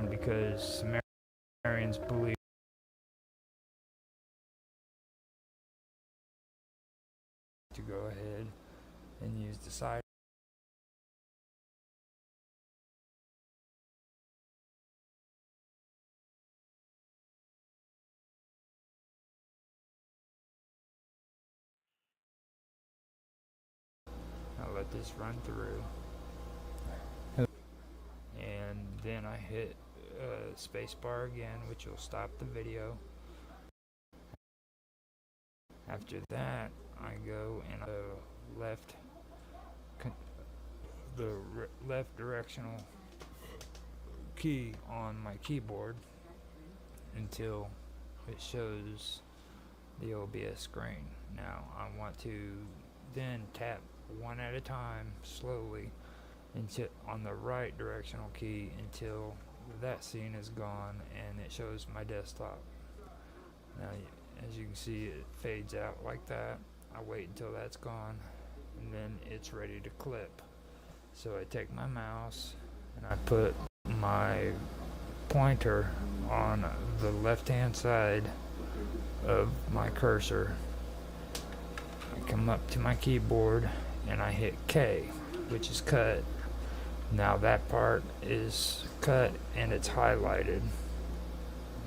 Because Sumerians believe to go ahead and use the side. I'll let this run through, and then I hit spacebar again, which will stop the video. After that, I go and the left directional key on my keyboard until it shows the OBS screen. Now I want to then tap one at a time slowly until on the right directional key until that scene is gone and it shows my desktop. Now as you can see, it fades out like that. I wait until that's gone and then it's ready to clip. So I take my mouse and I put my pointer on the left hand side of my cursor. I come up to my keyboard and I hit K, which is cut. Now that part is cut and it's highlighted.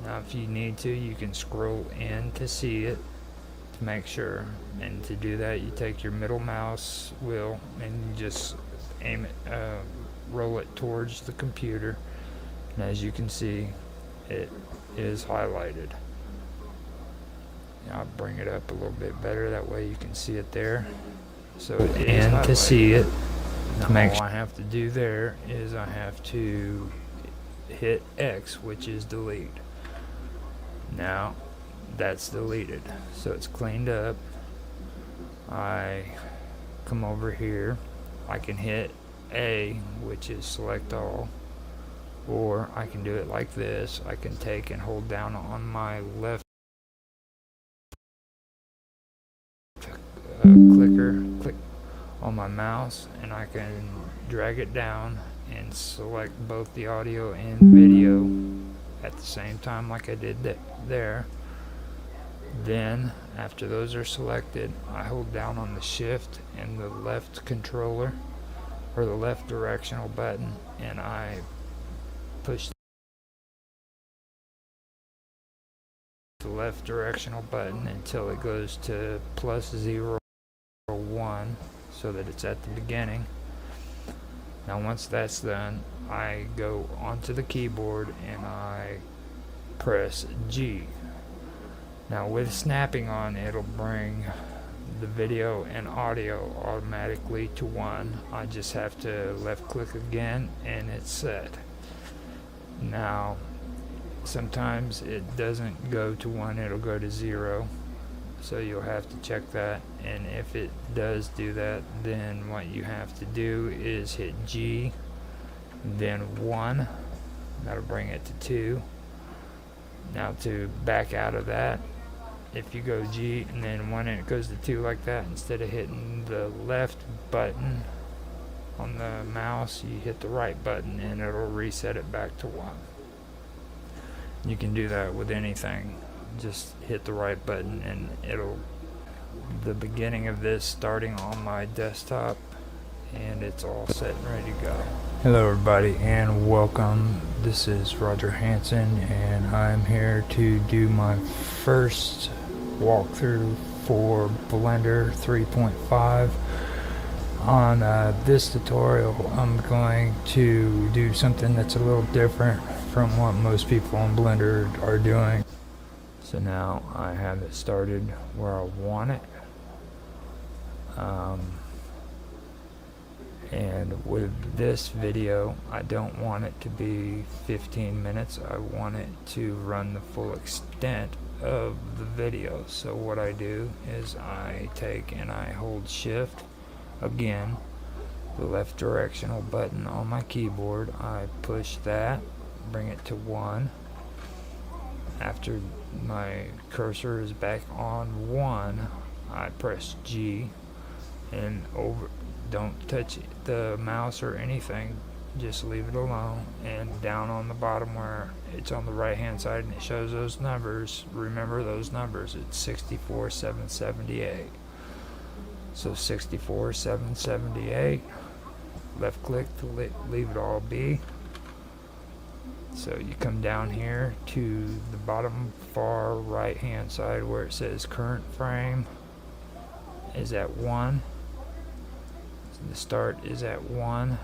Now if you need to, you can scroll in to see it to make sure, and to do that you take your middle mouse wheel and you just aim it, roll it towards the computer, and as you can see, it is highlighted. Now I'll bring it up a little bit better, that way you can see it there. So it is highlighted. To see it, now all I have to do there is I have to hit X, which is delete. Now that's deleted, so it's cleaned up. I come over here, I can hit A, which is select all, or I can do it like this. I can take and hold down on my left click on my mouse, and I can drag it down and select both the audio and video at the same time like I did there. Then after those are selected, I hold down on the shift and the left controller or the left directional button, and I push the left directional button until it goes to +0 or 1, so that it's at the beginning. Now once that's done, I go onto the keyboard and I press G. Now with snapping on, it'll bring the video and audio automatically to 1. I just have to left click again and it's set. Now sometimes it doesn't go to 1, it'll go to 0, so you'll have to check that. And if it does do that, then what you have to do is hit G, then 1, that'll bring it to 2. Now to back out of that, if you go G and then 1 and it goes to 2 like that, instead of hitting the left button on the mouse, you hit the right button and it'll reset it back to 1. You can do that with anything. Just hit the right button and it'll, the beginning of this starting on my desktop, and it's all set and ready to go. Hello everybody and welcome. This is Roger Hanson and I'm here to do my first walkthrough for Blender 3.5. On this tutorial I'm going to do something that's a little different from what most people on Blender are doing. So now I have it started where I want it. And with this video, I don't want it to be 15 minutes. I want it to run the full extent of the video. So what I do is I take and I hold shift again, the left directional button on my keyboard. I push that, bring it to 1. After my cursor is back on 1, I press G and over. Don't touch the mouse or anything, just leave it alone. And down on the bottom where it's on the right hand side and it shows those numbers, remember those numbers. It's 64,778. So 64,778, left click to leave it all be. So you come down here to the bottom far right hand side where it says current frame is at 1. The start is at 1,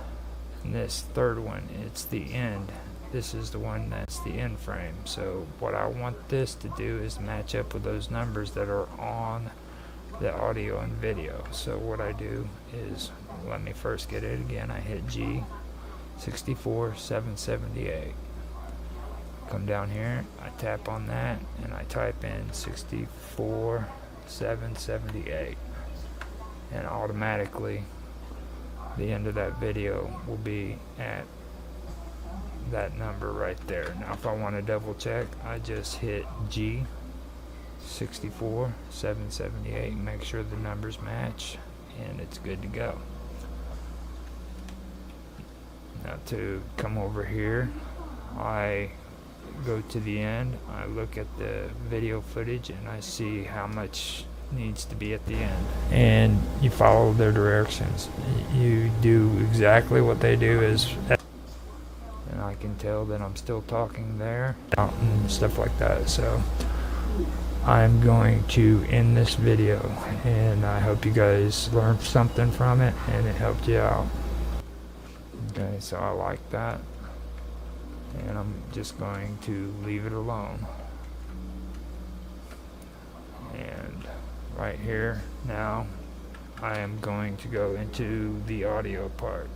and this third one, it's the end. This is the one that's the end frame. So what I want this to do is match up with those numbers that are on the audio and video. So what I do is, let me first get it again. I hit G, 64,778. Come down here, I tap on that and I type in 64,778, and automatically the end of that video will be at that number right there. Now if I want to double check, I just hit G, 64,778, and make sure the numbers match, and it's good to go. Now to come over here, I go to the end, I look at the video footage and I see how much needs to be at the end, and you follow their directions. You do exactly what they do and I can tell that I'm still talking there and stuff like that. So I'm going to end this video, and I hope you guys learned something from it and it helped you out. Okay, so I like that, and I'm just going to leave it alone. And right here now I am going to go into the audio part.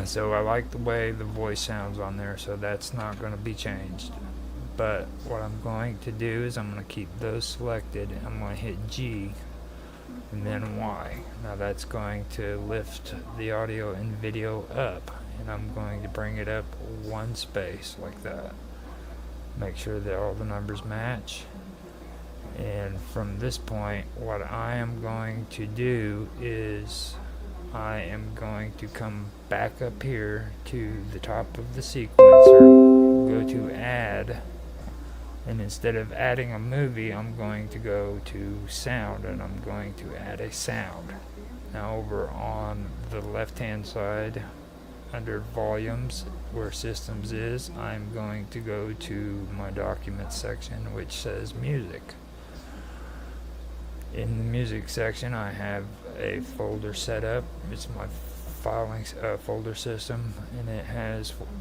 So I like the way the voice sounds on there, so that's not going to be changed. But what I'm going to do is I'm going to keep those selected. I'm going to hit G and then Y. Now that's going to lift the audio and video up, and I'm going to bring it up 1 space like that. Make sure that all the numbers match. And from this point, what I am going to do is I am going to come back up here to the top of the sequencer, go to add, and instead of adding a movie, I'm going to go to sound, and I'm going to add a sound. Now over on the left hand side under volumes where systems is, I'm going to go to my documents section which says music. In the music section I have a folder set up. It's my folder system, and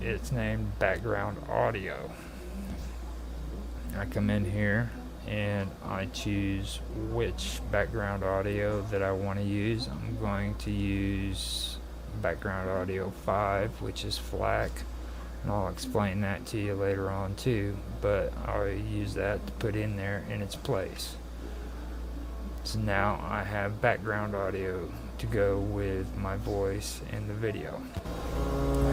it's named background audio. I come in here and I choose which background audio that I want to use. I'm going to use background audio 5, which is FLAC, and I'll explain that to you later on too, but I'll use that to put in there in its place. So now I have background audio to go with my voice in the video.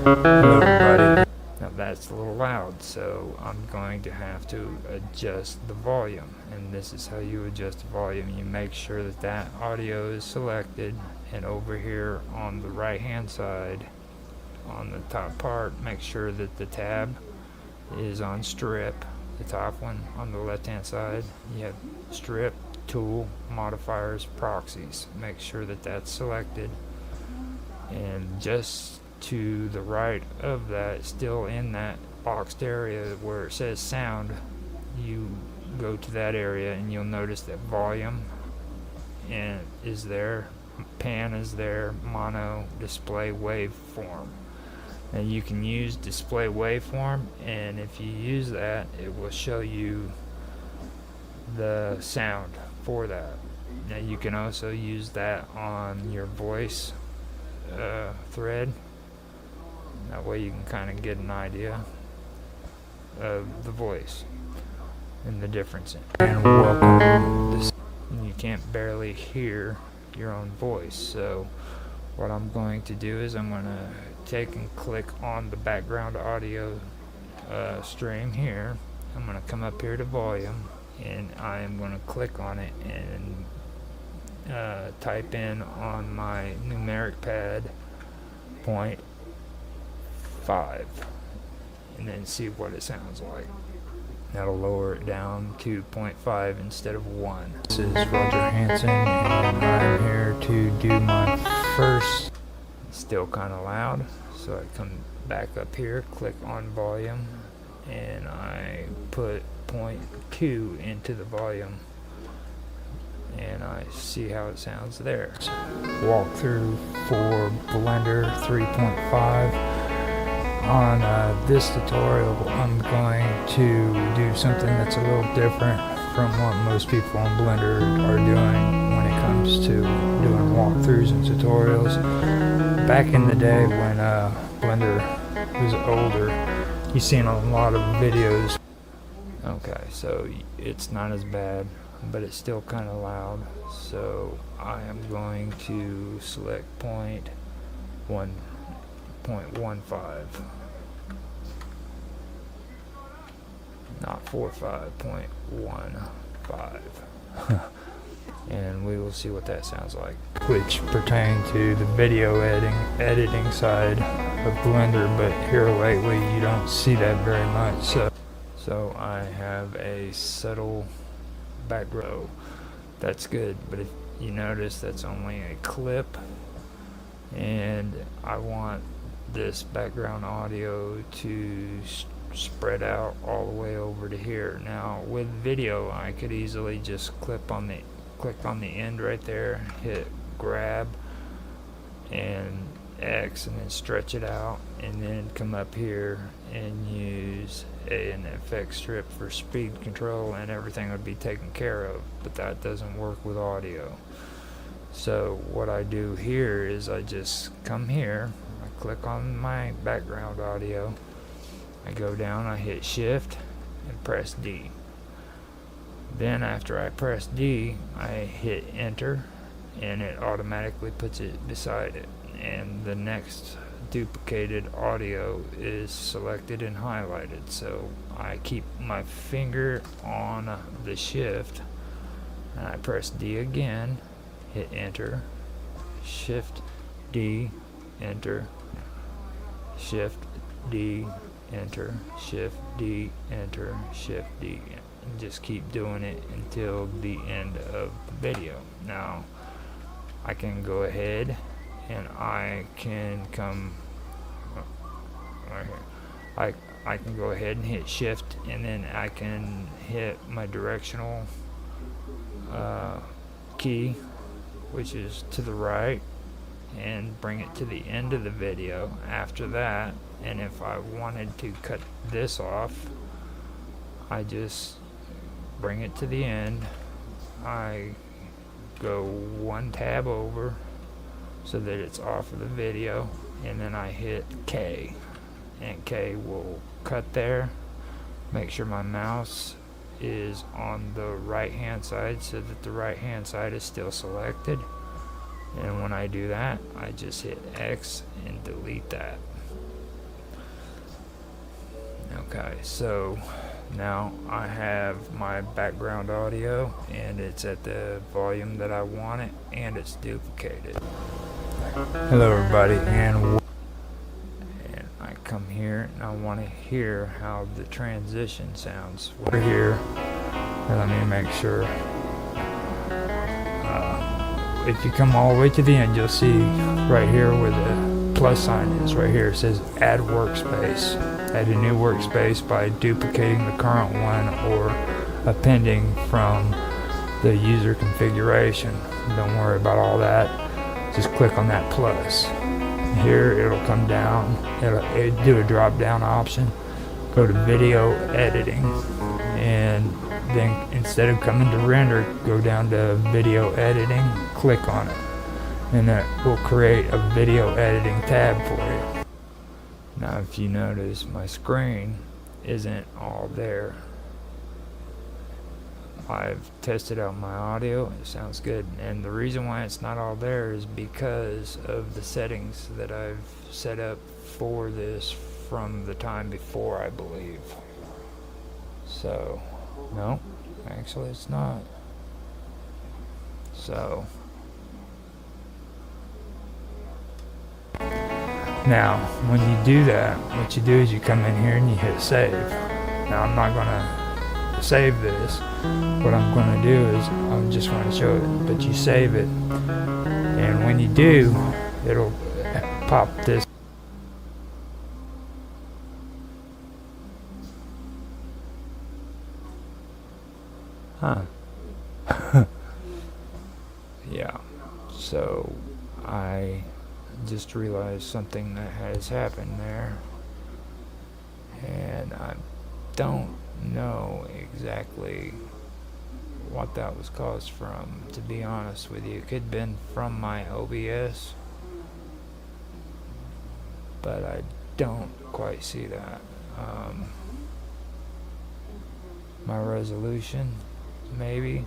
Hello everybody. Now that's a little loud, so I'm going to have to adjust the volume, and this is how you adjust the volume. You make sure that that audio is selected, and over here on the right hand side on the top part, make sure that the tab is on strip, the top one. On the left hand side you have strip, tool, modifiers, proxies. Make sure that that's selected, and just to the right of that, still in that boxed area where it says sound, you go to that area and you'll notice that volume and is there, pan is there, mono, display waveform. And you can use display waveform, and if you use that, it will show you the sound for that. Now you can also use that on your voice thread. That way you can kind of get an idea of the voice and the difference in it. And welcome this. You can't barely hear your own voice, so what I'm going to do is I'm going to take and click on the background audio stream here. I'm going to come up here to volume, and I am going to click on it and type in on my numeric pad 0.5 and then see what it sounds like. That'll lower it down to 0.5 instead of 1. This is Roger Hanson, and I'm here to do my first. It's still kind of loud, so I come back up here, click on volume, and I put 0.2 into the volume, and I see how it sounds there. Walkthrough for Blender 3.5. On this tutorial, I'm going to do something that's a little different from what most people on Blender are doing when it comes to doing walkthroughs and tutorials. Back in the day when Blender was older, you've seen a lot of videos. Okay, so it's not as bad, but it's still kind of loud. So I am going to select 0.15. Not 4.5.15. And we will see what that sounds like, which pertain to the video editing side of Blender, but here lately you don't see that very much. So I have a subtle background. That's good, but if you notice, that's only a clip, and I want this background audio to spread out all the way over to here. Now with video, I could easily just click on the end right there, hit grab and X, and then stretch it out, and then come up here and use an effect strip for speed control, and everything would be taken care of. But that doesn't work with audio. So what I do here is I just come here, I click on my background audio, I go down, I hit shift and press D. Then after I press D, I hit enter, and it automatically puts it beside it, and the next duplicated audio is selected and highlighted. So I keep my finger on the shift, and I press D again, hit enter, shift D, enter, shift D, enter, shift D, enter, shift D, and just keep doing it until the end of the video. Now I can go ahead and I can come right here. I can go ahead and hit shift, and then I can hit my directional key, which is to the right, and bring it to the end of the video after that. And if I wanted to cut this off, I just bring it to the end. I go one tab over so that it's off of the video, and then I hit K, and K will cut there. Make sure my mouse is on the right hand side so that the right hand side is still selected, and when I do that, I just hit X and delete that. Okay, so now I have my background audio, and it's at the volume that I want it, and it's duplicated. Hello everybody, and I come here and I want to hear how the transition sounds. We're here, and let me make sure. If you come all the way to the end, you'll see right here where the plus sign is. Right here it says add workspace. Add a new workspace by duplicating the current one or appending from the user configuration. Don't worry about all that. Just click on that plus. Here it'll come down. It'll do a drop down option. Go to video editing, and then instead of coming to render, go down to video editing, click on it, and that will create a video editing tab for you. Now if you notice, my screen isn't all there. I've tested out my audio, it sounds good, and the reason why it's not all there is because of the settings that I've set up for this from the time before, I believe. So, no, actually it's not. So, now, when you do that, what you do is you come in here and you hit save. Now, I'm not going to save this. What I'm going to do is, I'm just going to show it, but you save it. And when you do, it'll pop this. Huh. Yeah. So, I just realized something that has happened there, and I don't know exactly what that was caused from, to be honest with you. It could have been from my OBS, but I don't quite see that. My resolution, maybe.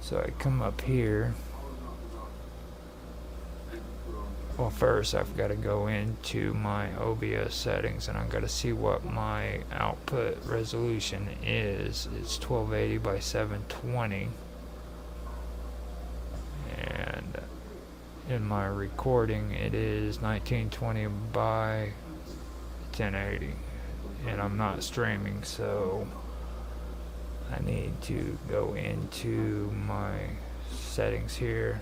So I come up here. Well, first I've got to go into my OBS settings, and I've got to see what my output resolution is. It's 1280 by 720, and in my recording it is 1920 by 1080, and I'm not streaming, so I need to go into my settings here,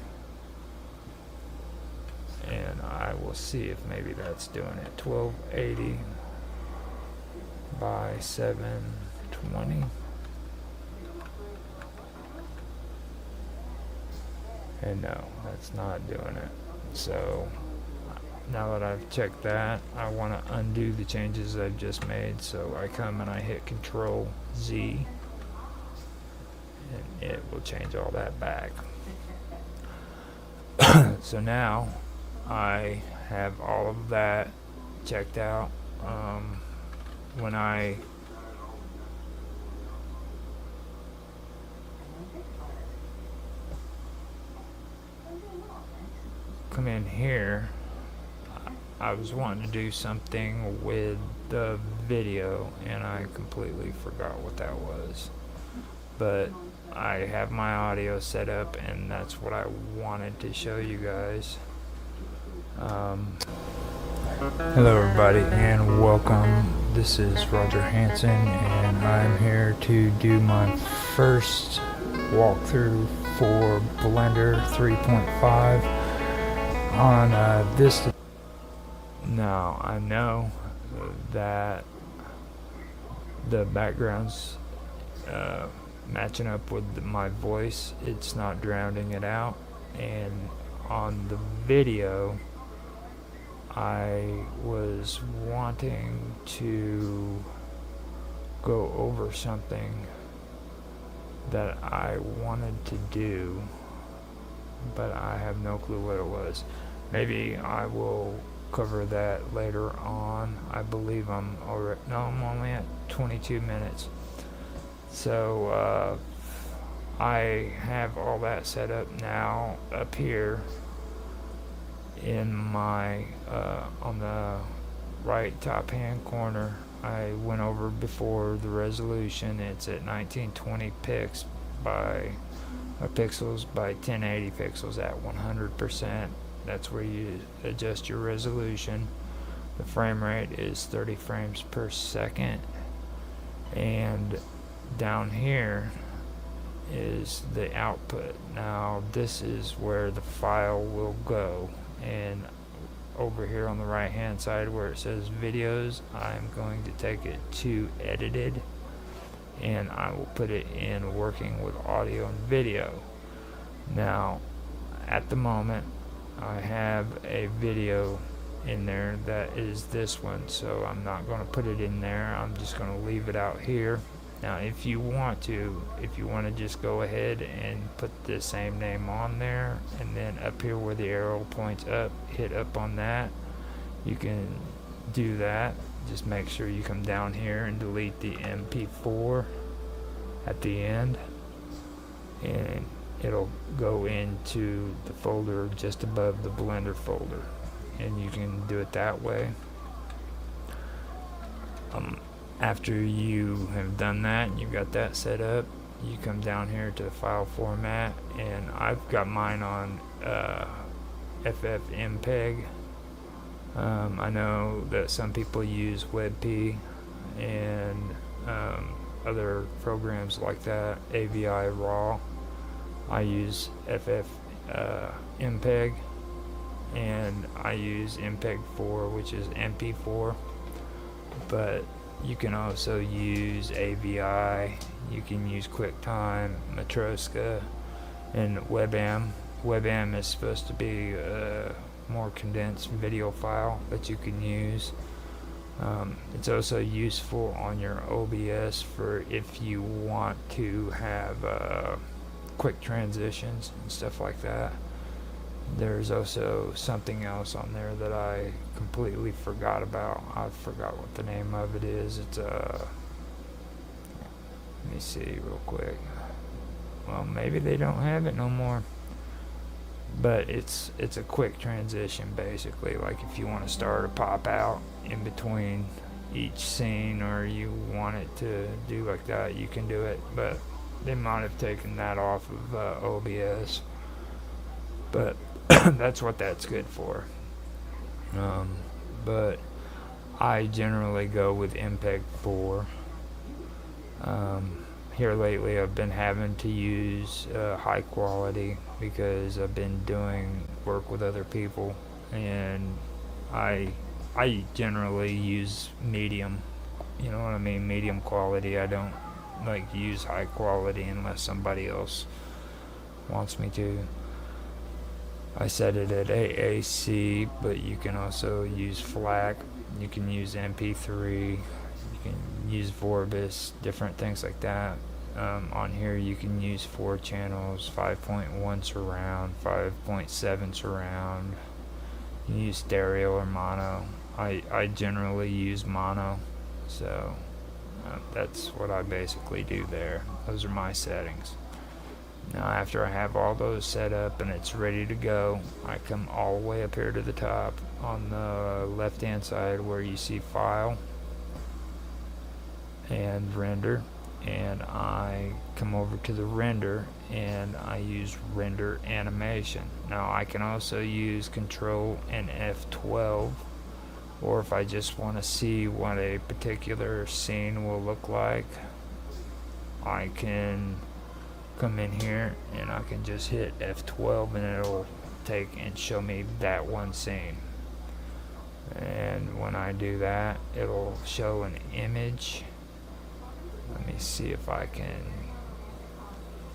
and I will see if maybe that's doing it. 1280 by 720, and no, that's not doing it. So now that I've checked that, I want to undo the changes I've just made. So I come and I hit Control Z, and it will change all that back. So now I have all of that checked out. When I come in here, I was wanting to do something with the video, and I completely forgot what that was. But I have my audio set up, and that's what I wanted to show you guys. Hello everybody, and welcome. This is Roger Hanson, and I'm here to do my first walkthrough for Blender 3.5 on this. Now I know that the background's matching up with my voice. It's not drowning it out, and on the video I was wanting to go over something that I wanted to do, but I have no clue what it was. Maybe I will cover that later on. I believe I'm only at 22 minutes. So I have all that set up now up here in my on the right top hand corner. I went over before the resolution. It's at 1920 pixels by 1080 pixels at 100%. That's where you adjust your resolution. The frame rate is 30 frames per second, and down here is the output. Now this is where the file will go, and over here on the right hand side where it says videos, I'm going to take it to edited, and I will put it in working with audio and video. Now at the moment I have a video in there that is this one, so I'm not going to put it in there. I'm just going to leave it out here. Now if you want to just go ahead and put the same name on there, and then up here where the arrow points up, hit up on that, you can do that. Just make sure you come down here and delete the MP4 at the end, and it'll go into the folder just above the Blender folder, and you can do it that way. After you have done that and you've got that set up, you come down here to the file format, and I've got mine on FFmpeg. I know that some people use WebP and other programs like that, AVI Raw. I use FFmpeg, and I use MPEG-4, which is MP4, but you can also use AVI, you can use QuickTime, Matroska, and WebM. WebM is supposed to be a more condensed video file that you can use. It's also useful on your OBS for if you want to have quick transitions and stuff like that. There's also something else on there that I completely forgot about. I forgot what the name of it is. It's let me see real quick. Well, maybe they don't have it no more. But it's a quick transition basically. Like if you want to start a pop out in between each scene, or you want it to do like that, you can do it. But they might have taken that off of OBS. But that's what that's good for. But I generally go with MPEG-4. Here lately I've been having to use high quality because I've been doing work with other people, and I generally use medium, you know what I mean, medium quality. I don't like use high quality unless somebody else wants me to. I set it at AAC, but you can also use FLAC, you can use MP3, you can use Vorbis, different things like that. On here you can use 4 channels, 5.1 surround, 5.7 surround. You can use stereo or mono. I generally use mono, so that's what I basically do there. Those are my settings. Now after I have all those set up and it's ready to go, I come all the way up here to the top on the left hand side where you see File and Render, and I come over to the Render and I use Render Animation. Now I can also use Control and F12, or if I just want to see what a particular scene will look like, I can come in here and I can just hit F12 and it'll take and show me that one scene. And when I do that, it'll show an image. Let me see if I can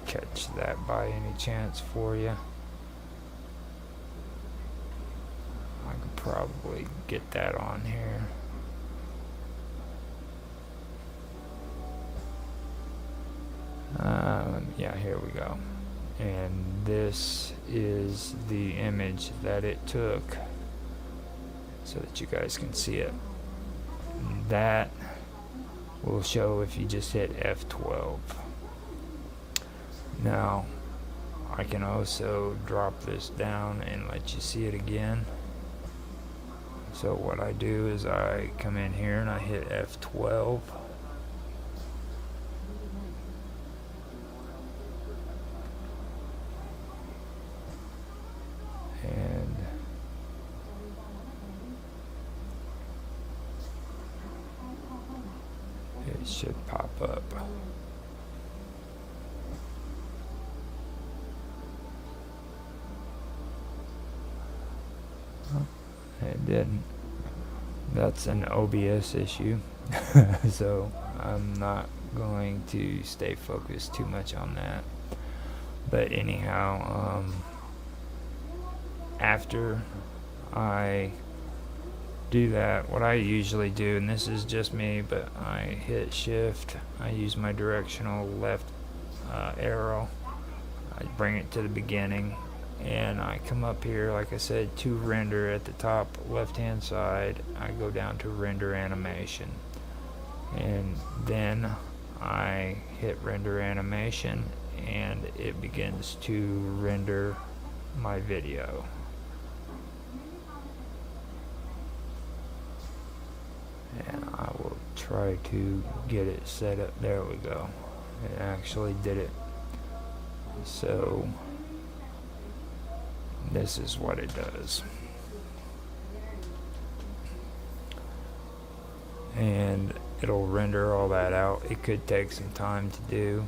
catch that by any chance for you. probably get that on here. Yeah, here we go. And this is the image that it took, so that you guys can see it. That will show if you just hit F12. Now I can also drop this down and let you see it again. So what I do is I come in here and I hit F12. And it should pop up. It didn't. That's an OBS issue. So I'm not going to stay focused too much on that. But anyhow, after I do that, what I usually do, and this is just me, but I hit shift, I use my directional left arrow, I bring it to the beginning, and I come up here, like I said, to render at the top left hand side. I go down to render animation, and then I hit render animation, and it begins to render my video. And I will try to get it set up. There we go. It actually did it. So this is what it does. And it'll render all that out. It could take some time to do.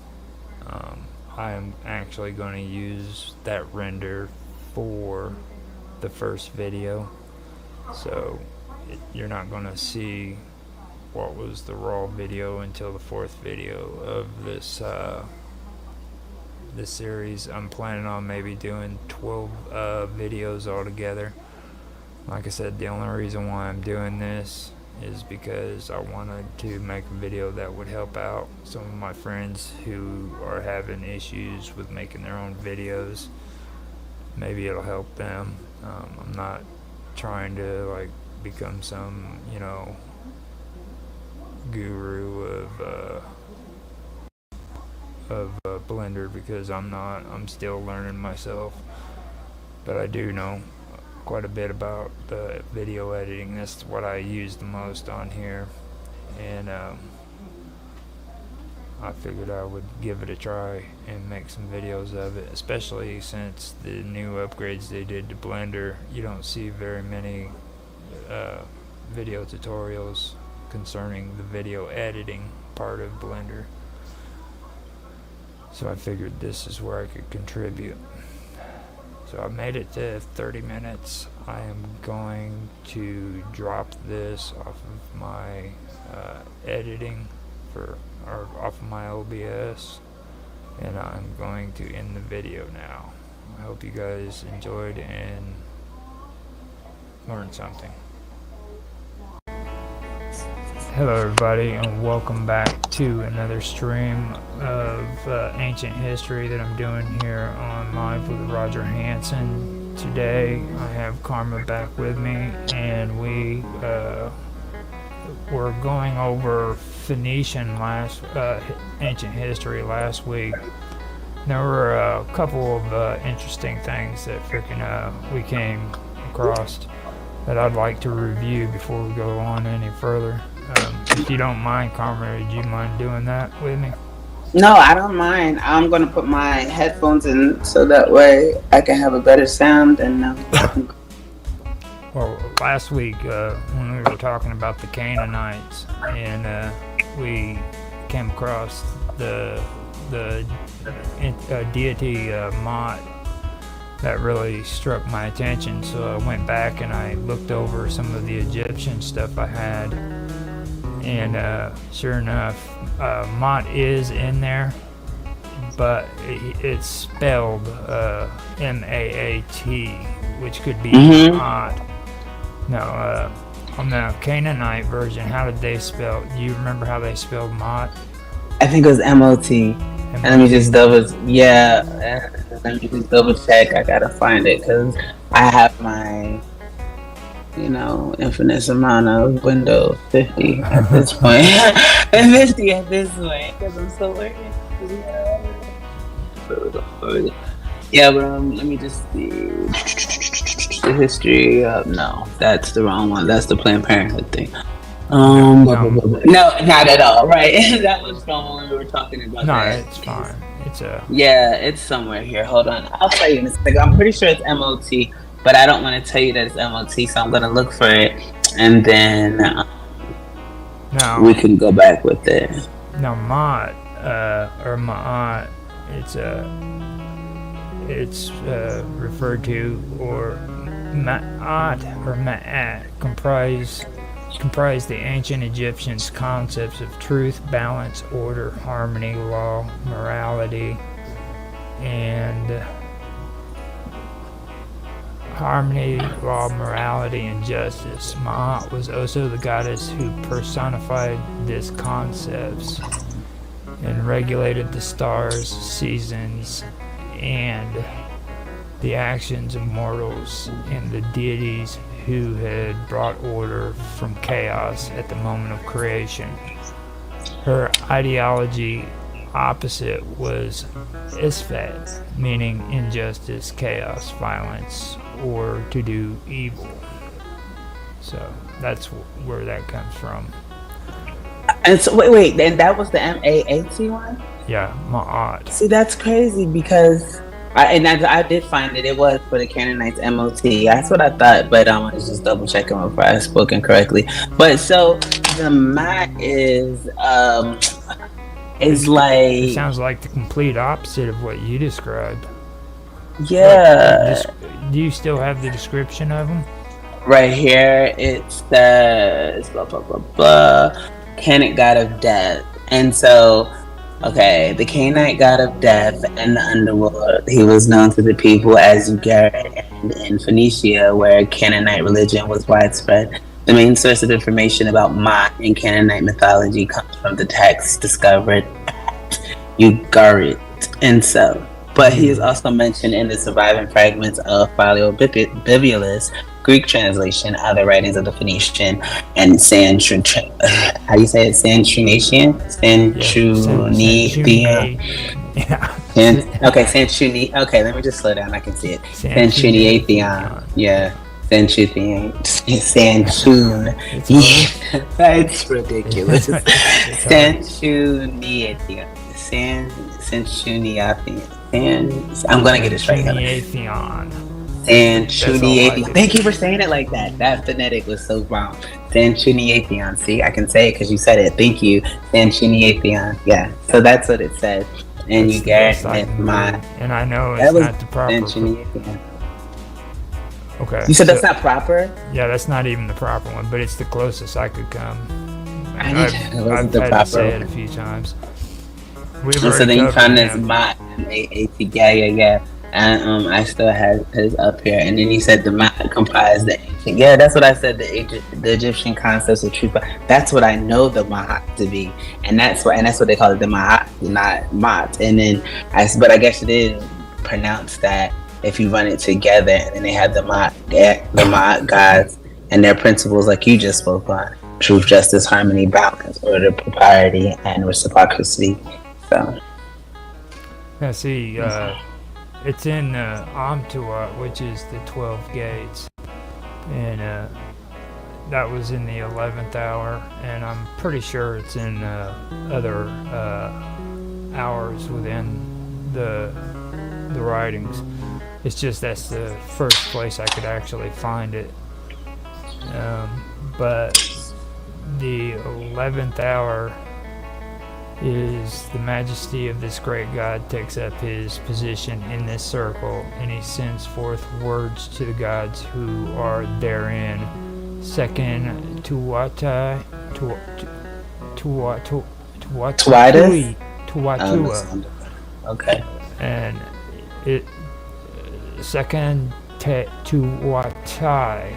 I am actually going to use that render for the first video. So you're not going to see what was the raw video until the fourth video of this this series. I'm planning on maybe doing 12 videos altogether. Like I said, the only reason why I'm doing this is because I wanted to make a video that would help out some of my friends who are having issues with making their own videos. Maybe it'll help them. I'm not trying to like become some, you know, guru of Blender, because I'm not. I'm still learning myself, but I do know quite a bit about the video editing. That's what I use the most on here, and I figured I would give it a try and make some videos of it, especially since the new upgrades they did to Blender. You don't see very many video tutorials concerning the video editing part of Blender, so I figured this is where I could contribute. So I made it to 30 minutes. I am going to drop this off of my editing off of my OBS, and I'm going to end the video now. I hope you guys enjoyed and learned something. Hello everybody, and welcome back to another stream of ancient history that I'm doing here on Live with Roger Hanson. Today I have Karma back with me, and we were going over Phoenician ancient history last week. There were a couple of interesting things that we came across that I'd like to review before we go on any further. If you don't mind, Karma, would you mind doing that with me? No, I don't mind. I'm going to put my headphones in so that way I can have a better sound. And well, last week when we were talking about the Canaanites, and we came across the deity Mot, that really struck my attention. So I went back and I looked over some of the Egyptian stuff I had, and sure enough, Mot is in there, but it's spelled M-A-A-T, which could be Mot. No, on the Canaanite version, how did they spell? Do you remember how they spelled Mot? I think it was MOT. And let me just let me just double check. I gotta find it because I have my, infinite amount of Windows 50 at this point. 50 at this point because I'm so worried. Yeah, but let me just see the history. No, that's the wrong one. That's the Planned Parenthood thing. No, not at all. Right, that was from when we were talking about no, that. it's fine. It's somewhere here. Hold on, I'll tell you in a second. I'm pretty sure it's MOT, but I don't want to tell you that it's MOT, so I'm gonna look for it, and then we can go back with it. Now, Mot or Ma'at, it's referred to, or Ma'at or Ma'at comprise the ancient Egyptians' concepts of truth, balance, order, harmony, law, morality, and justice. Ma'at was also the goddess who personified these concepts and regulated the stars, seasons, and the actions of mortals and the deities who had brought order from chaos at the moment of creation. Her ideology opposite was Isfat, meaning injustice, chaos, violence, or to do evil. So that's where that comes from. And so wait, and that was the MAAT one? Yeah, Ma'at. See, that's crazy because I did find that it was for the Canaanites MOT. That's what I thought, but I was just double checking before I spoke incorrectly. But so the Ma'at is like, it sounds like the complete opposite of what you described. Yeah. Do you still have the description of them? Right here, it says blah blah blah blah. Canaanite god of death, and so. Okay, the Canaanite god of death and the underworld. He was known to the people as Ugarit, and in Phoenicia, where Canaanite religion was widespread. The main source of information about Ma'at in Canaanite mythology comes from the text discovered at Ugarit, and so. But he is also mentioned in the surviving fragments of Phileo-Bibulus, Greek translation of the writings of the Phoenician and Santrunatian. Okay, let me just slow down. I can see it. Santruniathion. Yeah. Sanchuniathion. That's ridiculous. Sanchuniathion. Sanchuniathion. I'm gonna get this right. Sanchuniathion. Thank you for saying it like that. That phonetic was so wrong. Sanchuniathion. See, I can say it because you said it. Thank you. Sanchuniathion. Yeah. So that's what it says. And you get my. And I know it's not the proper. Okay. You said that's not proper? Yeah, that's not even the proper one, but it's the closest I could come. I've had to say it a few times. So then you found this Ma'at, M-A-A-T, yeah. And I still have his up here. And then you said the Ma'at comprised the ancient. Yeah, that's what I said. The Egyptian concepts of truth. That's what I know the Ma'at to be, and that's what they call it, the Ma'at, not Ma'at. And then but I guess it is pronounced that if you run it together, and then they have the Ma'at gods and their principles, like you just spoke on: truth, justice, harmony, balance, order, propriety, and reciprocity. So. Yeah, see, it's in Amtuat, which is the 12 gates, and that was in the 11th hour, and I'm pretty sure it's in other hours within the writings. It's just that's the first place I could actually find it. But the 11th hour is the majesty of this great God takes up his position in this circle, and he sends forth words to the gods who are therein. Second Tuatai, Tuatua. Okay. And it second Tuatai,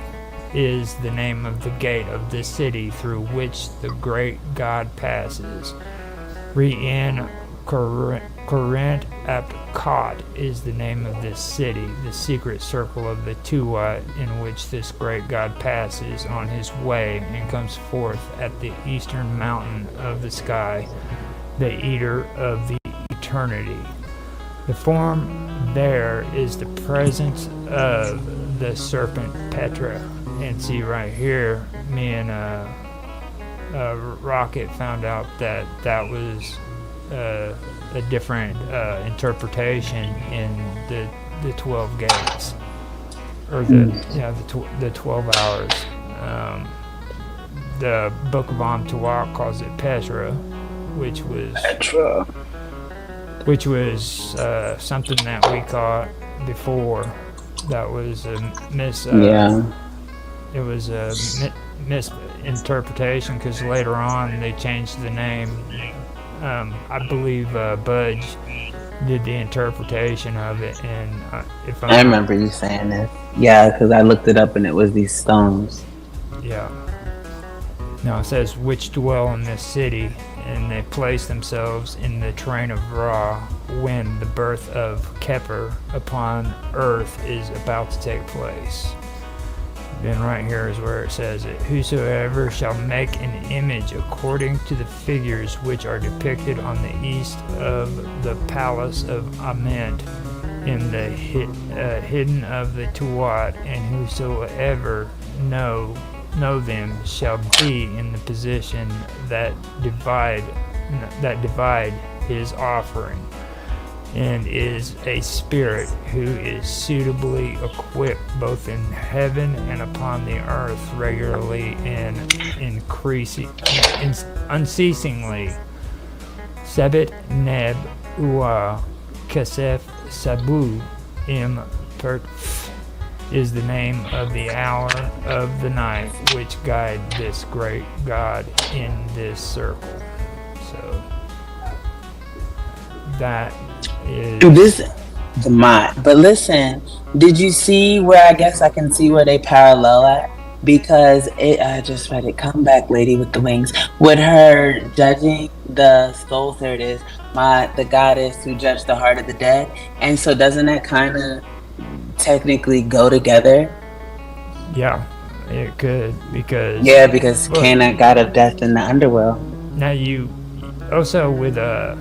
is the name of the gate of the city through which the great God passes. Re'in Corinth Epcot is the name of this city, the secret circle of the Tuat in which this great God passes on his way and comes forth at the eastern mountain of the sky, the eater of the eternity. The form there is the presence of the serpent Petra. And see right here, me and Rocket found out that that was a different interpretation in the 12 gates, or the 12 hours. The Book of Amtuak calls it Petra, which was something that we caught before. That was a it was a misinterpretation, because later on they changed the name. I believe Budge did the interpretation of it, and if I remember you saying this. Yeah, because I looked it up and it was these stones. Yeah. Now it says, which dwell in this city, and they place themselves in the train of Ra when the birth of Keper upon earth is about to take place. Then right here is where it says it. Whosoever shall make an image according to the figures which are depicted on the east of the palace of Ament in the hidden of the Tuat, and whosoever know them shall be in the position that divide his offering, and is a spirit who is suitably equipped both in heaven and upon the earth regularly and unceasingly. Sebet Neb Ua Kesef Sabu Im Pert is the name of the hour of the night which guide this great God in this circle. So that is but listen, did you see where, I guess I can see where they parallel at? Because I just read it. Come back, lady with the wings. With her judging the souls, there it is. The goddess who judged the heart of the dead. And so doesn't that kind of technically go together? Yeah, it could, because Canaanite god of death in the underworld. Now you also with the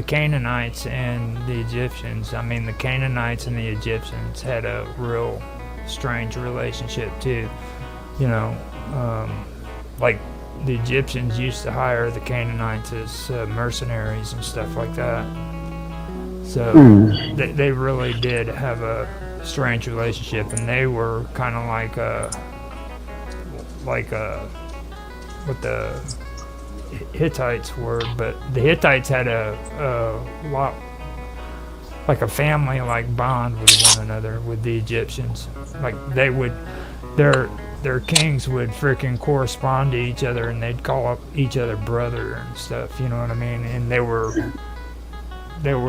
Canaanites and the Egyptians. I mean, the Canaanites and the Egyptians had a real strange relationship too. You know, like the Egyptians used to hire the Canaanites as mercenaries and stuff like that. So they really did have a strange relationship, and they were kind of like what the Hittites were, but the Hittites had a lot, like a family-like bond with one another with the Egyptians. Like they would, their kings would freaking correspond to each other, and they'd call up each other brother and stuff. You know what I mean? And they were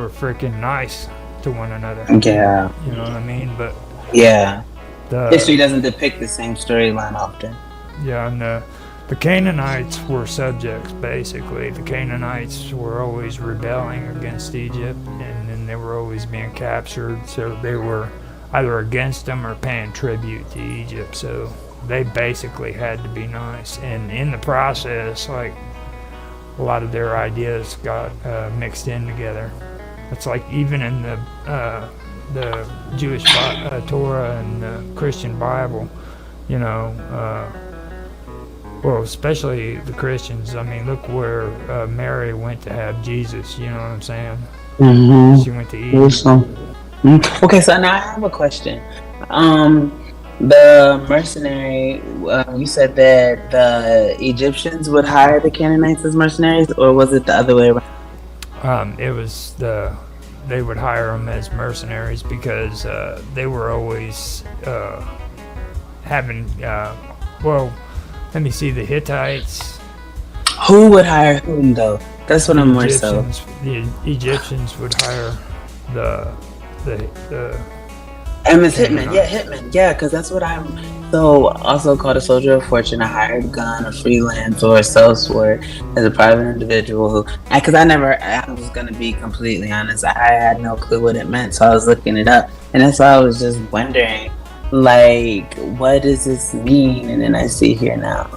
freaking nice to one another. Yeah. You know what I mean? But yeah, history doesn't depict the same storyline often. Yeah, and the Canaanites were subjects, basically. The Canaanites were always rebelling against Egypt, and then they were always being captured, so they were either against them or paying tribute to Egypt, so they basically had to be nice. And in the process, like, a lot of their ideas got mixed in together. It's like even in the Jewish Torah and the Christian Bible, you know, well, especially the Christians. I mean, look where Mary went to have Jesus. You know what I'm saying? Mm-hmm. She went to Egypt. Okay, so now I have a question. The mercenary, you said that the Egyptians would hire the Canaanites as mercenaries, or was it the other way around? It was they would hire them as mercenaries because they were always having, well, let me see, the Hittites. Who would hire whom, though? That's what I'm more so. The Egyptians would hire the Emmett Hitman. Yeah, Canaanites. Hitman. Yeah, because that's what I'm. So, also called a soldier of fortune, a hired gun, a freelance, or a sellsword as a private individual who. Because I never. I'm just gonna be completely honest. I had no clue what it meant, so I was looking it up, and that's why I was just wondering, like, what does this mean? And then I see here now.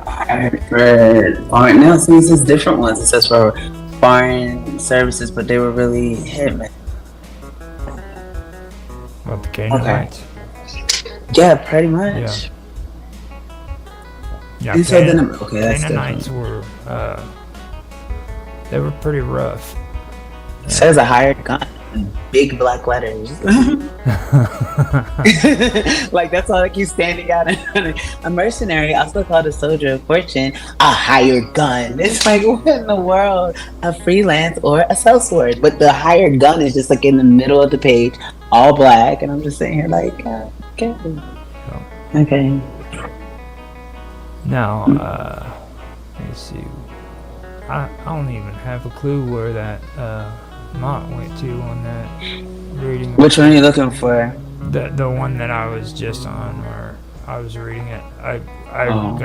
Hired for foreign. Now, see, this is different ones. It says for foreign services, but they were really hitmen. What, the Okay. Canaanites? Yeah, pretty Yeah. much. Yeah, And so then, okay, that's Canaanites different. were, they were pretty rough. It says a hired gun in big black letters. Like that's all that keeps standing out. A mercenary, also called a soldier of fortune, a hired gun. It's like what in the world? A freelance or a sellsword. But the hired gun is just like in the middle of the page, all black, and I'm just sitting here like, okay, okay. Now, let me see. I don't even have a clue where that Mott went to on that reading. Which one are you looking for? The one that I was just on, or I was reading it. I Oh.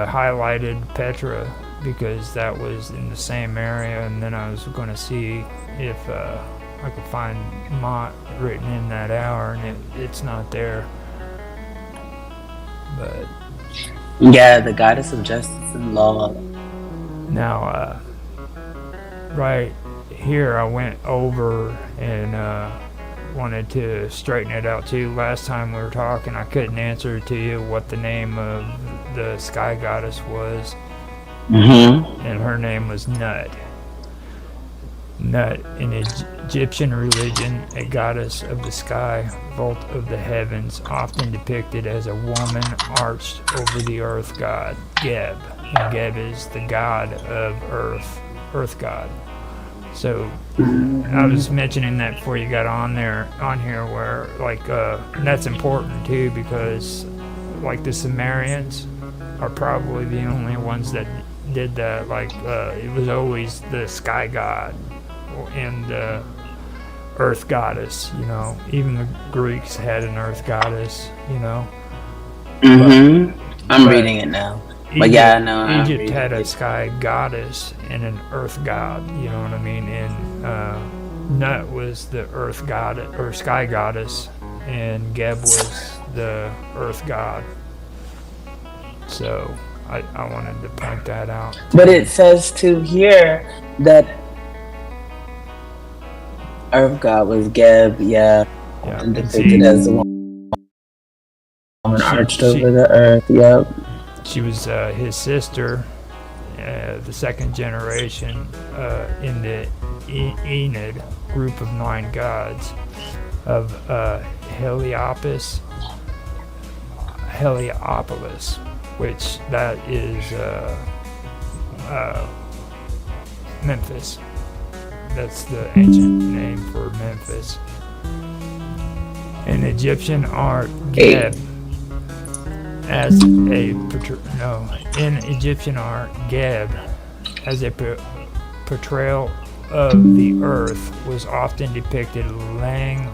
highlighted Petra because that was in the same area, and then I was going to see if I could find Mott written in that hour, and it's not there. But Yeah, the goddess of justice and law. now, right here, I went over and wanted to straighten it out too. Last time we were talking, I couldn't answer to you what the name of the sky goddess was, Mm-hmm. and her name was Nut. Nut, in Egyptian religion, a goddess of the sky, vault of the heavens, often depicted as a woman arched over the earth god, Geb. And Geb is the god of earth god. So I was mentioning that before you got on here, where like and that's important too because like the Sumerians are probably the only ones that did that. Like it was always the sky god and the earth goddess. Even the Greeks had an earth goddess. Mm-hmm. I'm But reading it now. But yeah, I know. I'm Egypt reading had a it. sky goddess and an earth god. You know what I mean? And Nut was the earth god or sky goddess, and Geb was the earth god. So I wanted to point that out. But it says to here that Earth God was Geb, yeah, Yeah, and and depicted see, as a woman arched she over the earth. Yep. she was his sister, the second generation in the Enid group of 9 gods of Heliopolis, which that is Memphis. That's the ancient name for Memphis. In Egyptian art, Geb as a in Egyptian art, Geb as a portrayal of the earth was often depicted laying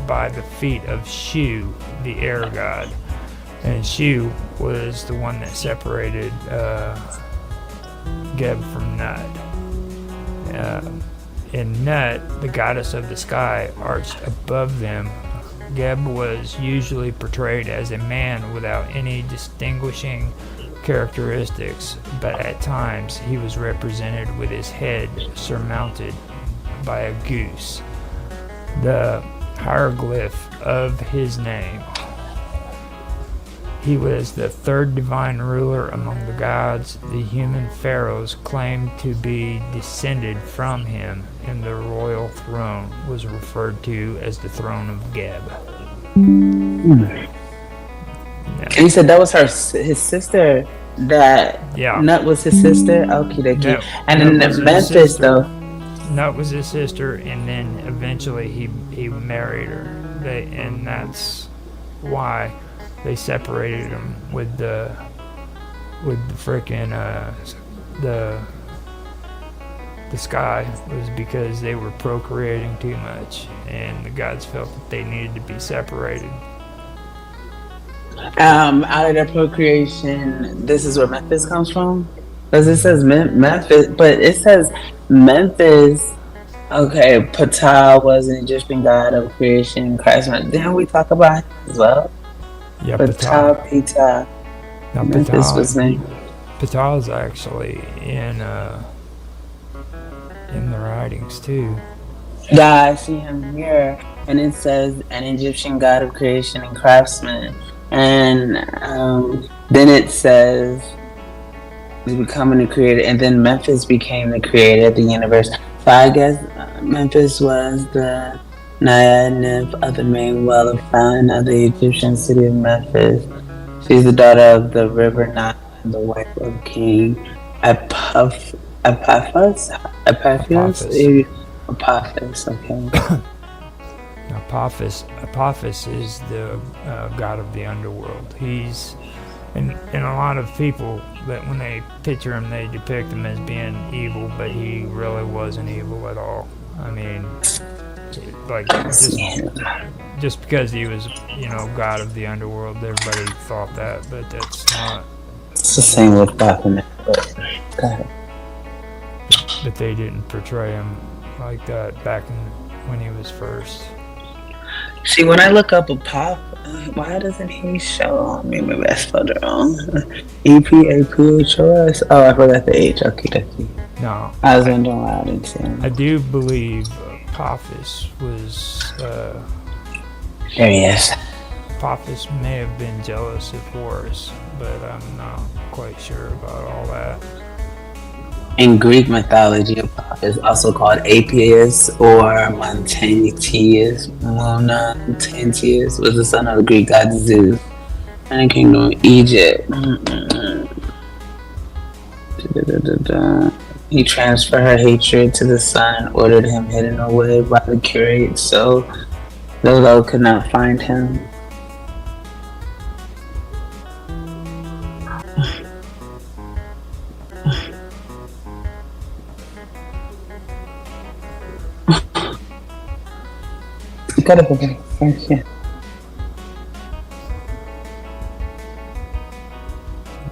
by the feet of Shu, the air god, and Shu was the one that separated Geb from Nut. In Nut, the goddess of the sky arched above them. Geb was usually portrayed as a man without any distinguishing characteristics, but at times he was represented with his head surmounted by a goose. The hieroglyph of his name. He was the third divine ruler among the gods. The human pharaohs claimed to be descended from him, and the royal throne was referred to as the throne of Geb. And you said that was his sister. That Yeah. Nut was his sister. Okie dokie. Nut- And Nut in was his Memphis sister. though. Nut was his sister, and then eventually he married her. And that's why they separated him with the frickin' the sky was because they were procreating too much, and the gods felt that they needed to be separated. Out of their procreation, this is where Memphis comes from. Because it says Memphis, but it says Memphis. Okay, Ptah was an Egyptian god of creation and craftsmanship. Didn't we talk about him as well? Yeah, Ptah, Ptah. Now, Memphis was named. Ptah is actually in the writings too. Yeah, I see him here, and it says an Egyptian god of creation and craftsman, and then it says he's becoming the creator, and then Memphis became the creator of the universe. So I guess Memphis was the naiad nymph of the main well of fountain of the Egyptian city of Memphis. She's the daughter of the river Nile and the wife of King Epaphus. Epaphus. Apophis, okay. Apophis is the god of the underworld. He's and a lot of people that when they picture him, they depict him as being evil, but he really wasn't evil at all. I mean, like just because he was, god of the underworld, everybody thought that, but that's not. It's the same with Baphomet, but go ahead. But they didn't portray him like that back when he was first. See, when I look up why doesn't he show me? Maybe I spelled it wrong. Epaphos. Oh, I forgot the H. Okay. No. I was wondering why I didn't see him. I do believe Apophis was. There he is. Apophis may have been jealous of Horus, but I'm not quite sure about all that. In Greek mythology, Apophis, also called Apius or Montanius, was the son of the Greek god Zeus and the kingdom of Egypt. He transferred her hatred to the sun and ordered him hidden away by the curate so the Lord could not find him.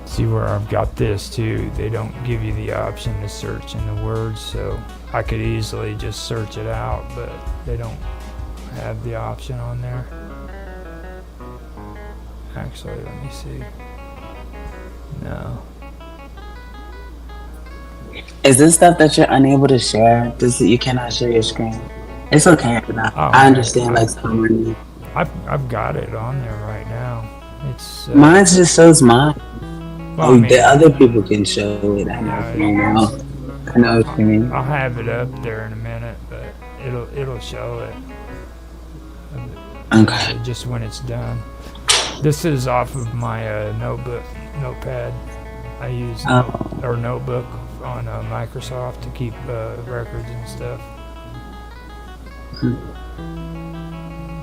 See where I've got this too. They don't give you the option to search in the words, so I could easily just search it out, but they don't have the option on there. Actually, let me see. No. Is this stuff that you're unable to share? You cannot share your screen. It's okay if not. I understand someone. I've got it on there right now. It's mine just shows mine. Well, the other people can show it. I know what you mean. I'll have it up there in a minute, but it'll show it. Okay. Just when it's done. This is off of my notepad. I use or notebook on Microsoft to keep records and stuff.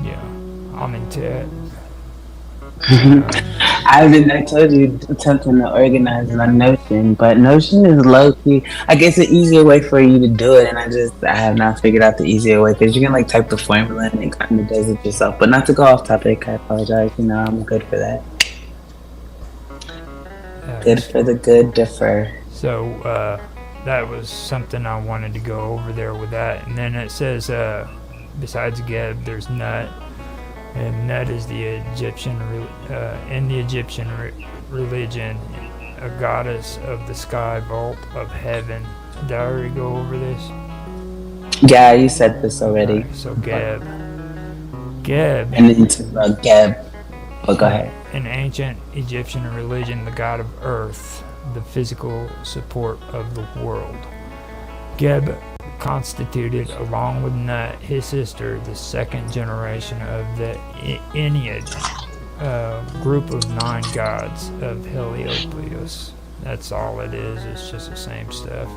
Yeah, I'm into it. I told you attempting to organize my Notion, but Notion is low key. I guess an easier way for you to do it, and I have not figured out the easier way because you can type the formula and it kind of does it yourself. But not to go off topic, I apologize. I'm good for that. Good for the good differ. So that was something I wanted to go over there with that, and then it says besides Geb, there's Nut. And Nut is the Egyptian, in the Egyptian religion, a goddess of the sky vault of heaven. Did I already go over this? Yeah, you said this already. Right, so Geb. And then to about Geb. But go ahead. In ancient Egyptian religion, the god of earth, the physical support of the world. Geb constituted, along with Nut, his sister, the second generation of the Ennead, group of 9 gods of Heliopolis. That's all it is. It's just the same stuff.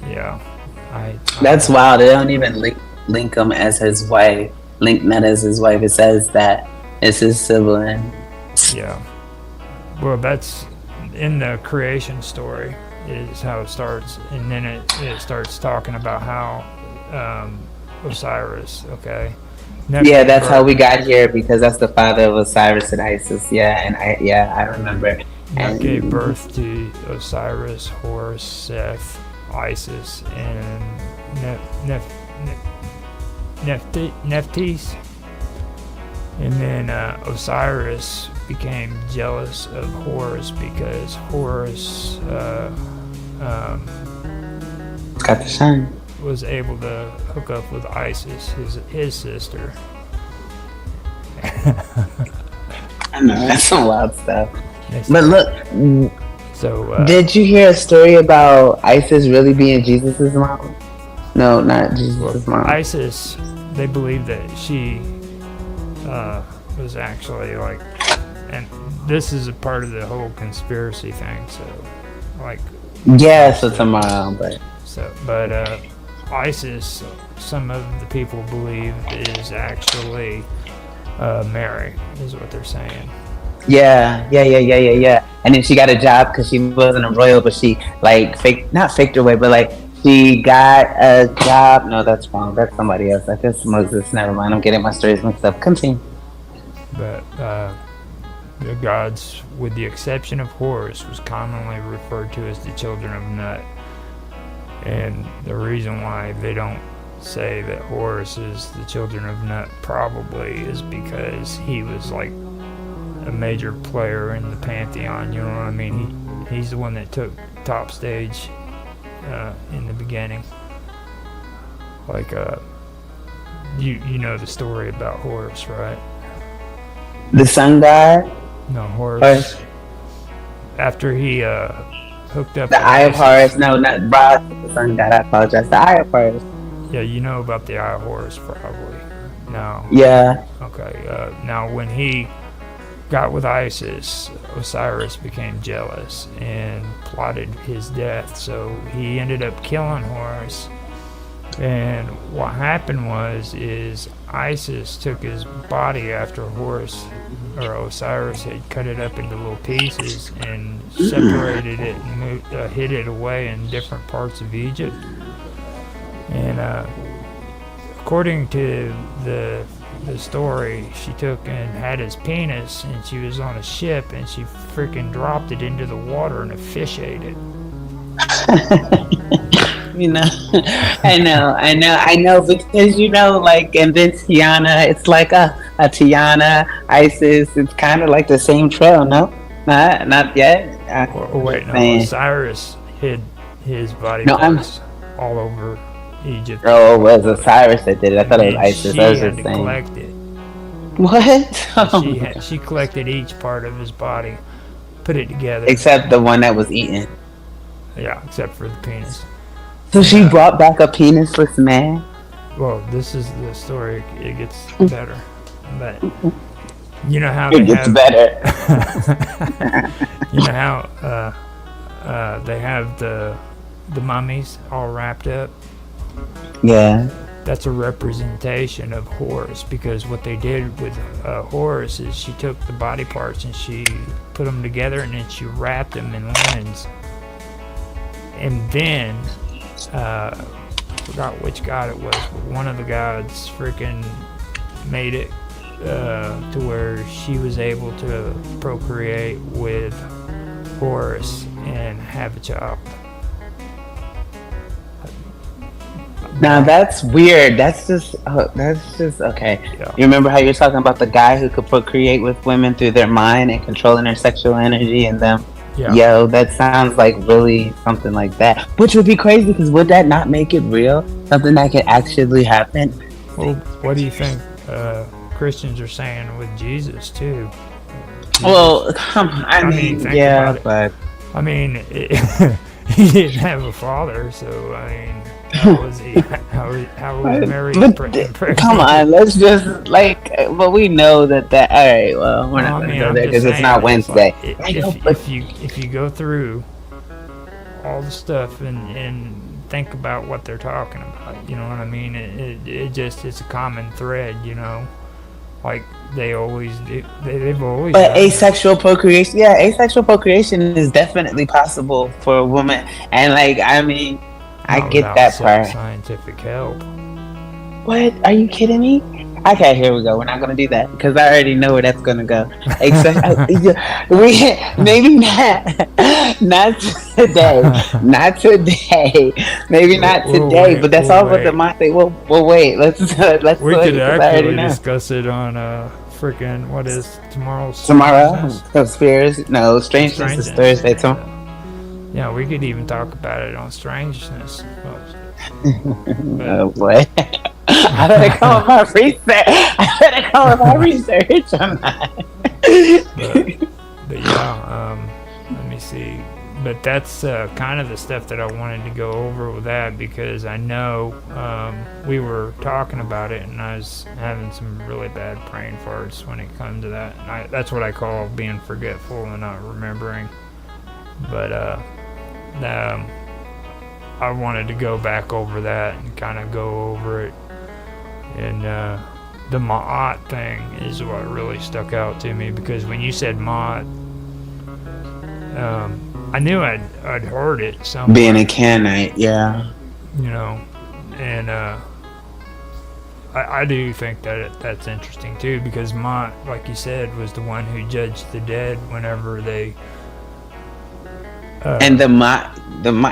Yeah. That's wild. They don't even link him as his wife. Link Nut as his wife. It says that it's his sibling. Yeah. Well, that's in the creation story. is how it starts, and then it starts talking about how Osiris, okay. Never Yeah, gave that's how birth. we got here because that's the father of Osiris and Isis. Yeah, and I remember. Nut gave And birth to Osiris, Horus, Seth, Isis, and Nephthys. And then Osiris became jealous of Horus because Horus got the sun. was able to hook up with Isis, his sister. I know, that's some wild stuff. They But started- look, so did you hear a story about Isis really being Jesus's mom? No, not Jesus's mom. Isis, they believe that she was actually like, and this is a part of the whole conspiracy thing. So, like, Yeah, so tomorrow, but Isis, some of the people believe is actually Mary, is what they're saying. yeah. And then she got a job because she wasn't a royal, but she like not faked her way, but like she got a job. No, that's wrong. That's somebody else. I guess Moses. Never mind. I'm getting my stories mixed up. Continue. But the gods, with the exception of Horus, was commonly referred to as the children of Nut. And the reason why they don't say that Horus is the children of Nut probably is because he was like a major player in the pantheon, you know what I mean? He's the one that took top stage in the beginning. Like, you know the story about Horus, right? The sun god. No, Horus. Horus. After he hooked up The with Eye of Isis- Horus. No, not Ra. The sun god. I apologize. The Eye of Horus. Yeah, you know about the Eye of Horus, probably. No. Yeah. Okay. Now, when he got with Isis, Osiris became jealous and plotted his death. So he ended up killing Horus. And what happened is Isis took his body after Horus or Osiris had cut it up into little pieces and separated it and hid it away in different parts of Egypt. And according to the story, she took and had his penis, and she was on a ship, and she freaking dropped it into the water, and a fish ate it. You know, I know, because like, and then Tiana, it's like a Tiana, Isis, it's kind of like the same trail, no? Not yet? Wait, no, Man. Osiris hid his body No, parts all over Egypt. Oh, it was Osiris that did it. I thought it was And Isis. she I was had just to saying. collect it. What? She collected each part of his body, put it together. Except the one that was eaten. Yeah, except for the penis. So she brought back a penisless man? Well, this is the story. It gets better, but you know how It they gets have. better. You know how they have the mummies all wrapped up. Yeah. That's a representation of Horus, because what they did with Horus is she took the body parts and she put them together, and then she wrapped them in linens, and then forgot which god it was, but one of the gods freaking made it to where she was able to procreate with Horus and have a child. Now that's weird. That's just okay. Yeah. You remember how you're talking about the guy who could procreate with women through their mind and controlling their sexual energy and them? Yeah. Yo, that sounds like really something like that. Which would be crazy, because would that not make it real? Something that could actually happen? Well, what do you think Christians are saying with Jesus too? Well, come on. I mean, think yeah, about it. but I mean, he didn't have a father, so I mean, how was he? How was Mary pregnant? come on, let's just but we know that. All right, well, we're not going to go there because it's not Wednesday. If you go through all the stuff and think about what they're talking about, you know what I mean? It's a common thread, you know. like they always do. They've always But done that. asexual procreation, yeah, asexual procreation is definitely possible for a woman. And like, I mean, I Not get without that part. scientific help. What? Are you kidding me? Okay, here we go. We're not gonna do that because I already know where that's gonna go. We maybe not today, not today, maybe not today. But that's all about the mindset. We'll wait. Let's We wait could because I already actually know. discuss it on freaking what is tomorrow's Tomorrow, strangeness? conspiracy. No, strangeness is Thursday. Tomorrow. Yeah, we could even talk about it on strangeness. Oh boy. I better come with my research. I better come with my research on that. But yeah, let me see. But that's kind of the stuff that I wanted to go over with that because I know we were talking about it and I was having some really bad brain farts when it comes to that. And that's what I call being forgetful and not remembering. But I wanted to go back over that and kind of go over it. And the Ma'at thing is what really stuck out to me because when you said Ma'at, I knew I'd heard it somewhere. Being a Canaanite, yeah. You know, and I do think that that's interesting too because Ma'at, like you said, was the one who judged the dead whenever they. And the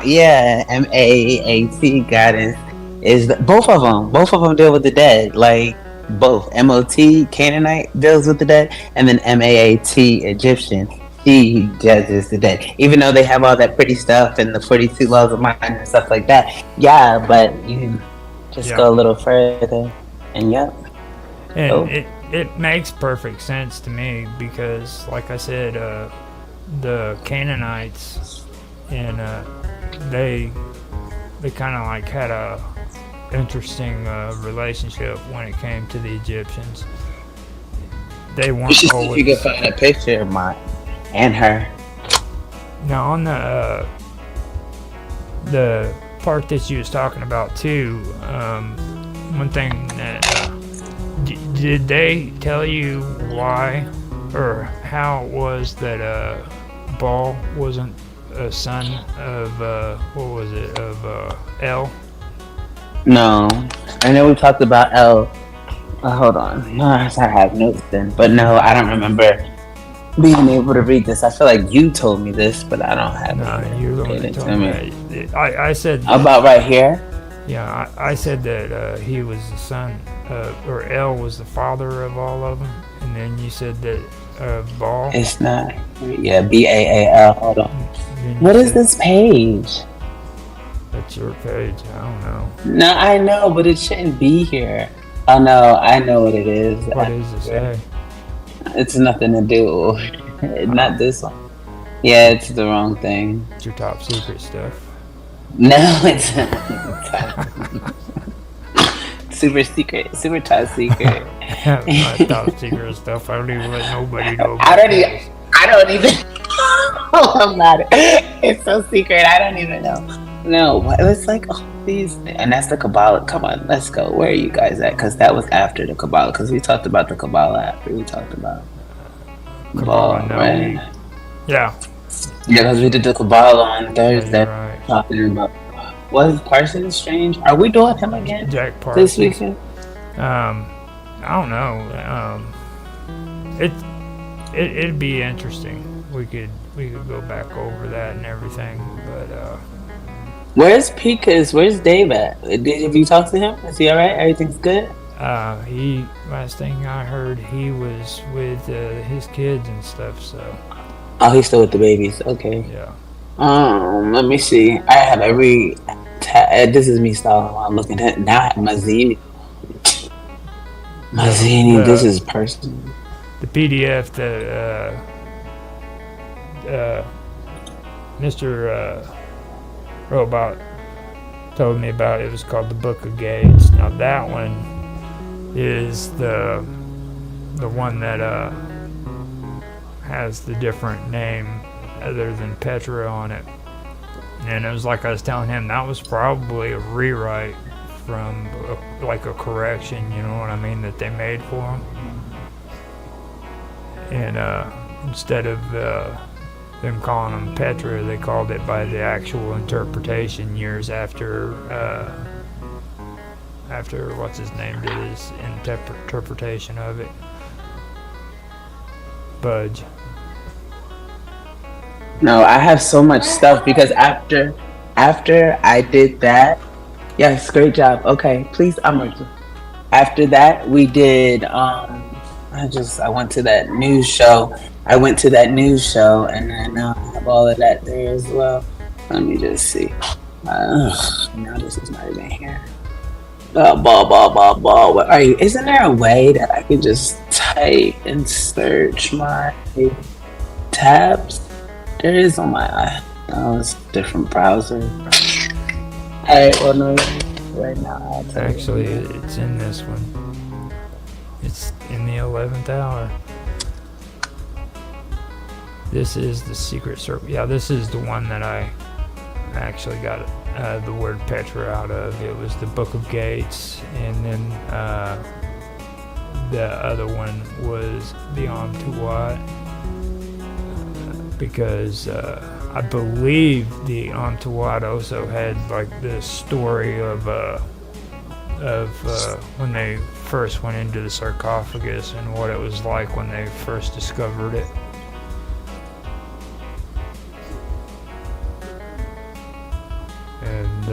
yeah, MAAT guidance is both of them. Both of them deal with the dead. Like both MOT Canaanite deals with the dead, and then MAAT Egyptian. He judges the dead. Even though they have all that pretty stuff and the 42 laws of mind and stuff like that. Yeah, but you just go a little further, and yep. And it makes perfect sense to me because, like I said, the Canaanites and they kind of like had a interesting relationship when it came to the Egyptians. They weren't always. If you could find a picture of mine and her. Now on the part that you was talking about too, one thing that did they tell you why or how it was that Baal wasn't a son of what was it of El? No, I know we talked about El. Hold on, no, I have notes then, but no, I don't remember being able to read this. I feel like you told me this, but I don't have it. No, you're the one that told me. I said that, about right here. Yeah, I said that he was the son, or El was the father of all of them, and then you said that Baal. It's not. Yeah, Baal. Hold on. What is this page? That's your page. I don't know. No, I know, but it shouldn't be here. Oh no, I know what it is. What does it say? It's nothing to do. Not this one. Yeah, it's the wrong thing. It's your top secret stuff. No, it's super secret, super top secret. My top secret stuff. I don't even let nobody know. I don't even. I'm not. It's so secret. I don't even know. No, it's like these, and that's the Kabbalah. Come on, let's go. Where are you guys at? Because that was after the Kabbalah. Because we talked about the Kabbalah after we talked about Kabbalah, no. right? Yeah. Yeah, because we did the Kabbalah on Thursday. Right. Talking about was Parsons Strange? Are we doing him again? Jack Parsons. This weekend? I don't know. It'd be interesting. We could go back over that and everything, but where's Pika's? Where's Dave at? Have you talked to him? Is he all right? Everything's good? He last thing I heard, he was with his kids and stuff. So. Oh, he's still with the babies. Okay. Yeah. Let me see. I have every. This is me stalling while I'm looking at. Now I have Mazzini. This is personal. The PDF that Mr. Robot told me about, it was called the Book of Gates. Now that one is the one that has the different name other than Petra on it. And it was like I was telling him, that was probably a rewrite from like a correction, you know what I mean, that they made for him. and instead of them calling them Petra, they called it by the actual interpretation years after what's his name did his interpretation of it. Budge. No, I have so much stuff because after I did that, yes, great job. Okay, please, I'm working. After that, we did. I went to that news show. I went to that news show, and then I have all of that there as well. Let me just see. Now this is not even here. Ball. What are you? Isn't there a way that I could just type and search my tabs? There is on my it's a different browser. Alright, well no, right now Actually, it's in this one. It's in the 11th hour. This is the secret circle. Yeah, this is the one that I actually got the word Petra out of. It was the Book of Gates, and then the other one was Beyond Tuat, because I believe the Antuat also had like the story of when they first went into the sarcophagus and what it was like when they first discovered it. And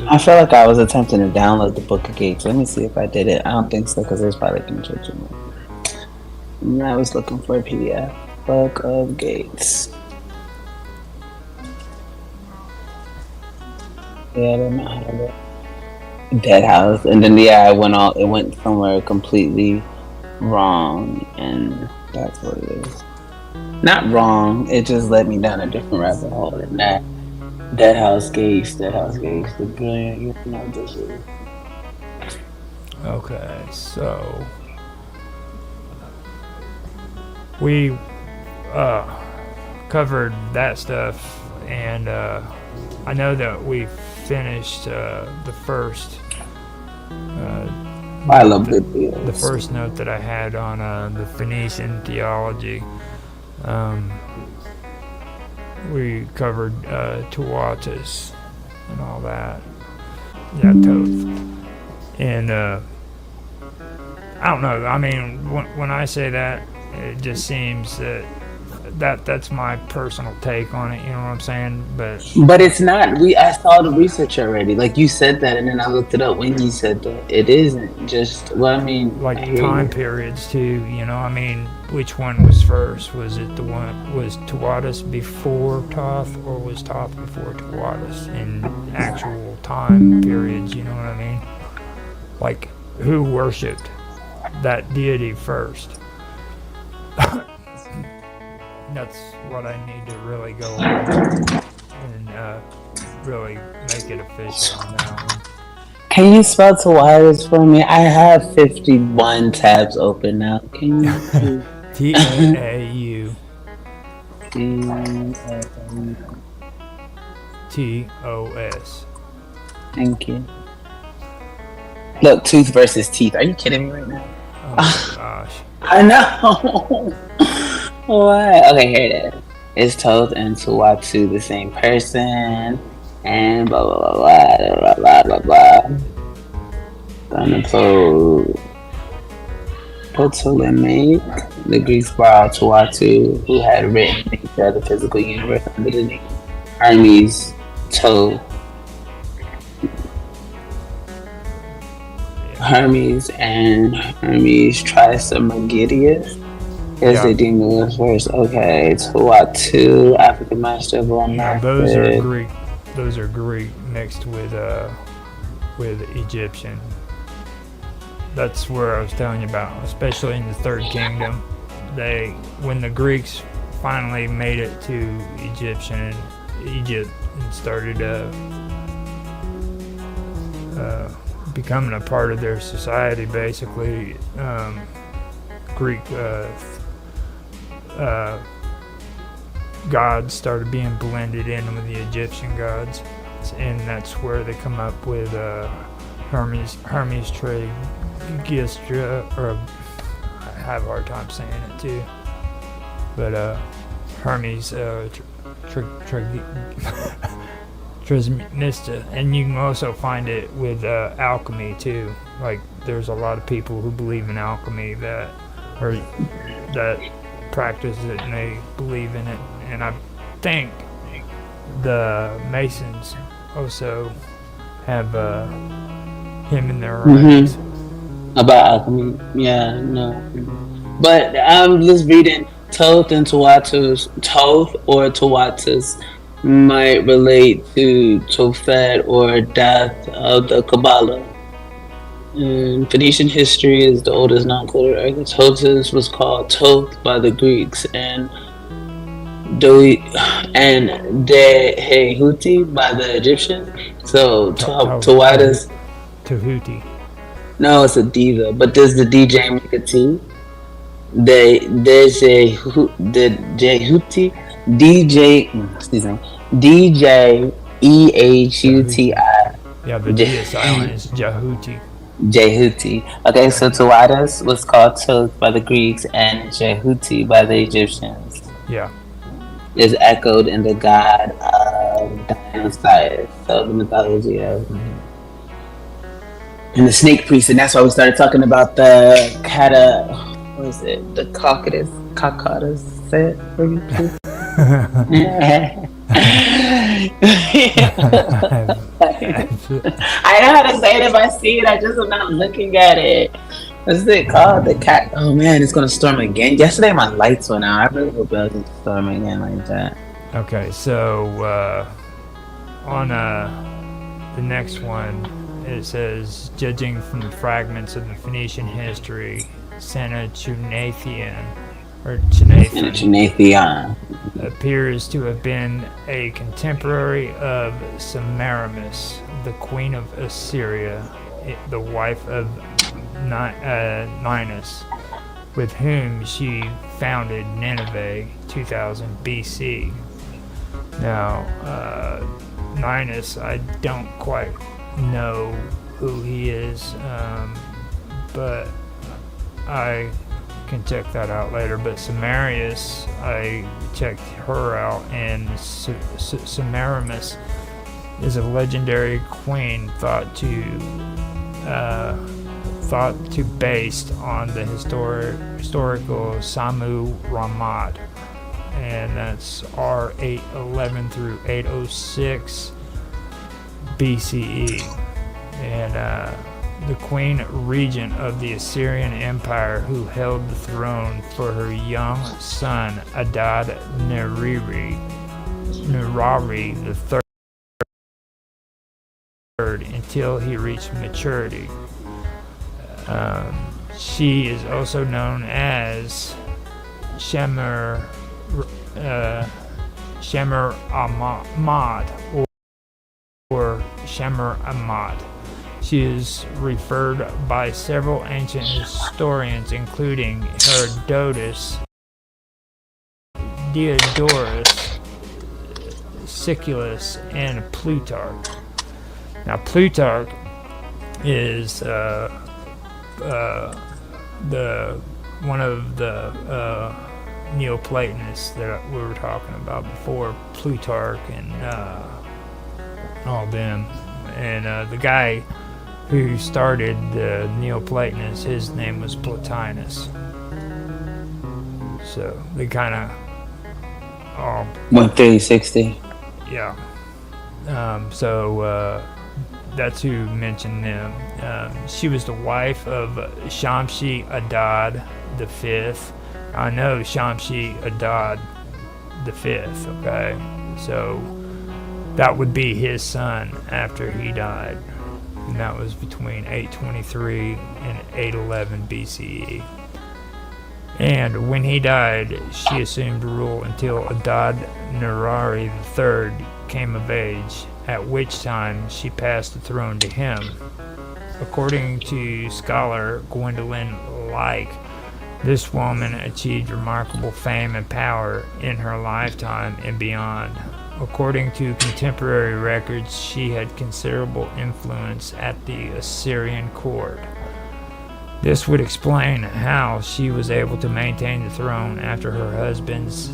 I felt like I was attempting to download the Book of Gates. Let me see if I did it. I don't think so because there's probably like church in it. And I was looking for a PDF. Book of Gates. Yeah, I don't have it. Dead House, and then it went somewhere completely wrong, and that's what it is. Not wrong. It just led me down a different rabbit hole than that. Dead House Gates, the brilliant, you know, this is. Okay, so we covered that stuff, and I know that we finished the first. I love good deals. The first note that I had on the Phoenician theology. We covered Tuatus and all that. Yeah, Toth. And I don't know. I mean, when I say that, it just seems that's my personal take on it. You know what I'm saying? But it's not. I saw the research already. Like you said that, and then I looked it up when you said that. It isn't just. Well, I mean, like time periods too. You know, I mean, which one was first? Was it the one was Tuatus before Toth, or was Toth before Tuatus in actual time periods? You know what I mean? Like who worshipped that deity first? That's what I need to really go on and really make it official on that one. Can you spell Tuatus for me? I have 51 tabs open now. Can you? T-A-A-U T-O-S. Thank you. Look, tooth versus teeth. Are you kidding me right now? Oh my gosh. I know. What? Okay, here it is. Is Toth and Tuatu the same person? And blah blah blah blah blah blah blah. Gonna Ptolemy, the Greeks borrowed Tuatu, who had written nature of the physical universe under the name Hermes Hermes and Hermes Trismegistus. Yes, they deemed the first. Okay, Tuatu, African master of all knowledge. Those are Greek. Those are Greek mixed with Egyptian. That's where I was telling you about, especially in the Third Kingdom. When the Greeks finally made it to Egypt and started becoming a part of their society, basically, Greek gods started being blended in with the Egyptian gods, and that's where they come up with Hermes Trismegistus, or have a hard time saying it too. But Hermes Trismegistus, and you can also find it with alchemy too. Like there's a lot of people who believe in alchemy that practice it and they believe in it. And I think the Masons also have him in their writings. About alchemy. Yeah, no. But I'm just reading Toth and Tuatus. Toth or Tuatus might relate to Tophet or death of the Kabbalah. Phoenician history is the oldest non-coded record. Totus was called Toth by the Greeks and Dehehuti by the Egyptians. So Tuatus. Tahuti. No, it's a diva. But does the DJ make a T? There's a the Jehuti DJ. Excuse me. DJ Ehuti. Yeah, the D is silent. It's Jehuti. Jehuti. Okay, so Tuatus was called Toth by the Greeks and Jehuti by the Egyptians. Yeah. Is echoed in the god of Dionysius. So the mythology of. And the snake priest, and that's why we started talking about the what is it? The cockadus set. I know how to say it if I see it. I just am not looking at it. What's it called? The cat. Oh man, it's gonna storm again. Yesterday my lights went out. I really hope it doesn't storm again like that. Okay, so on the next one. It says, judging from the fragments of the Phoenician history, Sennacheribon appears to have been a contemporary of Semiramis, the queen of Assyria, the wife of Ninus, with whom she founded Nineveh 2000 BC. Now, Ninus, I don't quite know who he is, but I can check that out later. But Semiramis, I checked her out, and Semiramis is a legendary queen thought to based on the historical Samu Ramad, and that's R811 through 806 BCE, and the queen regent of the Assyrian Empire who held the throne for her young son Adad Nirari III until he reached maturity. She is also known as Shemer Ahmad or Shemer Ahmad. She is referred by several ancient historians, including Herodotus, Diodorus Siculus, and Plutarch. Now, Plutarch is one of the Neoplatonists that we were talking about before. Plutarch and all them, and the guy who started the Neoplatonists, his name was Plotinus. So they kind of all went 360. Yeah. So that's who mentioned them. She was the wife of Shamshi Adad V. I know Shamshi Adad V. Okay, so that would be his son after he died, and that was between 823 and 811 BCE. And when he died, she assumed rule until Adad Nirari III came of age, at which time she passed the throne to him. According to scholar Gwendolyn Like, this woman achieved remarkable fame and power in her lifetime and beyond. According to contemporary records, she had considerable influence at the Assyrian court. This would explain how she was able to maintain the throne after her husband's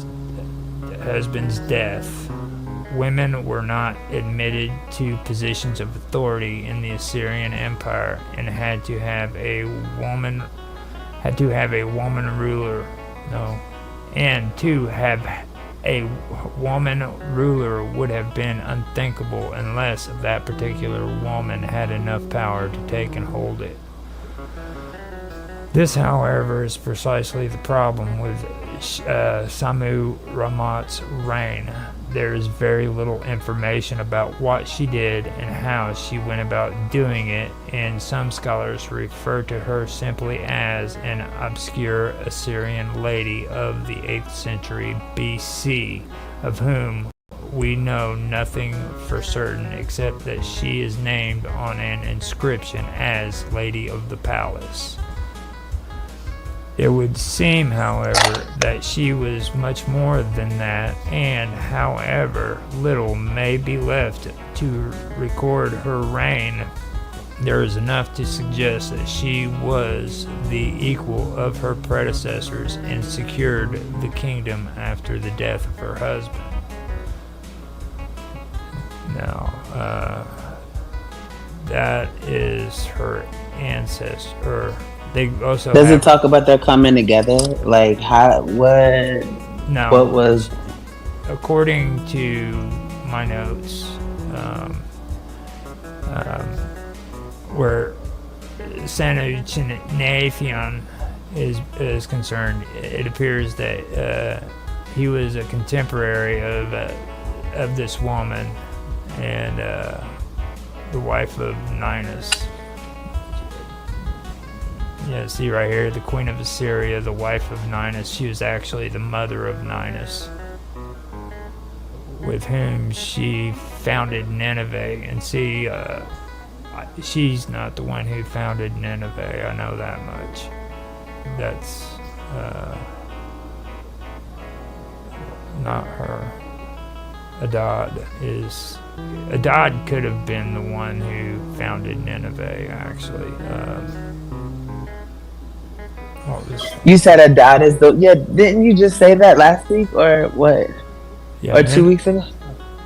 death. Women were not admitted to positions of authority in the Assyrian Empire and had to have a woman ruler. No. And to have a woman ruler would have been unthinkable unless that particular woman had enough power to take and hold it. This, however, is precisely the problem with Samu Ramat's reign. There is very little information about what she did and how she went about doing it, and some scholars refer to her simply as an obscure Assyrian lady of the 8th century BC, of whom we know nothing for certain except that she is named on an inscription as Lady of the Palace. It would seem, however, that she was much more than that, and however little may be left to record her reign, there is enough to suggest that she was the equal of her predecessors and secured the kingdom after the death of her husband. Now, that is her ancestor. They also Does it talk about their coming together? Like how? What? No. What was? According to my notes, where Sanutinafion is concerned, it appears that he was a contemporary of this woman and the wife of Ninus. Yeah, see right here, the queen of Assyria, the wife of Ninus. She was actually the mother of Ninus, with whom she founded Nineveh. And see, she's not the one who founded Nineveh, I know that much. That's not her. Adad could have been the one who founded Nineveh, actually. You said Adad is the didn't you just say that last week or what? Yeah, or 2 weeks ago?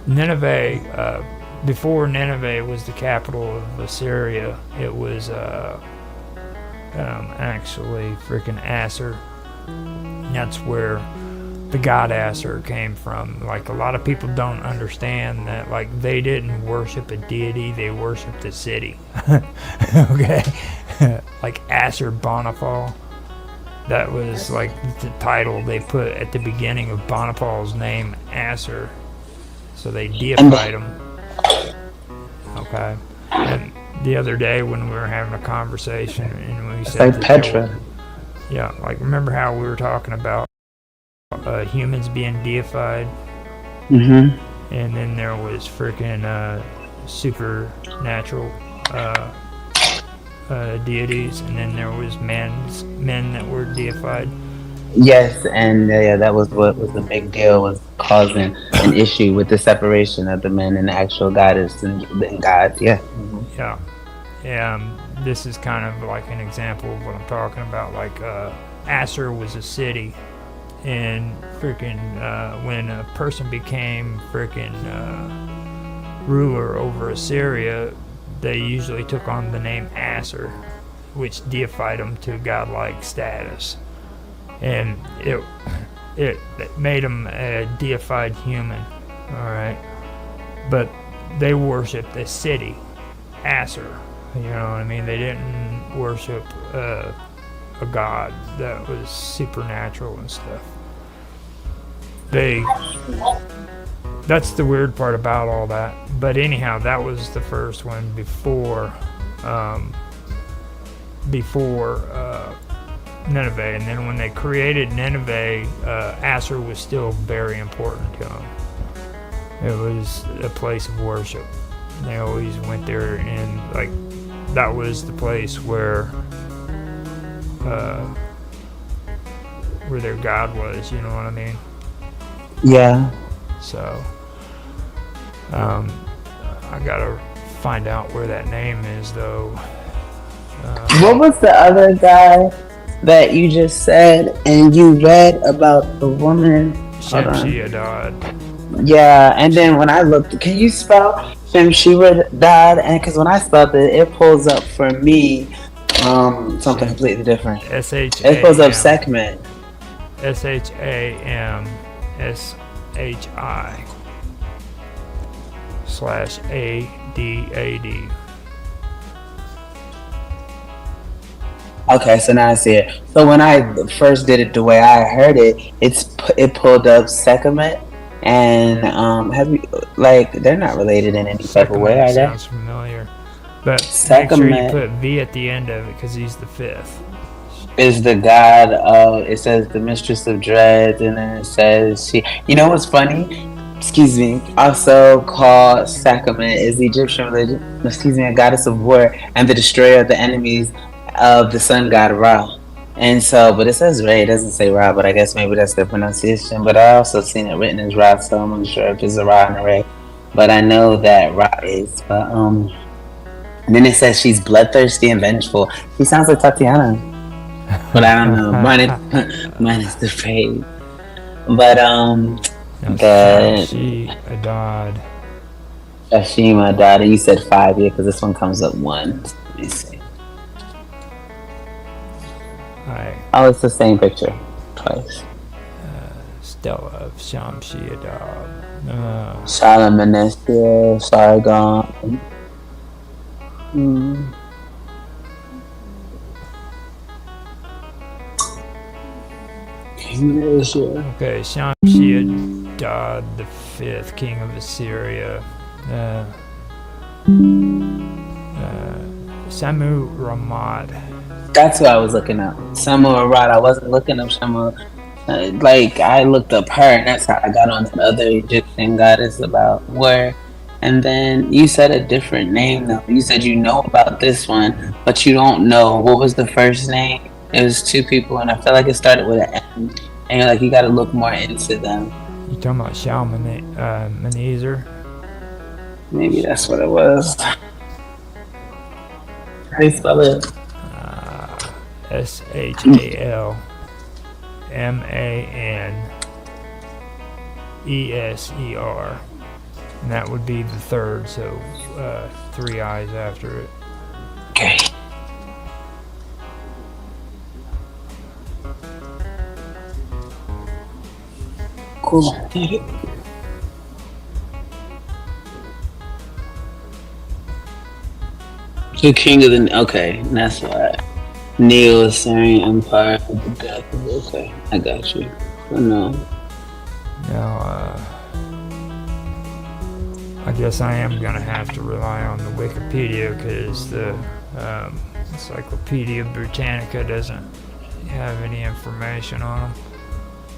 Nineveh, before Nineveh was the capital of Assyria, it was actually freaking Assur. That's where the god Assur came from. Like, a lot of people don't understand that, like, they didn't worship a deity, they worshiped a city. Okay? Like Assur Bonifal. That was like the title they put at the beginning of Bonifal's name, Assur. So they deified him. Okay. And the other day when we were having a conversation and we said like Petra. Yeah, like remember how we were talking about humans being deified? Mm-hmm. And then there was freaking supernatural deities, and then there was men that were deified. Yes, and that was what was the big deal, was causing an issue with the separation of the men and the actual goddess and gods. Yeah. Mm-hmm. Yeah. This is kind of like an example of what I'm talking about. Like Assur was a city, and freaking when a person became freaking ruler over Assyria, they usually took on the name Assur, which deified them to godlike status, and it made them a deified human. All right, but they worshipped a city, Assur. You know what I mean? They didn't worship a god that was supernatural and stuff. That's the weird part about all that. But anyhow, that was the first one before Nineveh. And then when they created Nineveh, Assur was still very important to them. It was a place of worship. They always went there, and like that was the place where their god was. You know what I mean? Yeah. So I gotta find out where that name is, though. What was the other guy that you just said and you read about the woman? Hold on. Shamshi-Adad. Yeah, and then when I looked, can you spell Shemshira Dad? And because when I spelled it, it pulls up for me something Sham- completely different. S H It pulls up A M segment. SHAMSHI /ADAD. Okay, so now I see it. So when I first did it the way I heard it, it pulled up segment, and have you like they're not related in any type of way, Sekhmet are they? sounds familiar, but make sure you Segment put V at the end of it because he's the fifth. is the god of. It says the mistress of dread, and then it says she. You know what's funny? Excuse me. Also called Sekhmet is the Egyptian religion. Excuse me, a goddess of war and the destroyer of the enemies of the sun god Ra. And so, but it says Ra. It doesn't say Ra, but I guess maybe that's the pronunciation. But I also seen it written as Ra, so I'm unsure if it's a Ra and a Ra. But I know that Ra is. But and then it says she's bloodthirsty and vengeful. She sounds like Tatiana, but I don't know. Mine is the phrase. But Now, the Shamshi-Adad. Ashima died, and you said 5, yeah, because this one comes up 1. Let me see. Oh, it's the same picture twice. Stella of Shamshi-Adad. Shalmanesia, Sargon. Okay, Shamshi-Adad the fifth, king of Assyria. Samu Ramad. That's who I was looking up. Samu Arad. I wasn't looking up Samu. Like I looked up her, and that's how I got on that other Egyptian goddess about where. And then you said a different name though. You said you know about this one, but you don't know what was the first name. It was 2 people, and I feel like it started with an M. And you're like, you got to look more into them. You talking about Shalmaneser? Maybe that's what it was. How do you spell it? SHALMANESER. And that would be the third, so 3 I's after it. Okay. Cool. The king of the. Okay, that's why. Neo-Assyrian Empire of the death of. Okay, I got you. No. Now, I guess I am going to have to rely on the Wikipedia because the Encyclopedia Britannica doesn't have any information on them.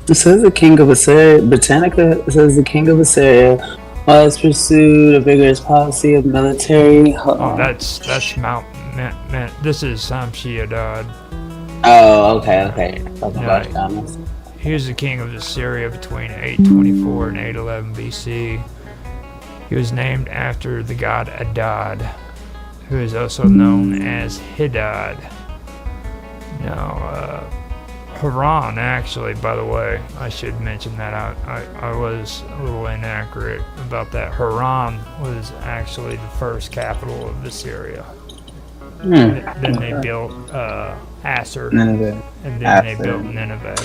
It says the king of Assyria. Britannica says the king of Assyria has pursued a vigorous policy of military. That's Mount. This is Shamshi-Adad. Oh, okay. He was the king of Assyria between 824 and 811 BC. He was named after the god Adad, who is also known as Hidad. Now, Haran, actually, by the way, I should mention that I was a little inaccurate about that. Haran was actually the first capital of Assyria. Then they built Assur, Nineveh. and then they built Nineveh.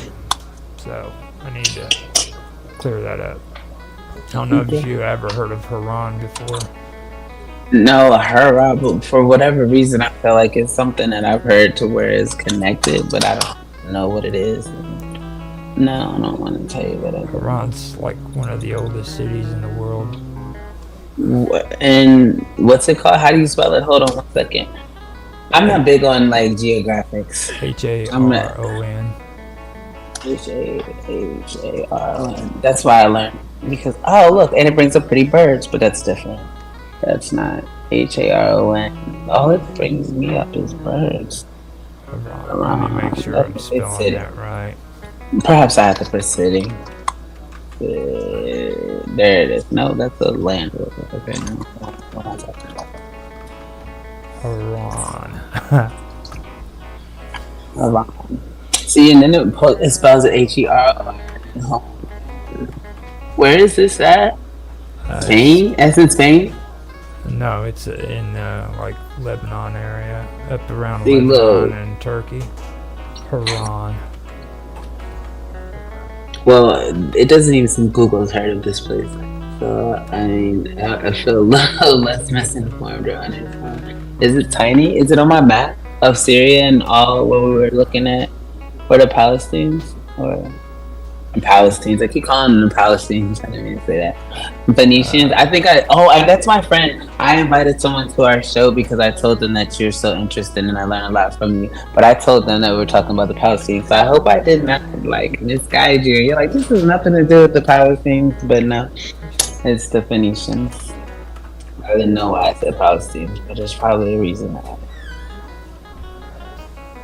So I need to clear that up. I don't know if you ever heard of Haran before. No, Haran, but for whatever reason, I feel like it's something that I've heard to where it's connected, but I don't know what it is. No, I don't want to tell you what it is. Haran's like one of the oldest cities in the world. And what's it called? How do you spell it? Hold on 1 second. I'm not big on like geographics. Haron. Haron. That's why I learned. Because, oh, look, and it brings up pretty birds, but that's different. That's not Haron. All it brings me up is birds. Haran. Let me make sure I'm spelling that right. Perhaps I have to put city. There it is. No, that's a land. Okay, no. What am I talking about? Haran. Haran. See, and then it spells it H-E-R. Where is this at? It's, Spain? That's in Spain? no, it's in like Lebanon area, up around See, Lebanon look. and Turkey. Haran. Well, it doesn't even seem Google's heard of this place. So, I mean, I feel a little less misinformed or uninformed. Is it tiny? Is it on my map of Syria and all what we were looking at for the Palestinians? Or Palestinians? I keep calling them Palestinians. I didn't mean to say that. Phoenicians. I think that's my friend. I invited someone to our show because I told them that you're so interested and I learned a lot from you. But I told them that we were talking about the Palestinians. So I hope I did not like misguide you. You're like, this has nothing to do with the Palestinians, but no, it's the Phoenicians. I didn't know why I said Palestinians, but there's probably a reason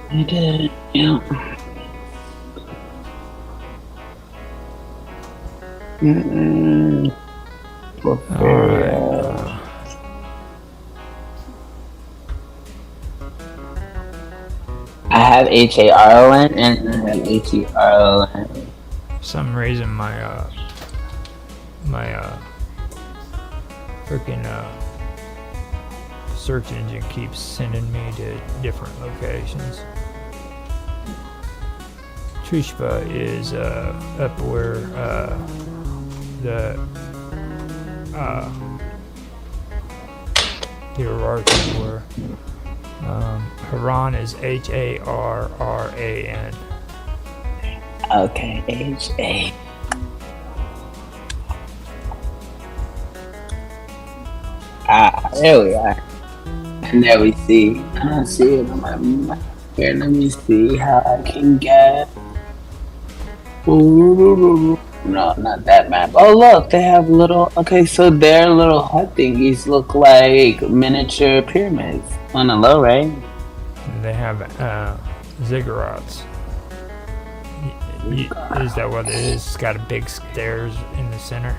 I did. Yeah. Mm-mm. Alright. I have HARON and I have HERON. For some reason, my freaking search engine keeps sending me to different locations. Trushpa is up where the Iraqis were. Haran is Harran. Okay, HA. There we are. And there we see. I don't see it on my map. Here, let me see how I can get. No, not that map. Oh, look, they have little. Okay, so their little hut thingies look like miniature pyramids on the low, right? And they have ziggurats. Is that what it is? It's got a big stairs in the center.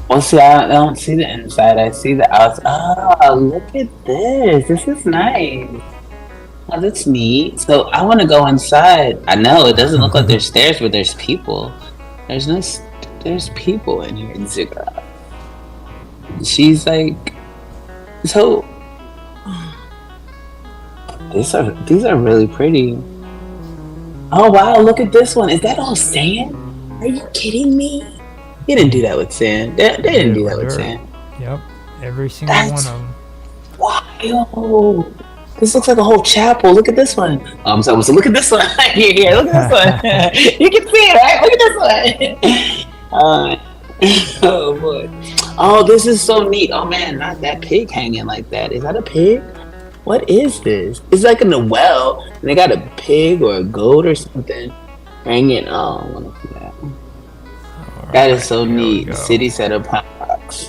Well, see, I don't see the inside. I see the outside. Oh, look at this. This is nice. Oh, that's neat. So I want to go inside. I know it doesn't look like there's stairs, but there's people. There's people in here in Ziggurat. She's like, so. These are really pretty. Oh wow! Look at this one. Is that all sand? Are you kidding me? You didn't do that with sand. They didn't do that with sand. Yep, every single one of them. Wild. This looks like a whole chapel. Look at this one. So look at this one. Here, look at this one. You can see it, right? Look at this one. Oh boy. Oh, this is so neat. Oh man, not that pig hanging like that. Is that a pig? What is this? It's like in the well, and they got a pig or a goat or something hanging. Oh, I want to see that. That is so neat. City set upon rocks.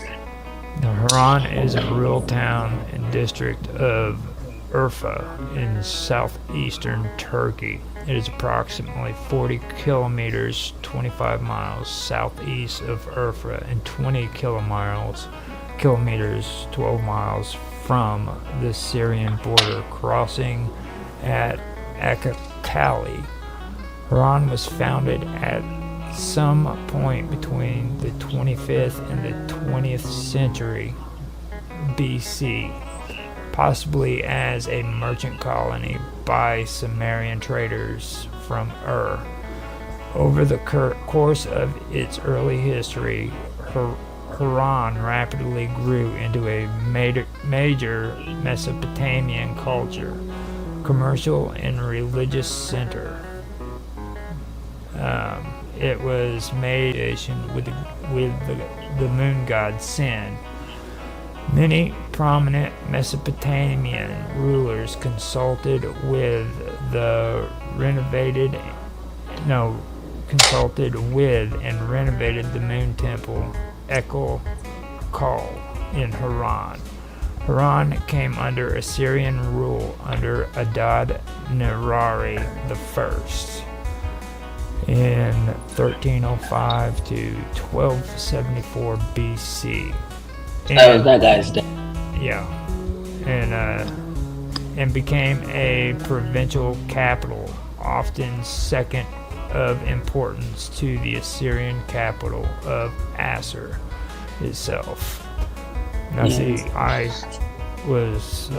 Now, Haran is a rural town and district of Urfa in southeastern Turkey. It is approximately 40 kilometers, 25 miles southeast of Urfa, and 20 kilometers, 12 miles from the Syrian border, crossing at Akakali. Haran was founded at some point between the 25th and the 20th century BC, possibly as a merchant colony by Sumerian traders from Ur. Over the course of its early history, Haran rapidly grew into a major Mesopotamian culture, commercial and religious center. It was made with the moon god Sin. Many prominent Mesopotamian rulers consulted with and renovated the moon temple Ekal Kal in Haran. Haran came under Assyrian rule under Adad Nirari I in 1305 to 1274 BC. That guy's dead. Yeah, and and became a provincial capital, often second of importance to the Assyrian capital of Assur itself. Now, see, was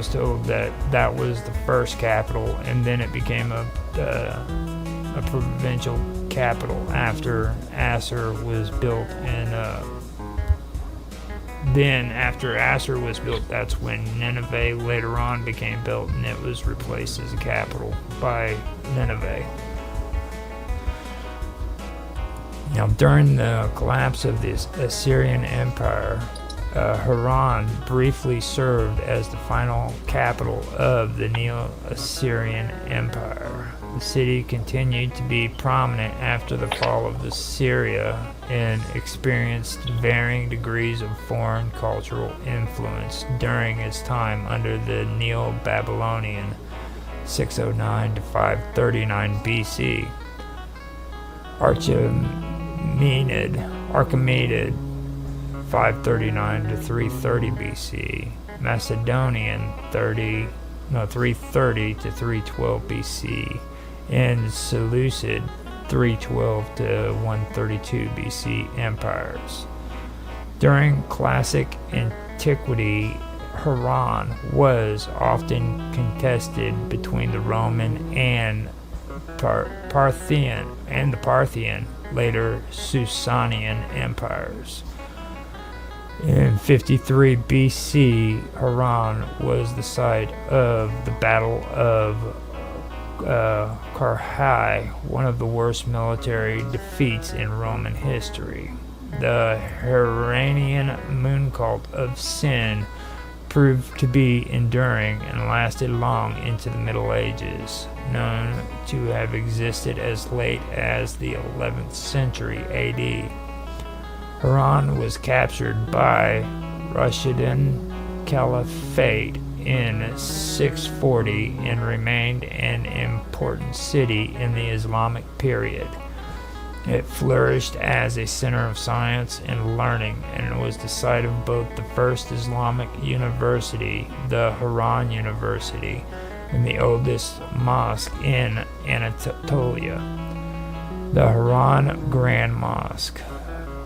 told that that was the first capital, and then it became a provincial capital after Assur was built, and then after Assur was built, that's when Nineveh later on became built, and it was replaced as a capital by Nineveh. Now, during the collapse of the Assyrian Empire, Haran briefly served as the final capital of the Neo-Assyrian Empire. The city continued to be prominent after the fall of Assyria and experienced varying degrees of foreign cultural influence during its time under the Neo-Babylonian 609 to 539 BC, Archimedes 539 to 330 BC, Macedonian 330 to 312 BC, and Seleucid 312 to 132 BC empires. During classic antiquity, Haran was often contested between the Roman and Parthian, later Sasanian empires. In 53 BC, Haran was the site of the Battle of Carrhae, one of the worst military defeats in Roman history. The Haranian moon cult of Sin proved to be enduring and lasted long into the Middle Ages, known to have existed as late as the 11th century AD. Haran was captured by Rashidun Caliphate in 640 and remained an important city in the Islamic period. It flourished as a center of science and learning, and was the site of both the first Islamic university, the Haran University, and the oldest mosque in Anatolia, the Haran Grand Mosque.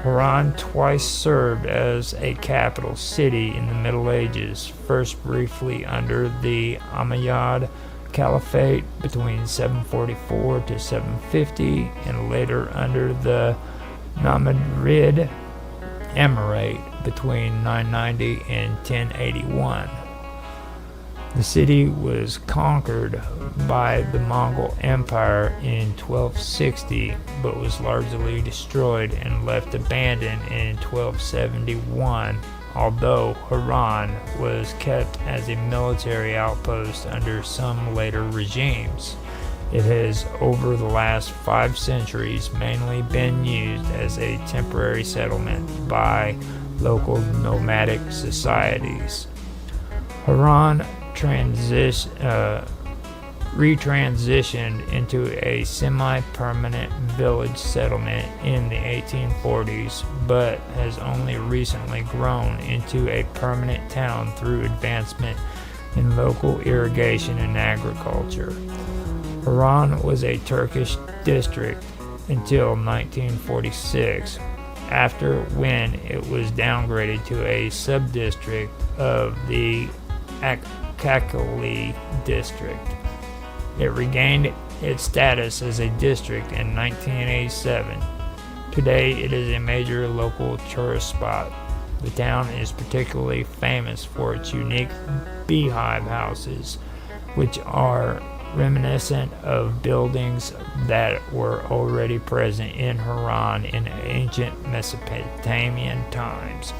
Haran twice served as a capital city in the Middle Ages, first briefly under the Umayyad Caliphate between 744 to 750, and later under the Namirid Emirate between 990 and 1081. The city was conquered by the Mongol Empire in 1260, but was largely destroyed and left abandoned in 1271, although Haran was kept as a military outpost under some later regimes. It has, over the last 5 centuries, mainly been used as a temporary settlement by local nomadic societies. Haran retransitioned into a semi-permanent village settlement in the 1840s, but has only recently grown into a permanent town through advancement in local irrigation and agriculture. Haran was a Turkish district until 1946, after when it was downgraded to a sub-district of the Kakali district. It regained its status as a district in 1987. Today it is a major local tourist spot. The town is particularly famous for its unique beehive houses, which are reminiscent of buildings that were already present in Haran in ancient Mesopotamian times.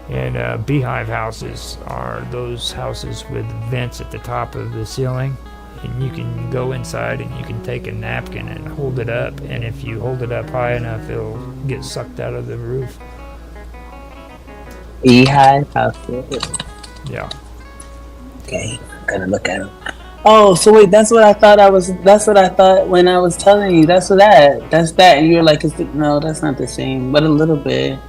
And beehive houses are those houses with vents at the top of the ceiling, and you can go inside and you can take a napkin and hold it up, and if you hold it up high enough, it'll get sucked out of the roof. Beehive houses. Yeah. Okay, I'm gonna look at them. Oh, so wait, that's what I thought when I was telling you. That's that, and you were like, no, that's not the same, but a little bit.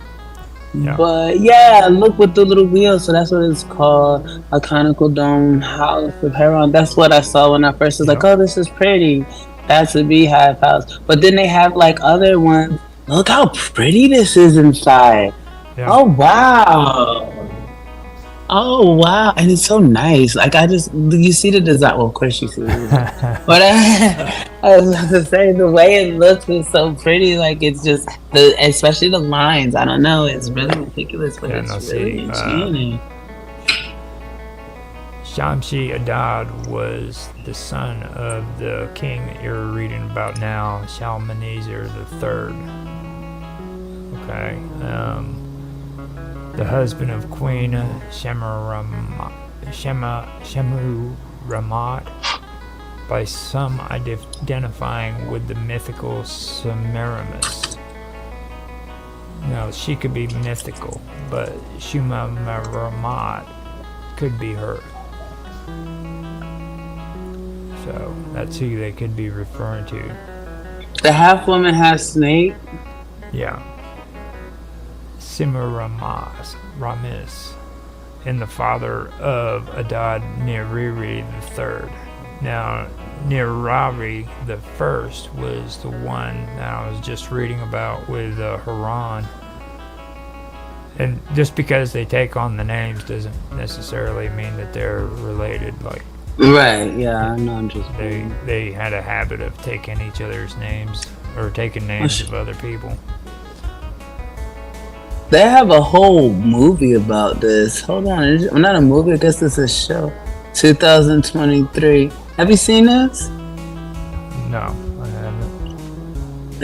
Yeah. But yeah, look with the little wheel. So that's what it's called. A conical dome house of Heron. That's what I saw when I first was like, Yep. oh, this is pretty. That's a beehive house. But then they have like other ones. Look how pretty this is inside. Yeah. Oh wow. Oh wow, and it's so nice. Like I just, you see the design. Well, of course you see the design, but I was about to say the way it looks is so pretty. Like it's just especially the lines. I don't know. It's really meticulous, but Yeah. it's No. really See. enchanting. Shamshi Adad was the son of the king that you're reading about now, Shalmaneser III. Okay. The husband of Queen Shemuramat, by some identifying with the mythical Semiramis. Now, she could be mythical, but Shemuramat could be her. So that's who they could be referring to. The half woman has snake. Yeah. Semiramis, and the father of Adad Niriri III. Now, Nirari the first was the one that I was just reading about with Haran. And just because they take on the names doesn't necessarily mean that they're related. Like, Right. Yeah. I know. I'm just. they had a habit of taking each other's names or taking names of other people. They have a whole movie about this. Hold on, not a movie. I guess it's a show. 2023. Have you seen this? No, I haven't.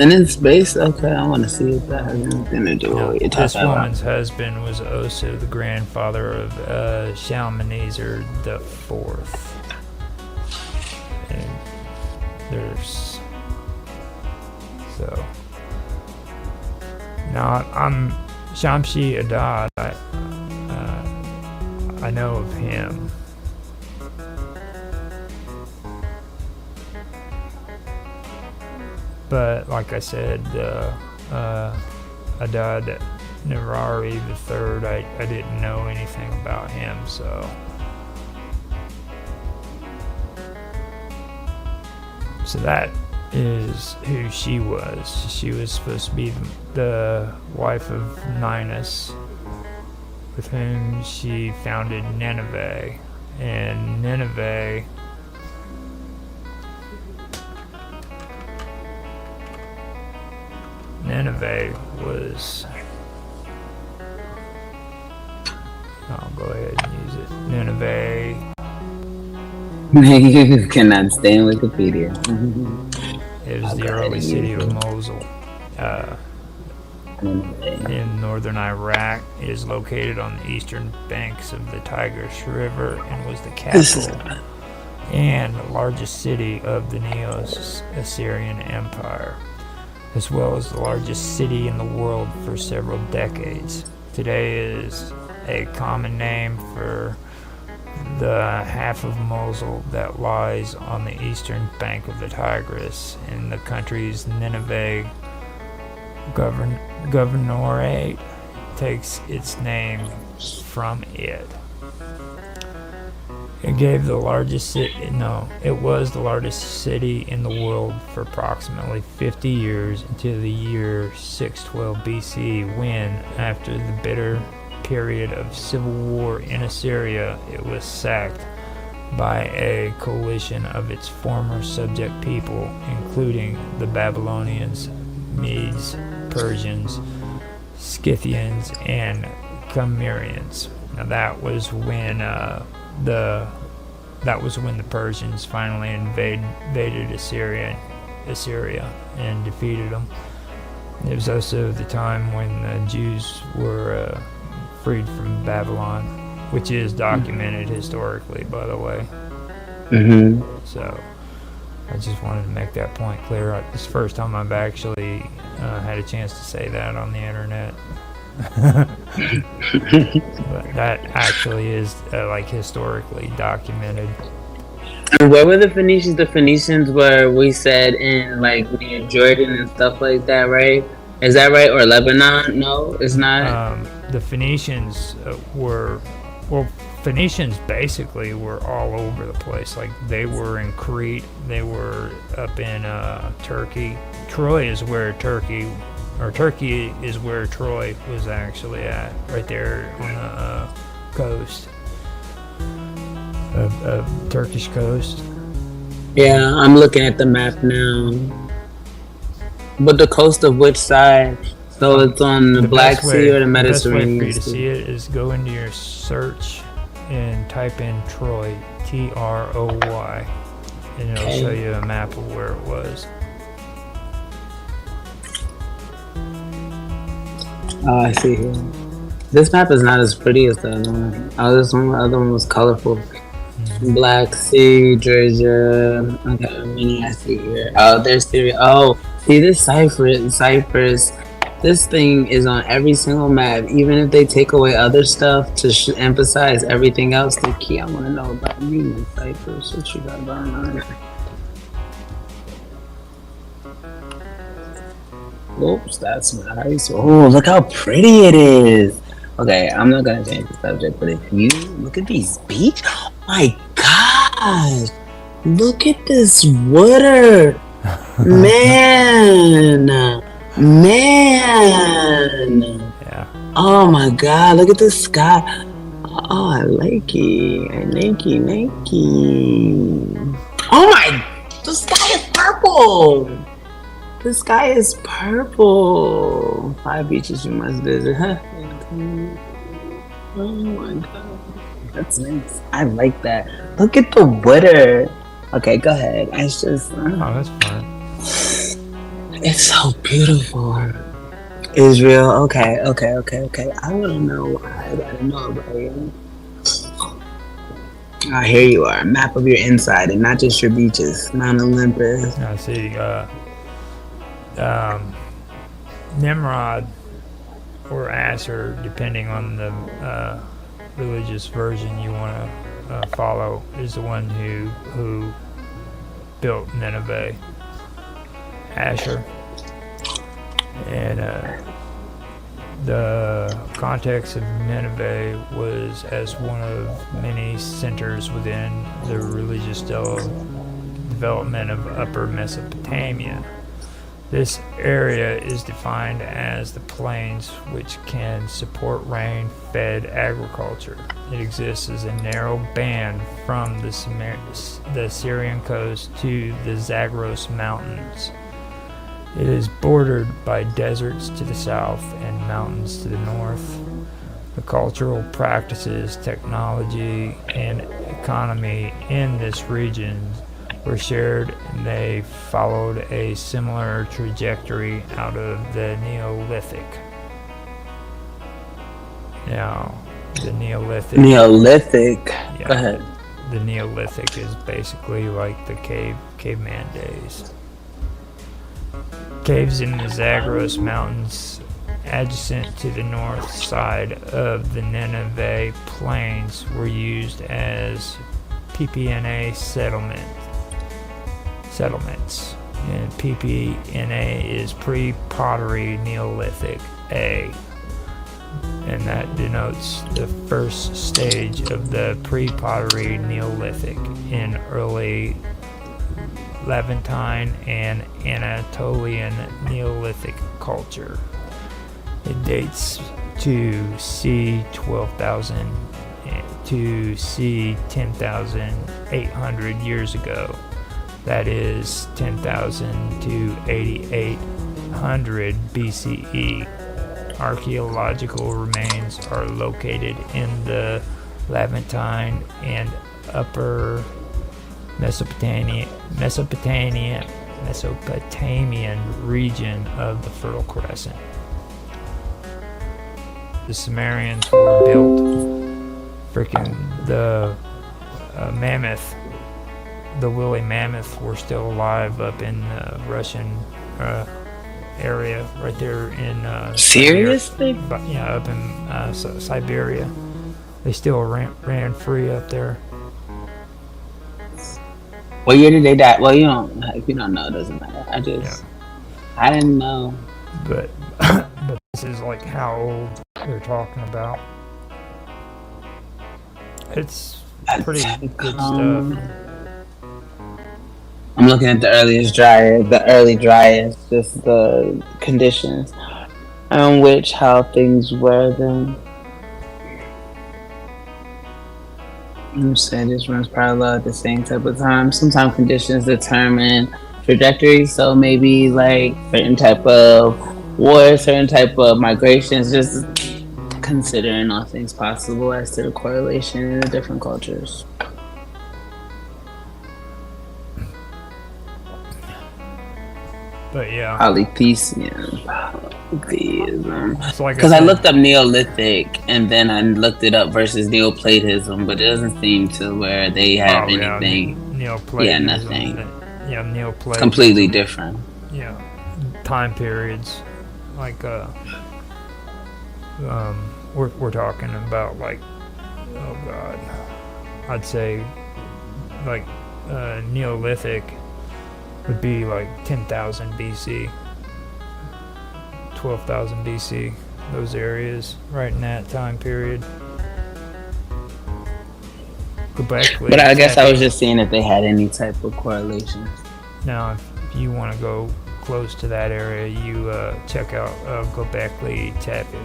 And it's based. Okay, I want to see if that has anything to do with what you're This talking about. woman's husband was also the grandfather of Shalmaneser the Fourth. And there's so now I'm Shamshi Adad. I know of him. But like I said, Adad Nirari III, I didn't know anything about him, so that is who she was. She was supposed to be the wife of Ninus, with whom she founded Nineveh, and Nineveh was, I'll go ahead and use it. Nineveh. You cannot stay in Wikipedia. It was the early city of Mosul. In northern Iraq. It is located on the eastern banks of the Tigris River and was the capital and largest city of the Neo-Assyrian Empire, as well as the largest city in the world for several decades. Today is a common name for the half of Mosul that lies on the eastern bank of the Tigris, and the country's Nineveh governorate takes its name from it. It was the largest city in the world for approximately 50 years until the year 612 BC, when, after the bitter period of civil war in Assyria, it was sacked by a coalition of its former subject people, including the Babylonians, Medes, Persians, Scythians, and Cimmerians. Now that was when the Persians finally invaded Assyria and defeated them. It was also the time when the Jews were freed from Babylon, which is documented historically, by the way. Mm-hmm. So I just wanted to make that point clear. It's the first time I've actually had a chance to say that on the internet. But that actually is like historically documented. And where were the Phoenicians? The Phoenicians were, we said, in like near Jordan and stuff like that, right? Is that right? Or Lebanon? No, it's not. The Phoenicians were, well, Phoenicians basically were all over the place. Like they were in Crete, they were up in Turkey. Troy is where Turkey is where Troy was actually at, right there on the coast of Turkish coast. Yeah, I'm looking at the map now. But the coast of which side? So it's on the Black Sea or the The best way for Mediterranean you to Sea? see it is go into your search and type in Troy, Troy, and it'll Okay. show you a map of where it was. Oh, I see here. This map is not as pretty as the other one. Oh, this one, the other one was colorful. Black Sea, Georgia. Okay, how many I see here? Oh, there's Syria. Oh, see this Cyprus. This thing is on every single map. Even if they take away other stuff to emphasize everything else, the key I want to know about you in Cyprus. What you got going on? Oops, that's nice. Oh, look how pretty it is. Okay, I'm not gonna change the subject, but if you look at these beach, oh my gosh, look at this water, man, man. Yeah. Oh my god, look at the sky. Oh, I like it. I like it. Oh my, the sky is purple. The sky is purple. 5 beaches you must visit. Huh? Oh my god. That's nice. I like that. Look at the water. Okay, go ahead. It's just. Oh, that's fun. It's so beautiful. Israel. Okay. I want to know why. I gotta know about you. Ah, here you are. A map of your inside and not just your beaches. Mount Olympus. Now, see, Nimrod or Asher, depending on the religious version you want to follow, is the one who built Nineveh. Asher. And the context of Nineveh was as one of many centers within the religious development of Upper Mesopotamia. This area is defined as the plains which can support rain-fed agriculture. It exists as a narrow band from the Syrian coast to the Zagros Mountains. It is bordered by deserts to the south and mountains to the north. The cultural practices, technology, and economy in this region were shared, and they followed a similar trajectory out of the Neolithic. Now, the Neolithic. Go ahead. The Neolithic is basically like the caveman days. Caves in the Zagros Mountains, adjacent to the north side of the Nineveh Plains, were used as PPNA settlements. And PPNA is pre-pottery Neolithic A, and that denotes the first stage of the pre-pottery Neolithic in early Levantine and Anatolian Neolithic culture. It dates to c. 12,000 to c. 10,800 years ago. That is 10,000 to 8,800 BCE. Archaeological remains are located in the Levantine and Upper Mesopotamian region of the Fertile Crescent. The Sumerians were built. The mammoth, the woolly mammoth, were still alive up in the Russian area, right there in Seriously? Up in Siberia. They still ran free up there. What year did they die? Well, if you don't know, it doesn't matter. I didn't know. but this is like how old they're talking about. It's pretty good stuff. I'm looking at the early dryas, just the conditions on which how things were then. I'm saying this runs parallel at the same type of time. Sometimes conditions determine trajectories, so maybe like certain type of war, certain type of migrations, just considering all things possible as to the correlation in the different cultures. But yeah, Polytheism. it's like Because I looked up Neolithic and then I looked it up versus Neoplatism, but it doesn't seem to where they have anything. Neoplatism. Yeah, nothing. Yeah, Neoplatism. It's completely different. Yeah, time periods like we're talking about like, oh god, I'd say like Neolithic would be like 10,000 BC, 12,000 BC, those areas right in that time period. Göbekli. But I guess I was just seeing if they had any type of correlation. Now, if you want to go close to that area, you check out Göbekli Tepe.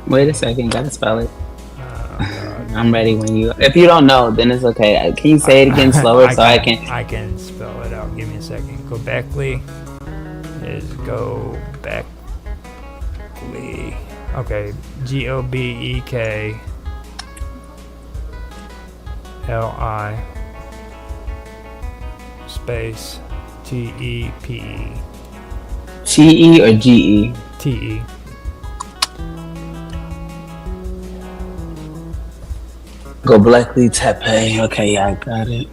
Wait a second, gotta spell it. God. I'm ready when you. If you don't know, then it's okay. Can you say it again slower so I can? I can spell it out. Give me a second. Göbekli is Göbekli. Okay, Gobekli space Tepe. TE or GE? TE. Göbekli Tepe. Okay, yeah, I got it.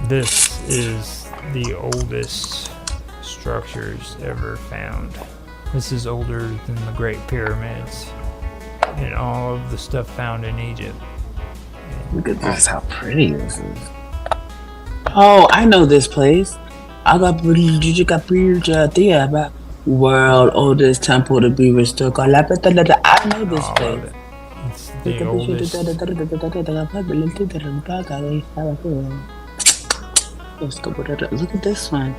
This is the oldest structures ever found. This is older than the Great Pyramids and all of the stuff found in Egypt. Look at this, how pretty this is. Oh, I know this place. I got the world oldest temple to be restored. I know this place. It's the oldest. Look at this one.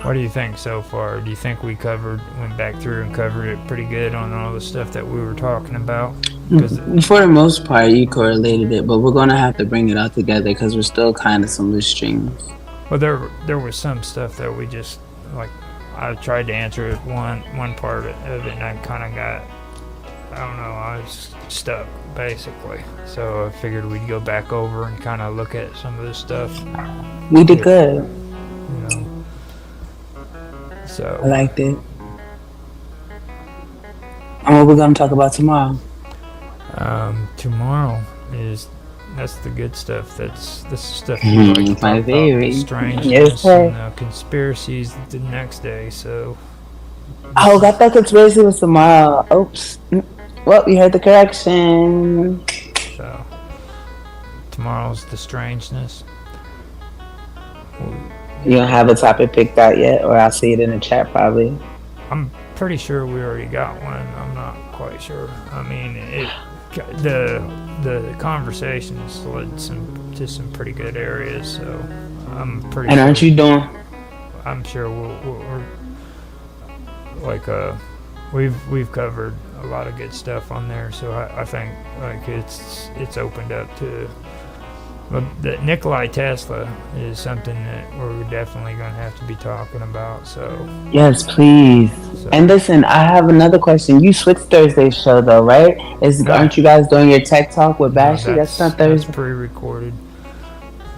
What do you think so far? Do you think we went back through and covered it pretty good on all the stuff that we were talking about? For the most part, you correlated it, but we're gonna have to bring it all together because we're still kind of some loose strings. Well, there was some stuff that we just like. I tried to answer one part of it, and I kind of got, I don't know, I was stuck basically. So I figured we'd go back over and kind of look at some of this stuff. We did good. You know. So I liked it. And what we're gonna talk about tomorrow? Tomorrow that's the good stuff. This is stuff you like to talk about, the strangeness and conspiracies the next day. So. Oh, I thought conspiracy was tomorrow. Oops. Well, you heard the correction. So tomorrow's the strangeness. You don't have a topic picked out yet, or I'll see it in the chat probably. I'm pretty sure we already got one. I'm not quite sure. I mean, the conversations led to some pretty good areas, so I'm pretty. And sure, aren't you doing? I'm sure we're like we've covered a lot of good stuff on there, so I think like it's opened up to. But Nikola Tesla is something that we're definitely going to have to be talking about. So yes, please. So. And listen, I have another question. You switched Thursday's show though, right? Aren't you guys doing your tech talk with Bashi? No, that's not Thursday. That's pre-recorded.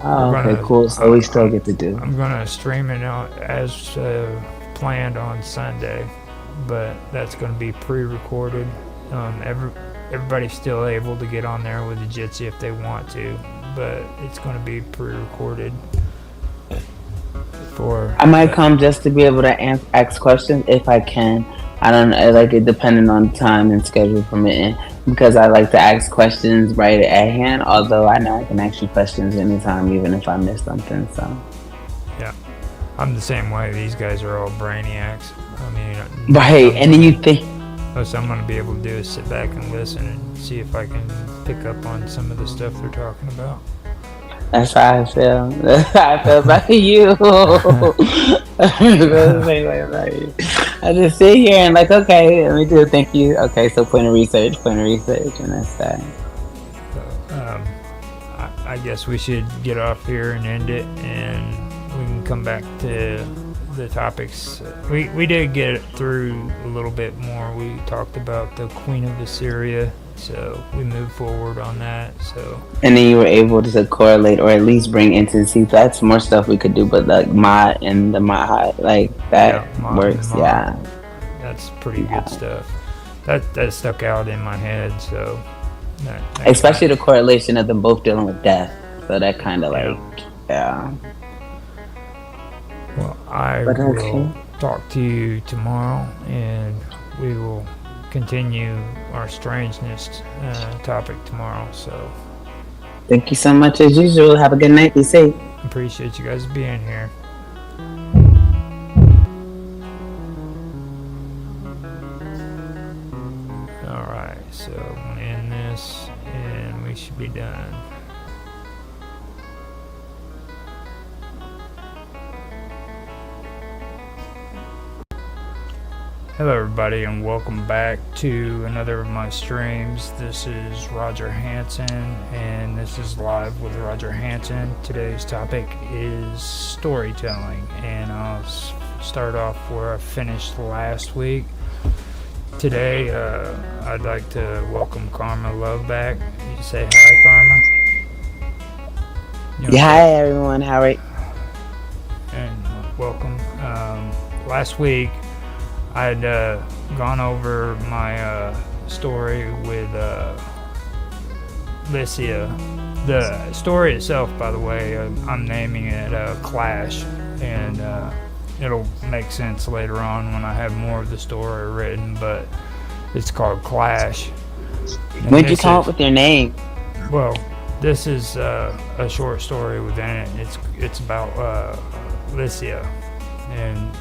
Oh, okay, cool. So we still get to do. I'm going to stream it out as planned on Sunday, but that's going to be pre-recorded. Everybody's still able to get on there with the Jitsi if they want to, but it's going to be pre-recorded. I might come just to be able to ask questions if I can. I don't know, like it depending on time and schedule permitting, because I like to ask questions right at hand. Although I know I can ask you questions anytime, even if I miss something. So I'm the same way. These guys are all brainiacs. I mean, Right, and then you think most I'm going to be able to do is sit back and listen and see if I can pick up on some of the stuff they're talking about. that's how I feel. That's how I feel about you. I just sit here and like, okay, let me do it. Thank you. Okay, so point of research, and that's that. So, I guess we should get off here and end it, and we can come back to the topics. We did get through a little bit more. We talked about the Queen of Assyria, so we moved forward on that. So And then you were able to correlate or at least bring into see that's more stuff we could do, but like Ma and the Mahat, like that Ma works. and Ma, Yeah, that's pretty good stuff. That stuck out in my head. So especially the correlation of them both dealing with death. So that kind of like, yeah. Well, I will talk to you tomorrow, and we will continue our strangeness topic tomorrow. So, thank you so much as usual. Have a good night. Be safe. Appreciate you guys being here. All right, so I'm gonna end this, and we should be done. Hello everybody, and welcome back to another of my streams. This is Roger Hanson, and this is Live with Roger Hanson. Today's topic is storytelling, and I'll start off where I finished last week. Today, I'd like to welcome Karma Love back. You say hi, Karma. Hi everyone, how are you? And welcome. Last week, I'd gone over my story with Lycia. The story itself, by the way, I'm naming it Clash, and it'll make sense later on when I have more of the story written, but it's called Clash. When'd you come up with your name? Well, this is a short story within it. It's about Lycia and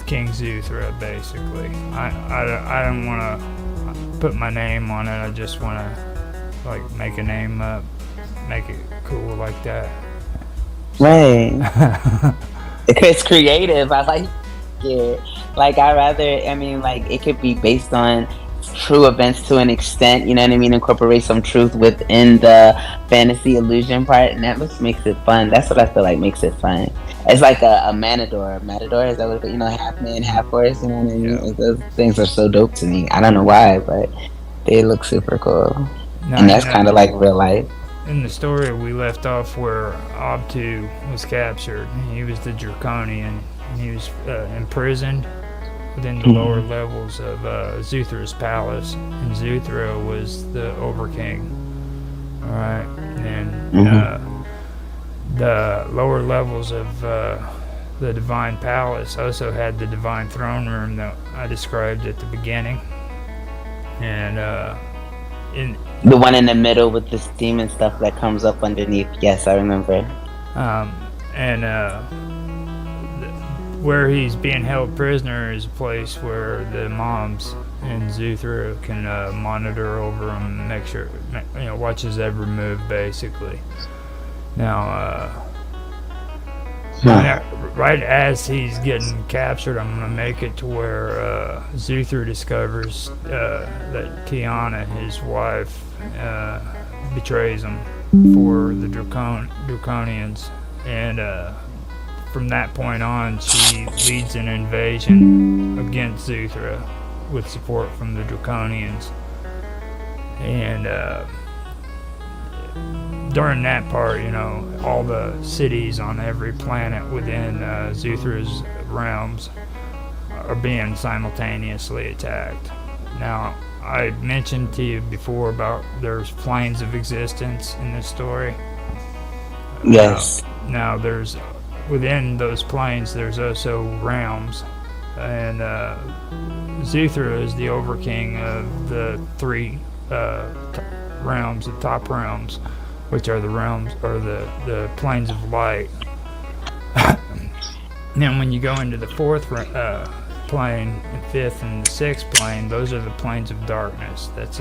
King Zuthra, basically. I don't want to put my name on it. I just want to like make a name up, make it cool like that. Right. It's creative. I like it. Like I mean, like it could be based on true events to an extent. You know what I mean? Incorporate some truth within the fantasy illusion part, and that just makes it fun. That's what I feel like makes it fun. It's like a matador. Matador is that what half man, half horse. You know what I mean? Yeah. Those things are so dope to me. I don't know why, but they look super cool. And that's kind of like real life. In the story, we left off where Obtu was captured. He was the Draconian, and he was imprisoned within the lower levels of Zuthra's palace, and Zuthra was the Overking. All right, and the lower levels of the Divine Palace also had the Divine Throne Room that I described at the beginning, and in the one in the middle with the steam and stuff that comes up underneath. Yes, I remember. Where he's being held prisoner is a place where the moms and Zuthra can monitor over him and make sure, watch his every move, basically. Now, right as he's getting captured, I'm going to make it to where Zuthra discovers that Tiana, his wife, betrays him for the Draconians, and from that point on, she leads an invasion against Zuthra with support from the Draconians. And during that part, all the cities on every planet within Zuthra's realms are being simultaneously attacked. Now, I mentioned to you before about there's planes of existence in this story. Yes. Now there's within those planes, there's also realms, and Zuthra is the Overking of the three realms, the top realms, which are the realms or the planes of light. Now, when you go into the fourth plane, and fifth and the sixth plane, those are the planes of darkness. That's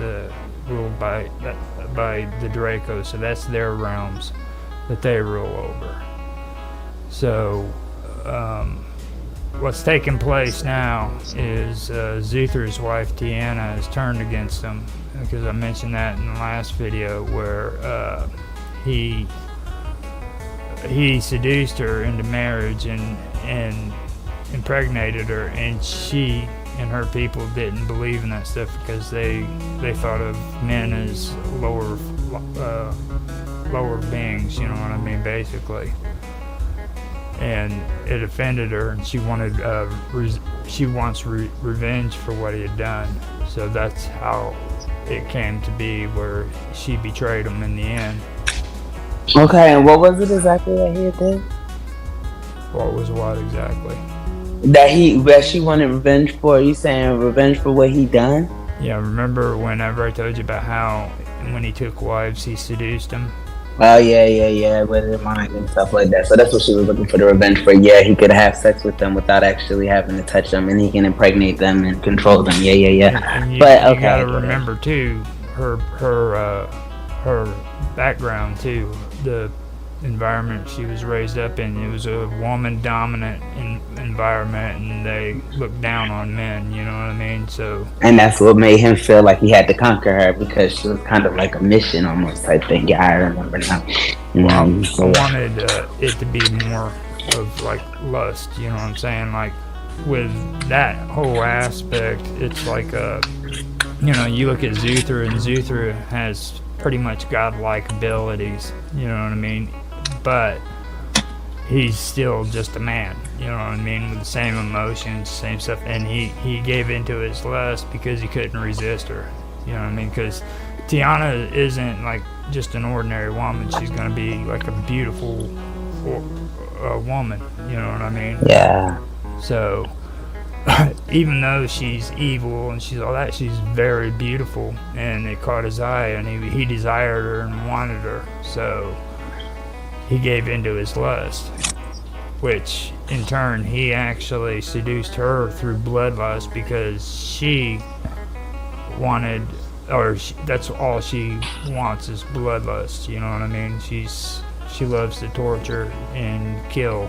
ruled by the Draco, so that's their realms that they rule over. So, what's taking place now is Zuther's wife Tiana has turned against him, because I mentioned that in the last video, where he seduced her into marriage and impregnated her, and she and her people didn't believe in that stuff because they thought of men as lower beings, you know what I mean, basically. And it offended her, and she wanted revenge for what he had done. So that's how it came to be, where she betrayed him in the end. Okay, and what was it exactly that he did? What was what exactly? That she wanted revenge for. You saying revenge for what he done? Yeah, remember whenever I told you about how when he took wives, he seduced them? Oh yeah, with her mind and stuff like that. So that's what she was looking for, the revenge for. Yeah, he could have sex with them without actually having to touch them, and he can impregnate them and control them. Yeah. And you okay, gotta remember too, her background too, the environment she was raised up in. It was a woman-dominant environment, and they looked down on men. You know what I mean? So. And that's what made him feel like he had to conquer her, because she was kind of like a mission almost type thing. Yeah, I remember now. Well, I wanted it to be more of like lust. You know what I'm saying? Like with that whole aspect, it's like you look at Zuther, and Zuther has pretty much godlike abilities. You know what I mean? But he's still just a man, you know what I mean, with the same emotions, same stuff, and he gave into his lust because he couldn't resist her, you know what I mean, because Tiana isn't like just an ordinary woman. She's going to be like a beautiful woman, you know what I mean? Yeah. So, even though she's evil and she's all that, she's very beautiful, and it caught his eye, and he desired her and wanted her, so he gave into his lust, which in turn he actually seduced her through bloodlust, because she wanted, that's all she wants is bloodlust, you know what I mean? She loves to torture and kill,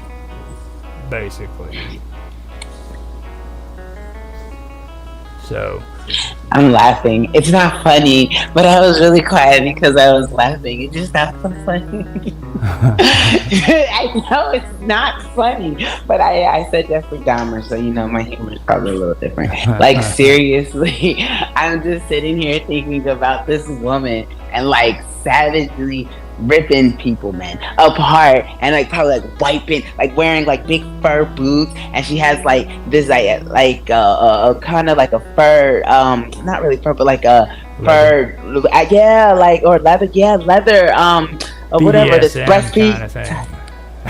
basically. So I'm laughing. It's not funny, but I was really quiet because I was laughing. It's just not so funny. I know it's not funny, but I said Jeffrey Dahmer, so my humor is probably a little different. Like, seriously, I'm just sitting here thinking about this woman and like savagely ripping people, man, apart, and like probably like wiping, like wearing like big fur boots, and she has like this like kind of like a fur, not really fur, but like a fur, like, or leather, or whatever, this breastfeed kind of thing.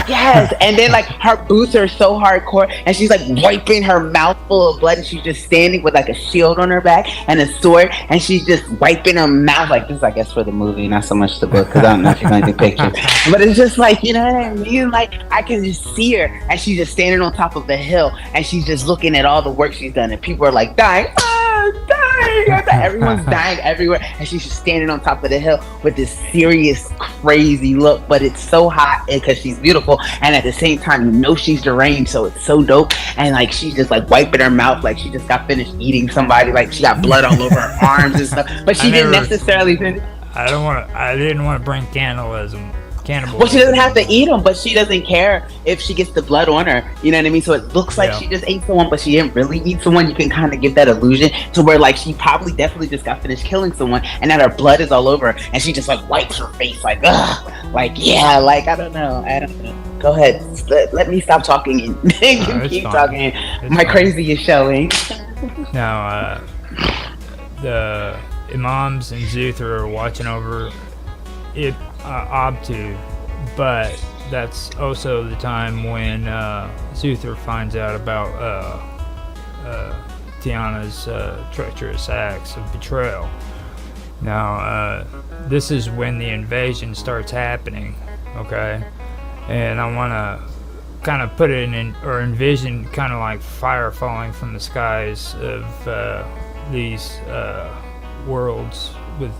Yes, and then like her boots are so hardcore, and she's like wiping her mouth full of blood, and she's just standing with like a shield on her back and a sword, and she's just wiping her mouth. Like, this is, I guess, for the movie, not so much the book, because I don't know if you're going to do pictures, but it's just like, you know what I mean? Like, I can just see her, and she's just standing on top of the hill, and she's just looking at all the work she's done, and people are like dying. Everyone's dying everywhere, and she's just standing on top of the hill with this serious, crazy look. But it's so hot because she's beautiful, and at the same time, she's deranged, so it's so dope. And like, she's just like wiping her mouth like she just got finished eating somebody, like she got blood all over her arms and stuff. But she didn't necessarily. I didn't want to bring cannibalism. Well, she doesn't have to eat them, but she doesn't care if she gets the blood on her. You know what I mean? So it looks like she just ate someone, but she didn't really eat someone. You can kind of get that illusion to where like she probably definitely just got finished killing someone, and that her blood is all over her, and she just like wipes her face like, ugh, like, yeah, like, I don't know. Go ahead, let me stop talking and keep talking. My crazy is showing. Now, the imams and Zuther are watching over it. Obtu, but that's also the time when Zuther finds out about Tiana's treacherous acts of betrayal. Now, this is when the invasion starts happening, okay? And I want to kind of put it in or envisioned kind of like fire falling from the skies of these worlds with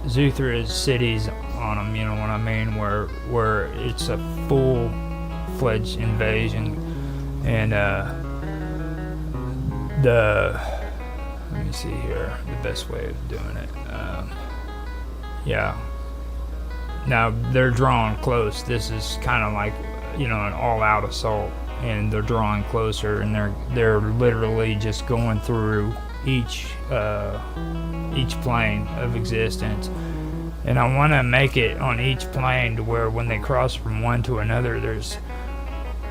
Zuthra's cities on them. You know what I mean? Where it's a full-fledged invasion, and let me see here the best way of doing it. Yeah. Now they're drawing close. This is kind of like, you know, an all-out assault, and they're drawing closer, and they're literally just going through each plane of existence. And I want to make it on each plane to where when they cross from one to another,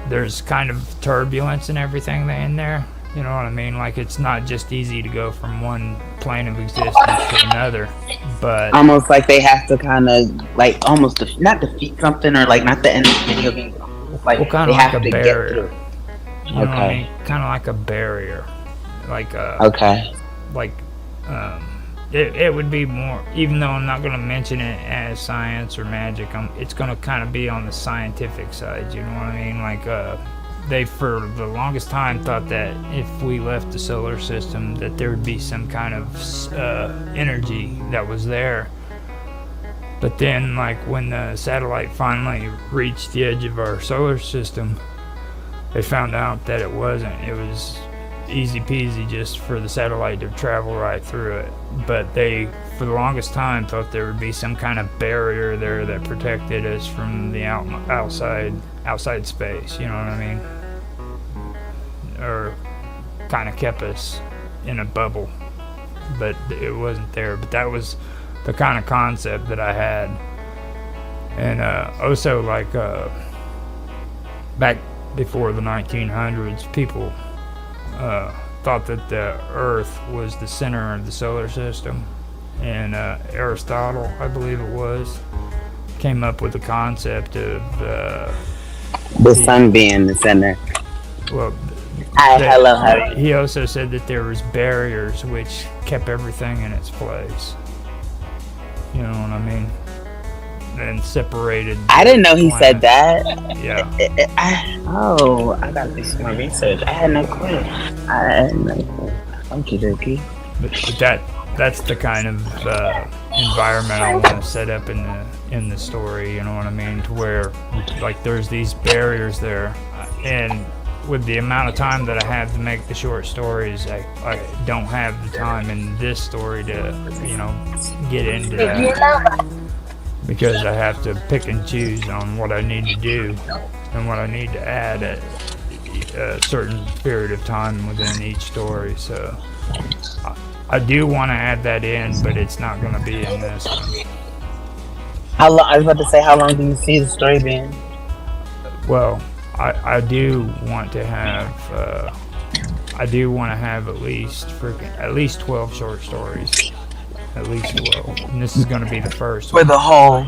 there's kind of turbulence and everything in there. You know what I mean? Like, it's not just easy to go from one plane of existence to another, but almost like they have to kind of like almost not defeat something, or like not the end of the video game. Like, well, kind they of like have a to barrier. get through. You know what I mean? Kind of like a barrier. Like okay. Like it would be more, even though I'm not going to mention it as science or magic, it's going to kind of be on the scientific side. You know what I mean? Like they for the longest time thought that if we left the solar system that there would be some kind of energy that was there. But then, like, when the satellite finally reached the edge of our solar system, they found out that it wasn't. It was easy peasy just for the satellite to travel right through it. But they, for the longest time, thought there would be some kind of barrier there that protected us from the outside space. You know what I mean? Or kind of kept us in a bubble. But it wasn't there. But that was the kind of concept that I had. And also, like, back before the 1900s, people thought that the Earth was the center of the solar system. And Aristotle, I believe it was, came up with the concept of the sun being the center. Well, hello, Harry. He also said that there was barriers which kept everything in its place. You know what I mean? And separated. I didn't know he said that. Yeah. I gotta do some more research. I had no clue. Okie dokie. But that's the kind of environment I want to set up in the story. You know what I mean? To where, like, there's these barriers there, and with the amount of time that I have to make the short stories, I don't have the time in this story to, you know, get into that, because I have to pick and choose on what I need to do and what I need to add at a certain period of time within each story. So I do want to add that in, but it's not going to be in this one. How long? I was about to say, how long do you see the story being? Well, I do want to have at least 12 short stories. At least 12. And this is going to be the first for one. the whole.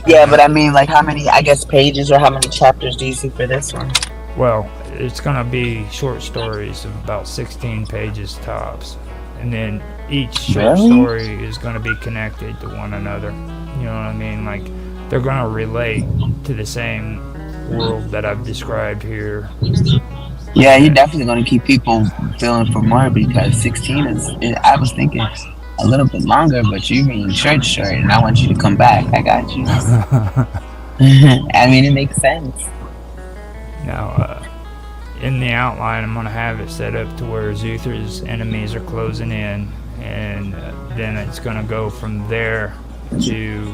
Yeah, but I mean, like, how many, I guess, pages or how many chapters do you see for this one? Well, it's going to be short stories of about 16 pages tops. And then each short story is going to be connected to one another. You know what I mean? Like, they're going to relate to the same world that I've described here. Yeah, you're definitely going to keep people feeling for more, because 16 I was thinking a little bit longer, but you mean short, and I want you to come back. I got you. I mean, it makes sense. Now, in the outline, I'm going to have it set up to where Zuthra's enemies are closing in, and then it's going to go from there to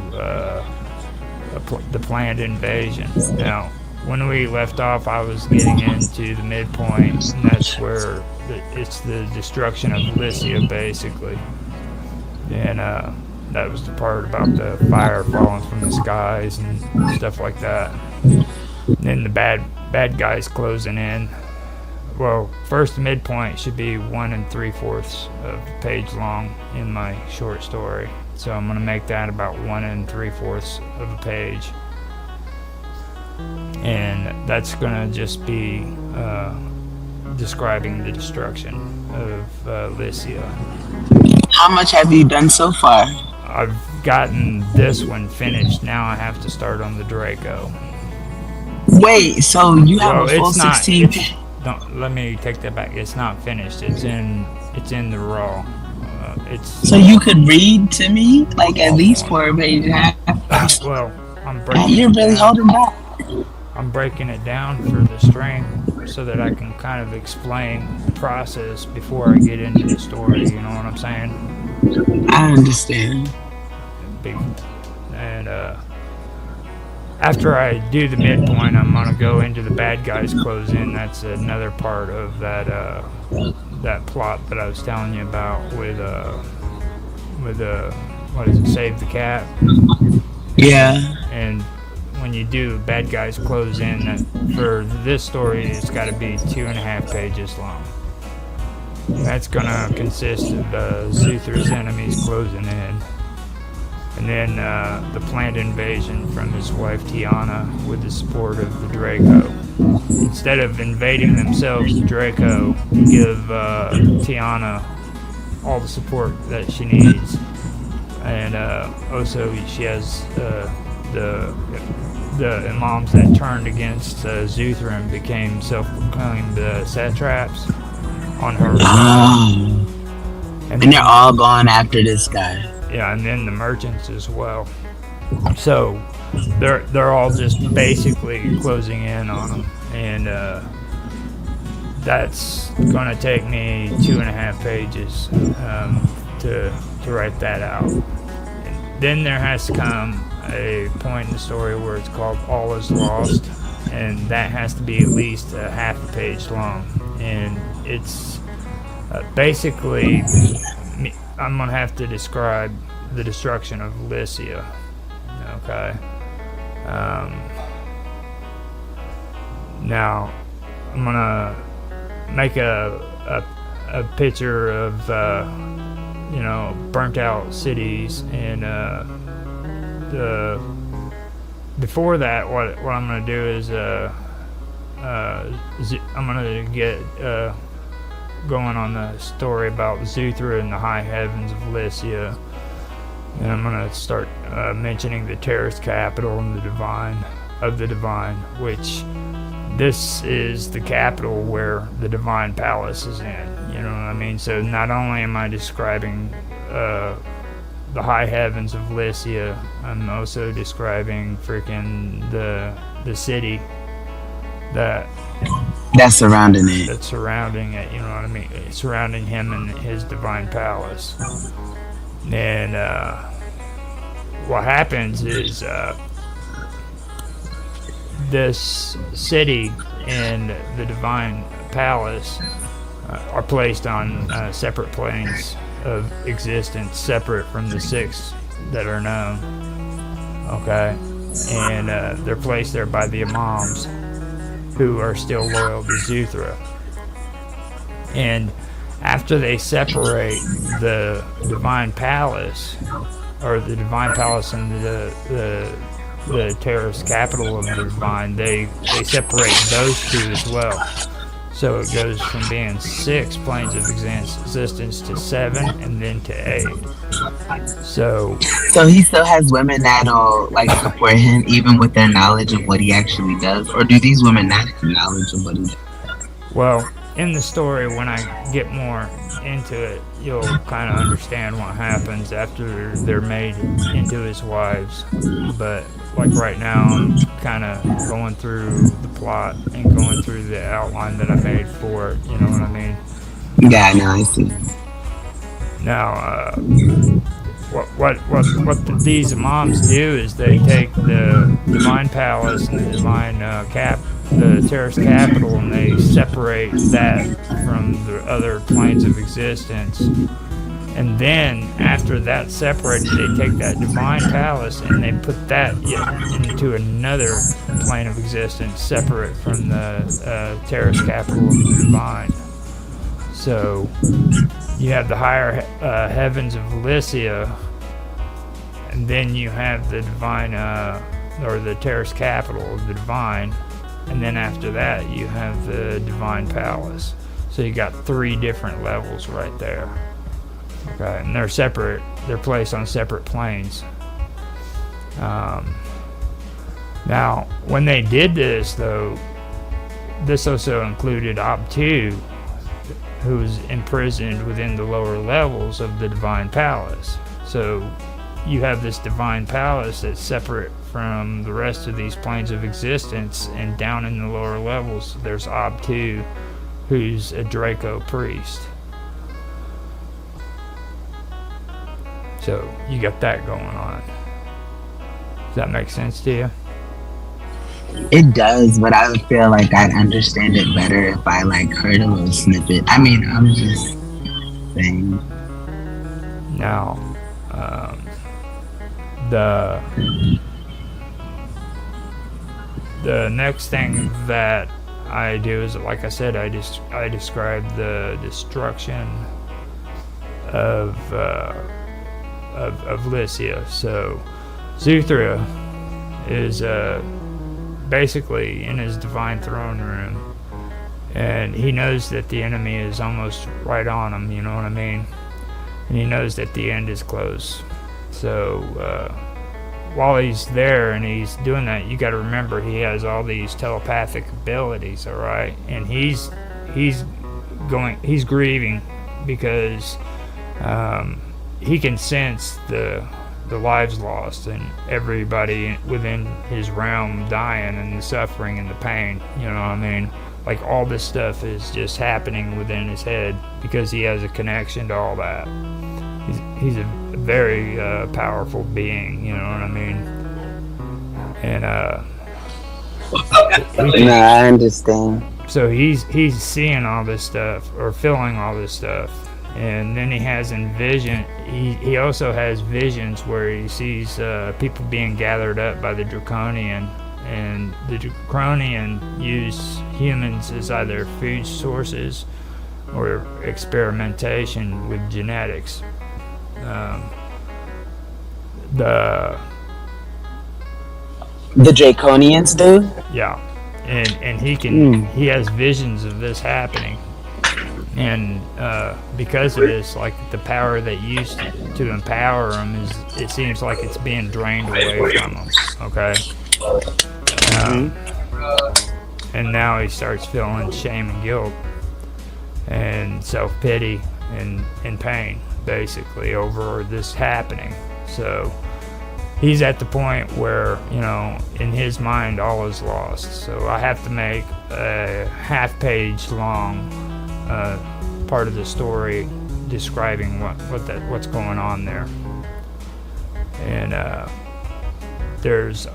the planned invasion. Now, when we left off, I was getting into the midpoint, and that's where it's the destruction of Lycia, basically. And that was the part about the fire falling from the skies and stuff like that. And then the bad guys closing in. Well, first, the midpoint should be 1 3/4 of a page long in my short story. So I'm going to make that about 1 3/4 of a page. And that's going to just be describing the destruction of Lycia. How much have you done so far? I've gotten this one finished. Now I have to start on the Draco. Wait, so you have Well, a full it's not. 16? Don't let me take that back. It's not finished. It's in the raw. It's So you could read to me, like at least for a page and a half. well, I'm breaking You're it really down. holding back. I'm breaking it down for the strength so that I can kind of explain the process before I get into the story. You know what I'm saying? I understand. And after I do the midpoint, I'm gonna go into the bad guys close in. That's another part of that plot that I was telling you about with what is it? Save the cat. Yeah. And when you do bad guys close in, that for this story, it's got to be 2.5 pages long. That's gonna consist of Zuthra's enemies closing in. And then the planned invasion from his wife Tiana with the support of the Draco. Instead of invading themselves, the Draco give Tiana all the support that she needs. And also she has the imams that turned against Zuthra and became self-proclaimed satraps on her side. And they're all going after this guy. Yeah, and then the merchants as well. So they're all just basically closing in on them, and that's gonna take me 2.5 pages to write that out. And then there has to come a point in the story where it's called All Is Lost, and that has to be at least a half a page long, and it's basically I'm gonna have to describe the destruction of Lycia. Okay. Now I'm gonna make a picture of burnt out cities, and before that, what I'm gonna do is I'm gonna get going on the story about Zuthra and the high heavens of Lycia, and I'm gonna start mentioning the terrorist capital and the divine, which this is the capital where the divine palace is in. You know what I mean? So not only am I describing the high heavens of Lycia, I'm also describing freaking the city that's surrounding it. That's surrounding it, you know what I mean? Surrounding him and his divine palace. And what happens is this city and the divine palace are placed on separate planes of existence, separate from the 6 that are known. Okay? And they're placed there by the imams, who are still loyal to Zuthra. And after they separate the divine palace, or the divine palace and the terrorist capital of the divine, they separate those two as well. So it goes from being 6 planes of existence to 7, and then to 8. So he still has women that'll like support him even with their knowledge of what he actually does, or do these women not have knowledge of what he does? Well, in the story, when I get more into it, you'll kind of understand what happens after they're made into his wives. But like right now, I'm kind of going through the plot and going through the outline that I made for it. You know what I mean? Yeah, no, I see. Now, what these imams do is they take the divine palace and the divine the terrorist capital, and they separate that from the other planes of existence. And then after that's separated, they take that divine palace and they put that into another plane of existence separate from the terrorist capital of the divine. So you have the higher heavens of Lycia, and then you have the divine or the terrorist capital of the divine, and then after that you have the divine palace. So you got 3 different levels right there. Okay, and they're separate. They're placed on separate planes. Now, when they did this, though, this also included Ob-2, who was imprisoned within the lower levels of the Divine Palace. So you have this Divine Palace that's separate from the rest of these planes of existence, and down in the lower levels, there's Ob-2, who's a Draco priest. So you got that going on. Does that make sense to you? It does, but I would feel like I'd understand it better if I like heard a little snippet. I mean, I'm just saying. Now, the next thing that I do is, like I said, I describe the destruction of Lycia. So Zuthra is basically in his divine throne room, and he knows that the enemy is almost right on him, you know what I mean? And he knows that the end is close. So while he's there and he's doing that, you got to remember he has all these telepathic abilities, all right? And he's grieving because he can sense the lives lost and everybody within his realm dying, and the suffering and the pain, you know what I mean? Like, all this stuff is just happening within his head because he has a connection to all that. He's a very powerful being, you know what I mean? And No, I understand. so he's seeing all this stuff, or feeling all this stuff. And then he has he also has visions where he sees people being gathered up by the Draconian, and the Draconian use humans as either food sources or experimentation with genetics. The Draconians do? Yeah, and he has visions of this happening. And because of this, like, the power that used to empower him it seems like it's being drained away from him. Okay. And now he starts feeling shame and guilt and self-pity and pain, basically, over this happening. So he's at the point where, you know, in his mind, all is lost. So I have to make a half-page long part of the story describing what's going on there. And there's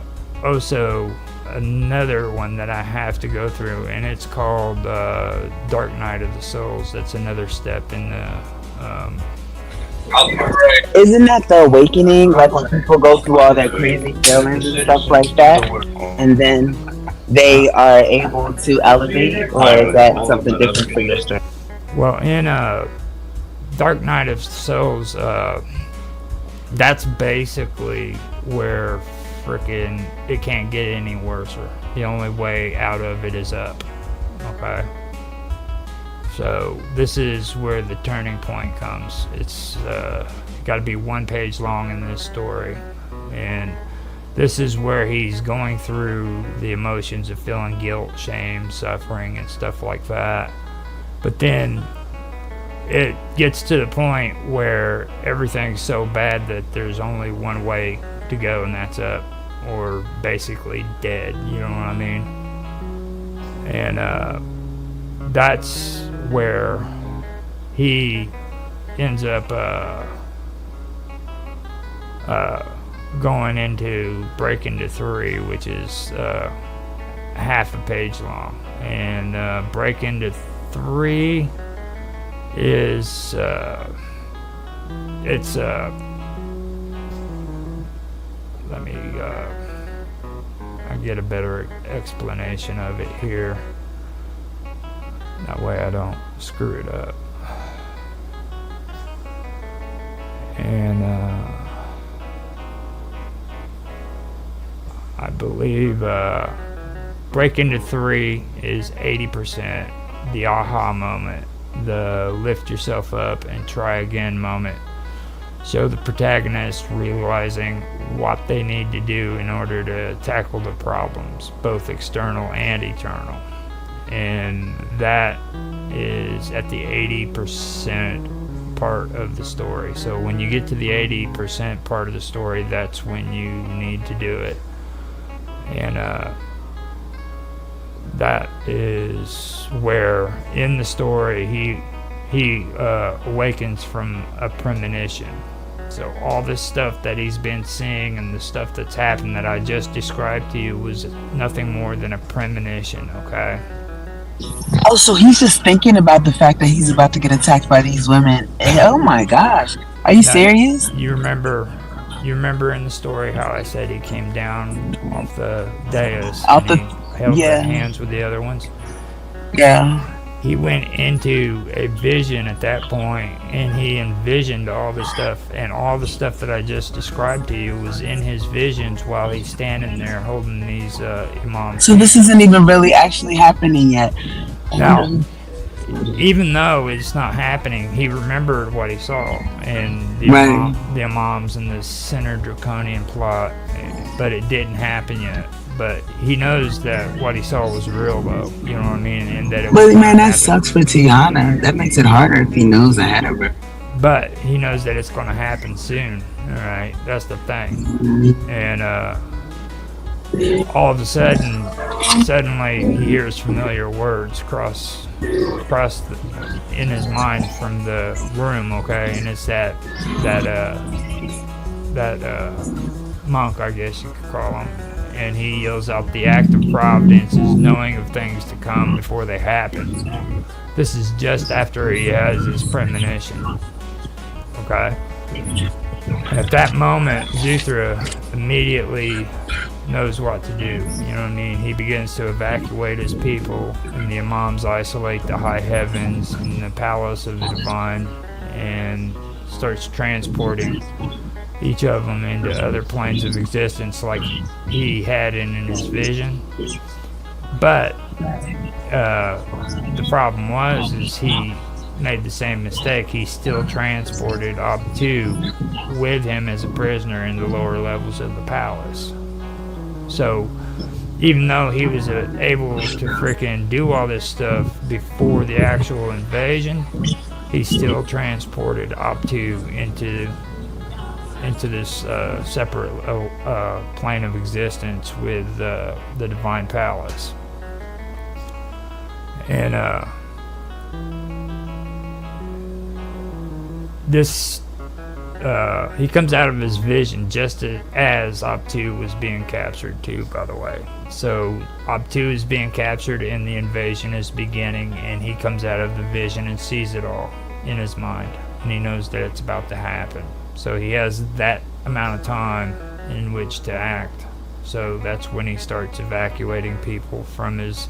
also another one that I have to go through, and it's called Dark Night of the Souls. That's another step in the Isn't that the awakening? Like when people go through all their crazy feelings and stuff like that, and then they are able to elevate, or is that something different for your story? Well, in Dark Night of Souls, that's basically where frickin' it can't get any worse. The only way out of it is up. Okay? So this is where the turning point comes. It's got to be 1 page long in this story. And this is where he's going through the emotions of feeling guilt, shame, suffering, and stuff like that. But then it gets to the point where everything's so bad that there's only one way to go, and that's up, or basically dead, you know what I mean? And that's where he ends up going into Break Into 3, which is half a page long. And Break Into 3 is it's let me I get a better explanation of it here, that way I don't screw it up. And I believe Break Into 3 is 80% the aha moment, the lift yourself up and try again moment. show the protagonist realizing what they need to do in order to tackle the problems, both external and eternal. And that is at the 80% part of the story. So when you get to the 80% part of the story, that's when you need to do it. And that is where in the story he awakens from a premonition. So all this stuff that he's been seeing and the stuff that's happened that I just described to you was nothing more than a premonition, okay? Oh, so he's just thinking about the fact that he's about to get attacked by these women. Oh my gosh. Are you Now, serious? you remember in the story how I said he came down off the dais Out and the he held yeah. the hands with the other ones? Yeah. He went into a vision at that point, and he envisioned all the stuff, and all the stuff that I just described to you was in his visions while he's standing there holding these imams. So this isn't even really actually happening yet. Now, even though it's not happening, he remembered what he saw, and the imams and the Center Draconian plot, but it didn't happen yet. But he knows that what he saw was real, though. You know what I mean? And that it But was man, that happen. sucks for Tiana. That makes it harder if he knows ahead of her. But he knows that it's going to happen soon. All right, that's the thing. And all of a sudden, suddenly he hears familiar words cross in his mind from the room. Okay, and it's that monk, I guess you could call him. And he yells out, "The act of providence is knowing of things to come before they happen." This is just after he has his premonition. Okay? At that moment, Zuthra immediately knows what to do. You know what I mean? He begins to evacuate his people, and the imams isolate the high heavens and the palace of the divine, and starts transporting each of them into other planes of existence like he had in his vision. But the problem is he made the same mistake. He still transported Abtu with him as a prisoner in the lower levels of the palace. So even though he was able to freaking do all this stuff before the actual invasion, he still transported Abtu into this separate plane of existence with the divine palace. And he comes out of his vision just as Abtu was being captured too, by the way. So Abtu is being captured and the invasion is beginning, and he comes out of the vision and sees it all in his mind, and he knows that it's about to happen. So he has that amount of time in which to act. So that's when he starts evacuating people from his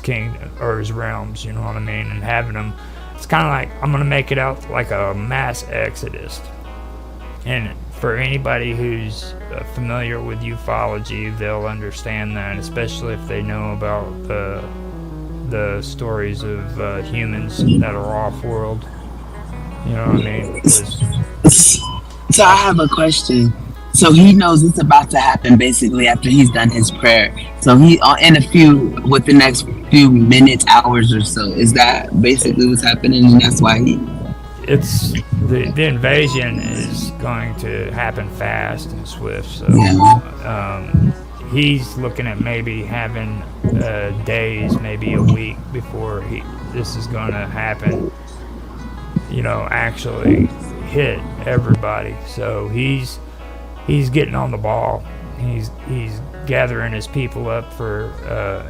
kingdom or his realms, you know what I mean, and having them. It's kind of like, I'm going to make it out like a mass exodus. And for anybody who's familiar with ufology, they'll understand that, especially if they know about the stories of humans that are off-world. You know what I mean? So I have a question. So he knows it's about to happen basically after he's done his prayer. So he with the next few minutes, hours or so. Is that basically what's happening? And that's why it's the invasion is going to happen fast and swift. So he's looking at maybe having days, maybe a week before this is going to happen. You know, actually hit everybody. So he's getting on the ball. He's gathering his people up for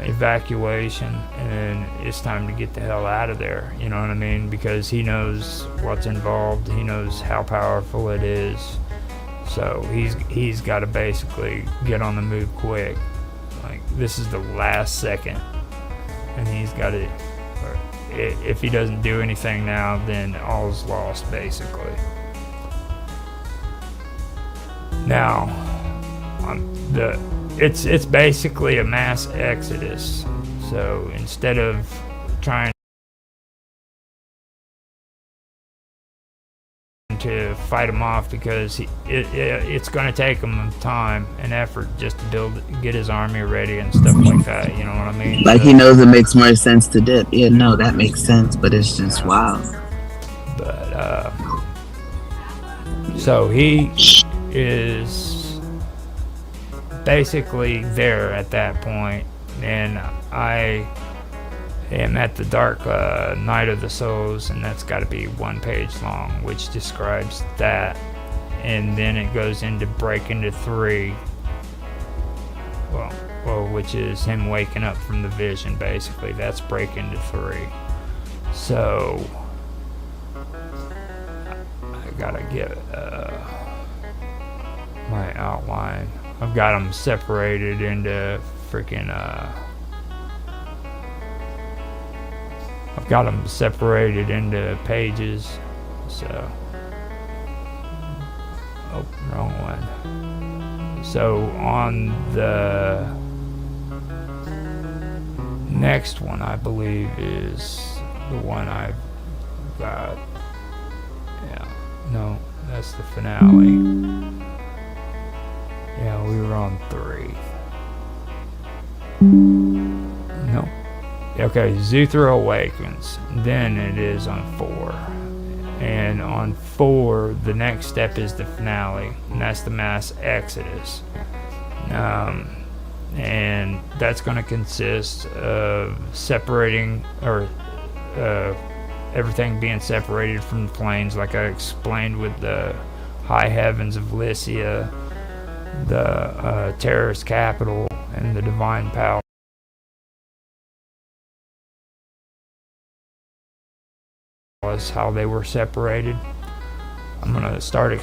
evacuation, and it's time to get the hell out of there. You know what I mean? Because he knows what's involved. He knows how powerful it is. So he's got to basically get on the move quick. Like, this is the last second, and he's got to. If he doesn't do anything now, then all's lost, basically. Now, it's basically a mass exodus. So instead of trying to fight him off because it's going to take him time and effort just to get his army ready and stuff like that. You know what I mean? Like he knows it makes more sense to dip. Yeah, no, that makes sense, but it's just wow. But so he is basically there at that point, and I am at the Dark Night of the Souls, and that's got to be 1 page long, which describes that, and then it goes into Break into 3, well, which is him waking up from the vision. Basically, that's Break into 3. So I gotta get my outline. I've got them separated into freaking I've got them separated into pages. So, oh, wrong one. So on the next one, I believe, is the one I've got. Yeah, no, that's the finale. Yeah, we were on 3. Nope. Okay, Zuthra Awakens. Then it is on 4. And on 4, the next step is the finale, and that's the mass exodus. And that's going to consist of separating, or everything being separated from the planes, like I explained with the high heavens of Lycia, the terrorist capital, and the divine palace. How they were separated. I'm going to start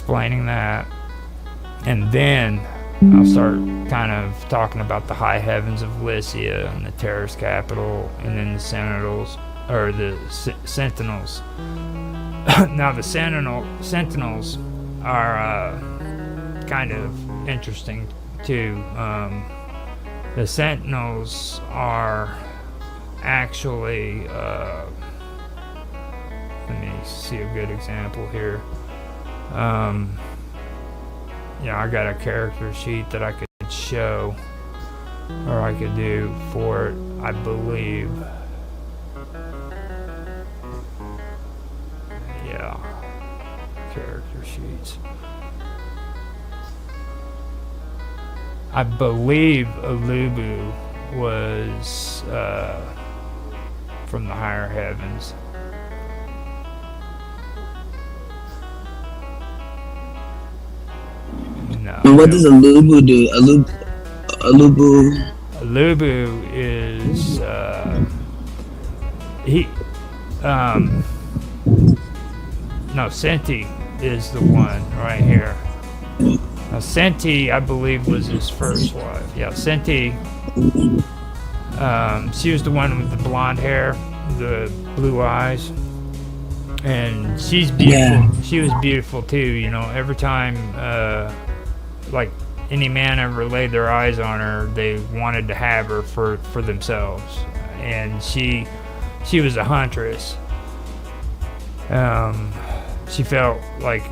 explaining that, and then I'll start kind of talking about the high heavens of Lycia and the terrorist capital, and then the Sentinels, or the Sentinels. Now the Sentinels are kind of interesting too. The Sentinels are actually, let me see a good example here. Yeah, I got a character sheet that I could show, or I could do for it, I believe. Yeah, character sheets. I believe Alubu was from the higher heavens. No. And what does Alubu do? Alubu is no, Senti is the one right here. Now Senti, I believe, was his first wife. Yeah, Senti. She was the one with the blonde hair, the blue eyes, and she's beautiful. Yeah. She was beautiful too. You know, every time, like any man ever laid their eyes on her, they wanted to have her for themselves. And she was a huntress. She felt like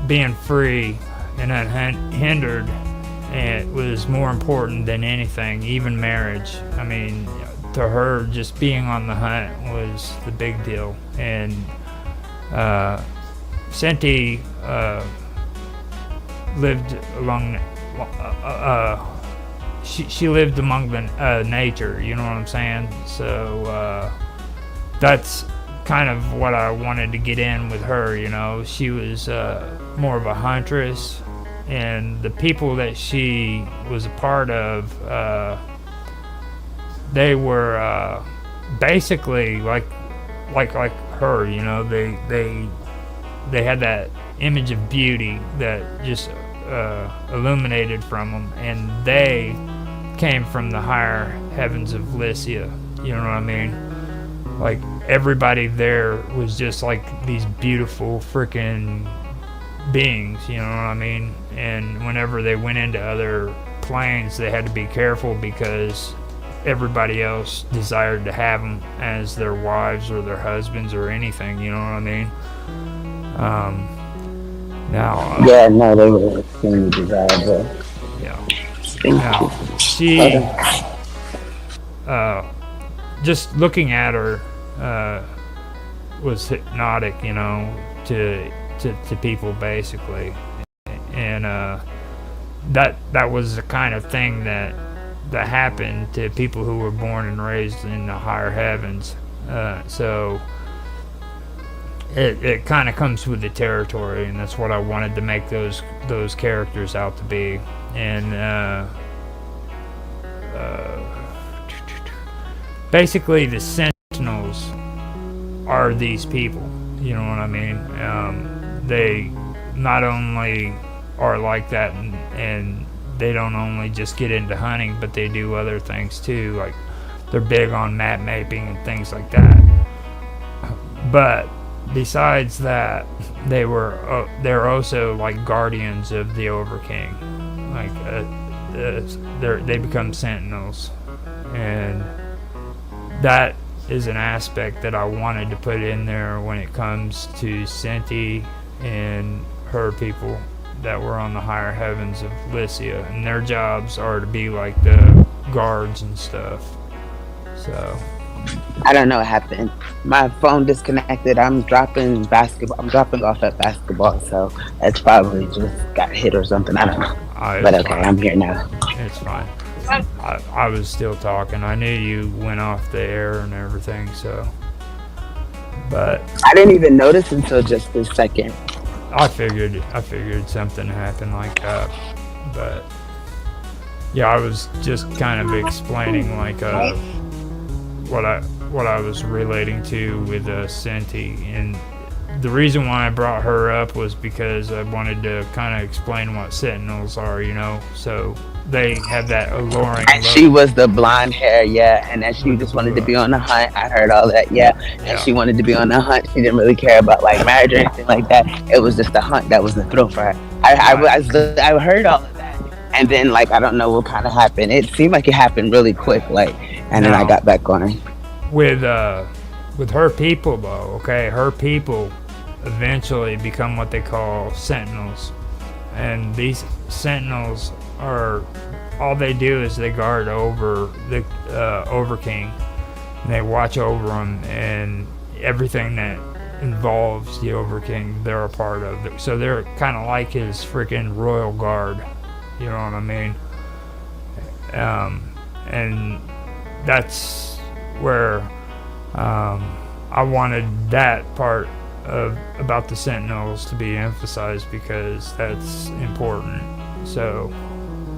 being free and unhindered, and it was more important than anything, even marriage. I mean, to her, just being on the hunt was the big deal. And Senti lived along she lived among the nature. You know what I'm saying? So that's kind of what I wanted to get in with her. You know, she was more of a huntress, and the people that she was a part of, they were basically like her. You know, they had that image of beauty that just illuminated from them, and they came from the higher heavens of Lycia. You know what I mean? Like, everybody there was just like these beautiful freaking beings, you know what I mean? And whenever they went into other planes, they had to be careful because everybody else desired to have them as their wives or their husbands or anything, you know what I mean? Now, Yeah, no, they were extremely desirable. yeah. Thank Now, you. she, Okay. just looking at her, was hypnotic, you know, to people basically, and that was the kind of thing that happened to people who were born and raised in the higher heavens. So it kind of comes with the territory, and that's what I wanted to make those characters out to be. And basically, the Sentinels are these people. You know what I mean? They not only are like that, and they don't only just get into hunting, but they do other things too. Like, they're big on map mapping and things like that. But besides that, they're also like guardians of the Overking. Like, they become sentinels, and that is an aspect that I wanted to put in there when it comes to Senti and her people that were on the higher heavens of Lycia, and their jobs are to be like the guards and stuff. So I don't know what happened. My phone disconnected. I'm dropping basketball. I'm dropping off at basketball, so it's probably just got hit or something. I don't know. But okay, fine. I'm here now. It's fine. I was still talking. I knew you went off the air and everything, so. But I didn't even notice until just this second. I figured something happened like that. But yeah, I was just kind of explaining like what I was relating to with Senti, and the reason why I brought her up was because I wanted to kind of explain what Sentinels are, you know. So they have that alluring And look. she was the blonde hair, yeah. And that she just wanted to be on the hunt. I heard all that, yeah. And she wanted to be on the hunt. She didn't really care about like marriage or anything like that. It was just the hunt that was the thrill for her. I heard all of that, and then like I don't know what kind of happened. It seemed like it happened really quick, like, and then I got back on. With her people though, okay, her people eventually become what they call sentinels, and these sentinels are, all they do is they guard over the Overking, and they watch over him, and everything that involves the Overking they're a part of. So they're kind of like his freaking royal guard, you know what I mean? And that's where I wanted that part about the Sentinels to be emphasized, because that's important. So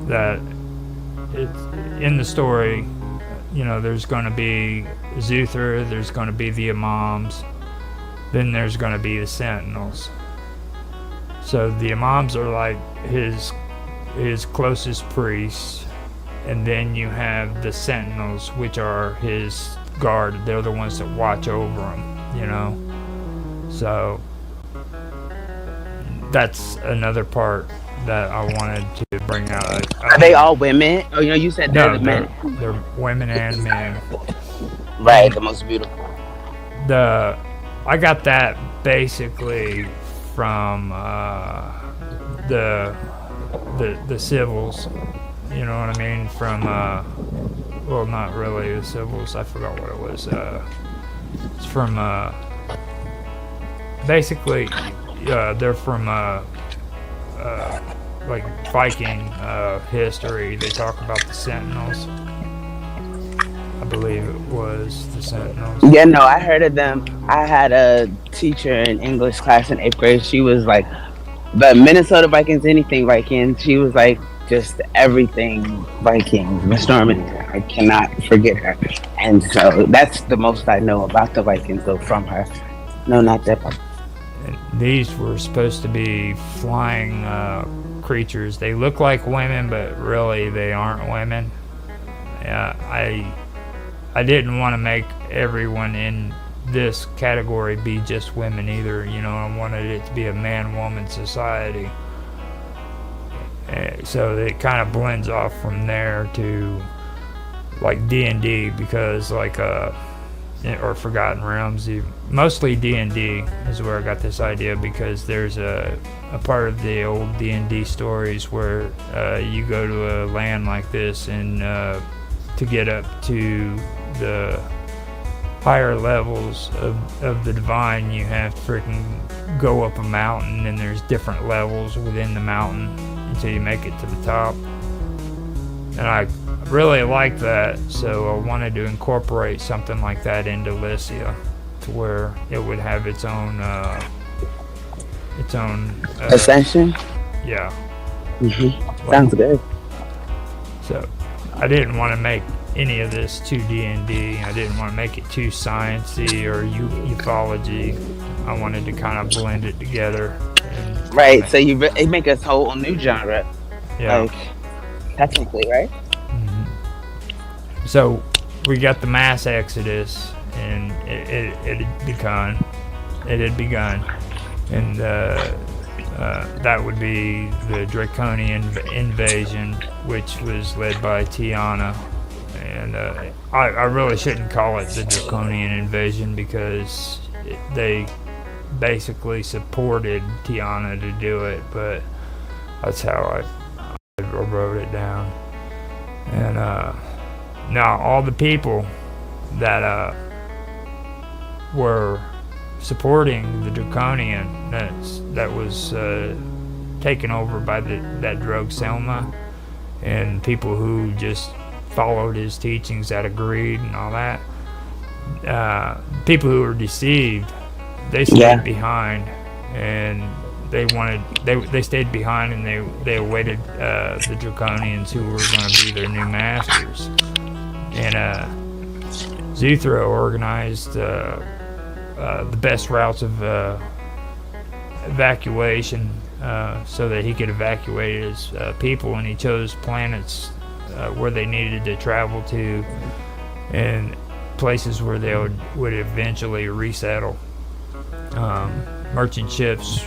that in the story, you know, there's going to be Zuthra, there's going to be the Imams, then there's going to be the Sentinels. So the Imams are like his closest priests, and then you have the Sentinels, which are his guard. They're the ones that watch over him, you know. So that's another part that I wanted to bring out. Are they all women? Oh, you know, you said they're No, the men. they're women and men. Right, the most beautiful. I got that basically from the civils. You know what I mean? From well, not really the civils. I forgot what it was. It's from basically they're from like Viking history, they talk about the Sentinels. I believe it was the Sentinels. Yeah, no, I heard of them. I had a teacher in English class in 8th grade. She was like, the Minnesota Vikings, anything Vikings. She was like, just everything Vikings. Miss Norman, I cannot forget her. And so that's the most I know about the Vikings, though, from her. No, not that part. And these were supposed to be flying creatures. They look like women, but really they aren't women. I didn't want to make everyone in this category be just women either. You know, I wanted it to be a man-woman society. So it kind of blends off from there to like D&D, because like or Forgotten Realms, mostly D&D is where I got this idea, because there's a part of the old D&D stories where you go to a land like this, and to get up to the higher levels of the divine, you have to freaking go up a mountain, and there's different levels within the mountain until you make it to the top. And I really like that, so I wanted to incorporate something like that into Lycia, to where it would have its own Ascension? Yeah. Mm-hmm. Sounds good. So I didn't want to make any of this too D&D. I didn't want to make it too sciencey or ufology. I wanted to kind of blend it together. Right. So it make a whole new genre. Yeah. Like, technically, right? Mm-hmm. So we got the mass exodus, and it had begun. And that would be the Draconian invasion, which was led by Tiana. And I really shouldn't call it the Draconian invasion, because they basically supported Tiana to do it, but that's how I wrote it down. And now all the people that were supporting the Draconian that was taken over by that drug Selma, and people who just followed his teachings out of greed and all that, people who were deceived, they stayed behind, and they stayed behind, and they awaited the Draconians, who were going to be their new masters. And Zuthra organized the best routes of evacuation, so that he could evacuate his people, and he chose planets where they needed to travel to, and places where they would eventually resettle. Merchant ships,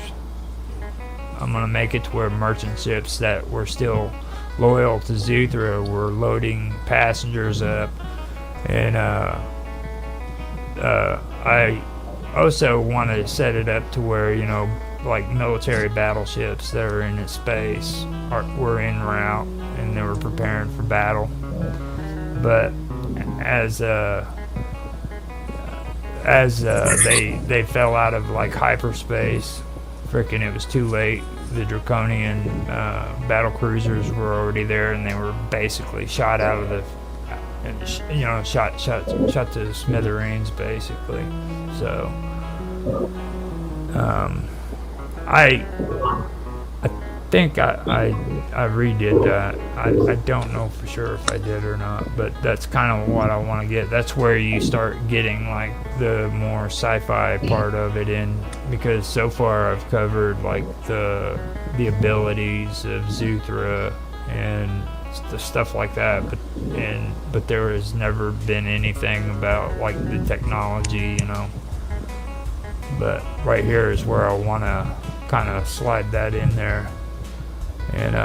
I'm going to make it to where merchant ships that were still loyal to Zuthra were loading passengers up. And I also want to set it up to where, you know, like military battleships that are in space were en route, and they were preparing for battle. But as they fell out of like hyperspace, frickin' it was too late. The Draconian battle cruisers were already there, and they were basically shot out of the, you know, shot to smithereens, basically. So I think I redid that. I don't know for sure if I did or not, but that's kind of what I want to get. That's where you start getting like the more sci-fi part of it in, because so far I've covered like the abilities of Zuthra and the stuff like that, but there has never been anything about like the technology, you know. But right here is where I want to kind of slide that in there. And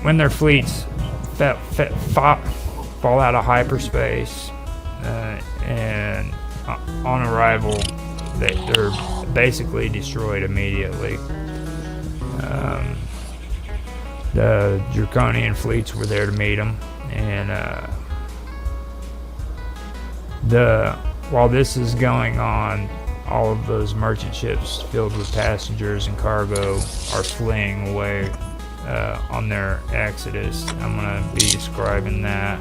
when their fleets fall out of hyperspace, and on arrival, they're basically destroyed immediately. The Draconian fleets were there to meet them, and while this is going on, all of those merchant ships filled with passengers and cargo are fleeing away on their exodus. I'm gonna be describing that,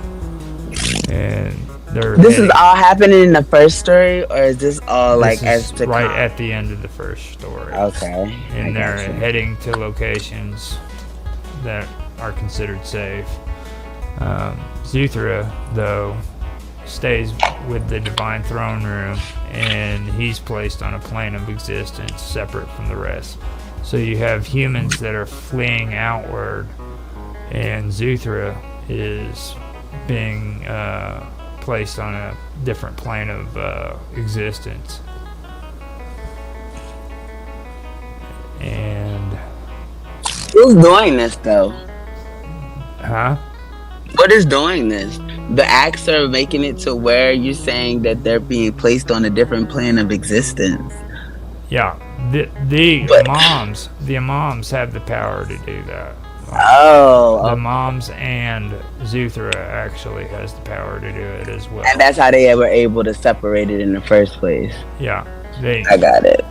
and This is all happening in the first story, or is this all like as to right come? at the end of the first story. Okay. And they're heading to locations that are considered safe. Zuthra, though, stays with the Divine Throne Room, and he's placed on a plane of existence separate from the rest. So you have humans that are fleeing outward, and Zuthra is being placed on a different plane of existence. And who's doing this though? huh? What is doing this? The acts are making it to where you're saying that they're being placed on a different plane of existence. Yeah, the imams have the power to do that. The moms and Zuthra actually has the power to do it as well. And that's how they were able to separate it in the first place. Yeah, I got it.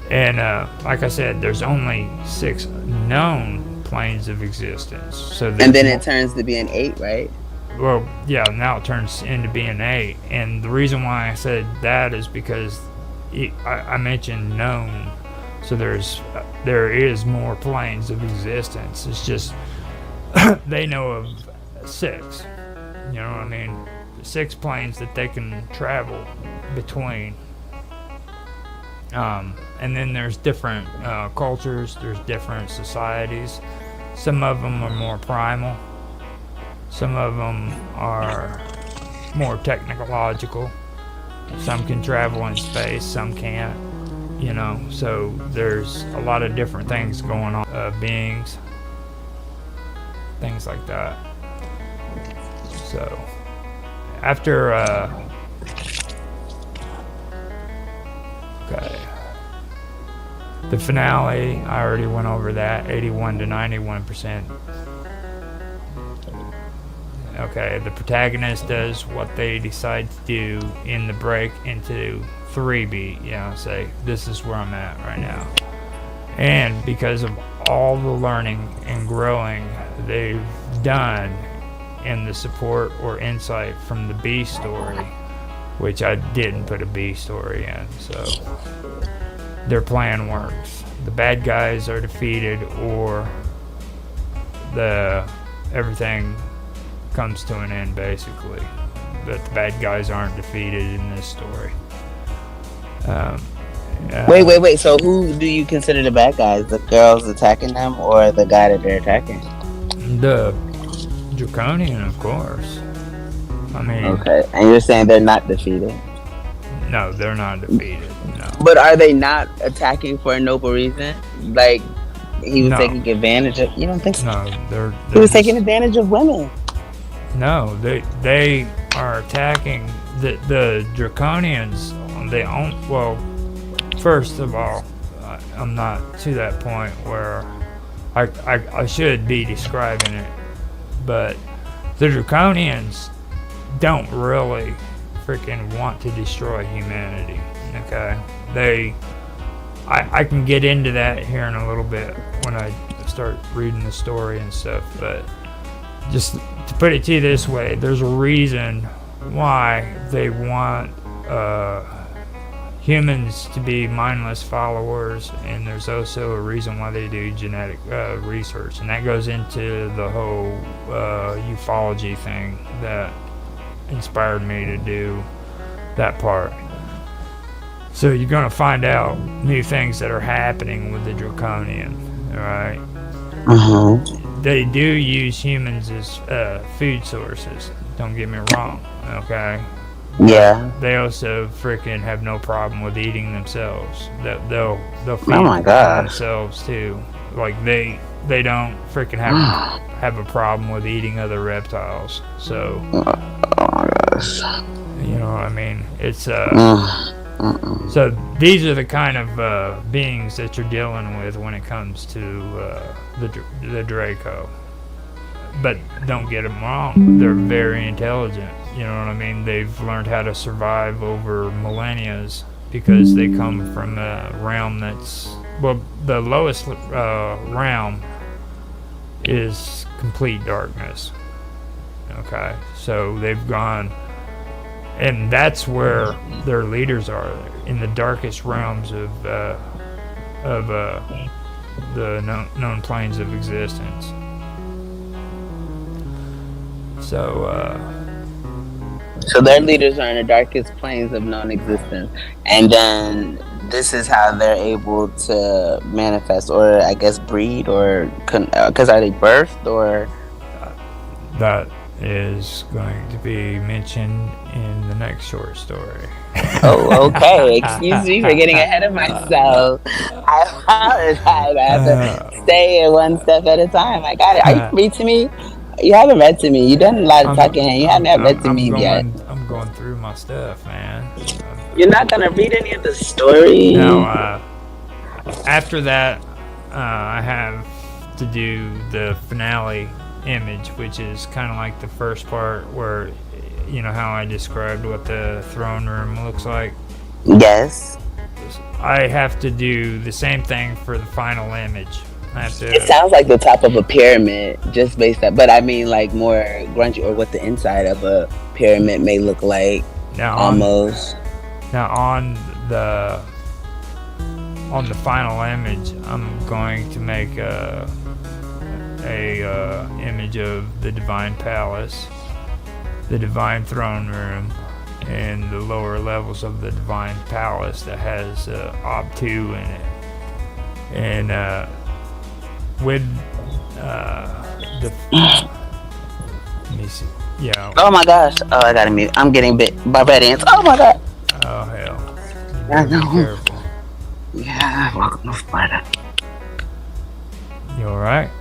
And like I said, there's only 6 known planes of existence. So and then it turns to being 8, right? Well, yeah, now it turns into being 8. And the reason why I said that is because I mentioned known. So there is more planes of existence. It's just they know of 6. You know what I mean? 6 planes that they can travel between. And then there's different cultures. There's different societies. Some of them are more primal. Some of them are more technological. Some can travel in space. Some can't. You know, so there's a lot of different things going on, beings, things like that. So after okay, the finale, I already went over that, 81 to 91%. Okay, the protagonist does what they decide to do in the break into 3B, you know, say, this is where I'm at right now. And because of all the learning and growing they've done in the support or insight from the B story, which I didn't put a B story in, so their plan works. The bad guys are defeated, or everything comes to an end, basically. But the bad guys aren't defeated in this story. Wait. So who do you consider the bad guys? The girls attacking them, or the guy that they're attacking? The Draconian, of course. I mean... Okay, and you're saying they're not defeated? No, they're not defeated, no. But are they not attacking for a noble reason? Like, he was taking advantage of... You don't think so? No, he was taking advantage of women. No, they are attacking the Draconians. They own... Well, first of all, I'm not to that point where I should be describing it, but the Draconians don't really freaking want to destroy humanity, okay? I can get into that here in a little bit when I start reading the story and stuff, but just to put it to you this way, there's a reason why they want humans to be mindless followers, and there's also a reason why they do genetic research, and that goes into the whole ufology thing that inspired me to do that part. So you're going to find out new things that are happening with the Draconian, alright? They do use humans as food sources, don't get me wrong, okay? Yeah. They also freaking have no problem with eating themselves. They'll feed themselves too. Like they don't freaking have a problem with eating other reptiles. So you know what I mean? It's so these are the kind of beings that you're dealing with when it comes to the Draco. But don't get them wrong, they're very intelligent. You know what I mean? They've learned how to survive over millennia because they come from a realm that's, well, the lowest realm is complete darkness. Okay, so they've gone, and that's where their leaders are, in the darkest realms of the known planes of existence. So So their leaders are in the darkest planes of known existence, and then this is how they're able to manifest, or I guess breed, or because are they birthed, or that is going to be mentioned in the next short story. oh, okay. Excuse me for getting ahead of myself. I apologize. I have to stay one step at a time. I got it. Are you reading to me? You haven't read to me. You done a lot of talking, and you haven't read to me yet. I'm going through my stuff, man. You're not gonna read any of the story. No. After that, I have to do the finale image, which is kind of like the first part, where, you know how I described what the throne room looks like. Yes. I have to do the same thing for the final image. It sounds like the top of a pyramid, just based on, but I mean like more grungy, or what the inside of a pyramid may look like. Now almost. On the final image, I'm going to make a image of the divine palace, the divine throne room, and the lower levels of the divine palace that has Ob2 in it, and with the let me see. Yeah. Oh my gosh. Oh, I gotta mute. I'm getting bit barbarians. Oh my god. Oh hell. I know. Be careful. Yeah, welcome to Florida. You alright?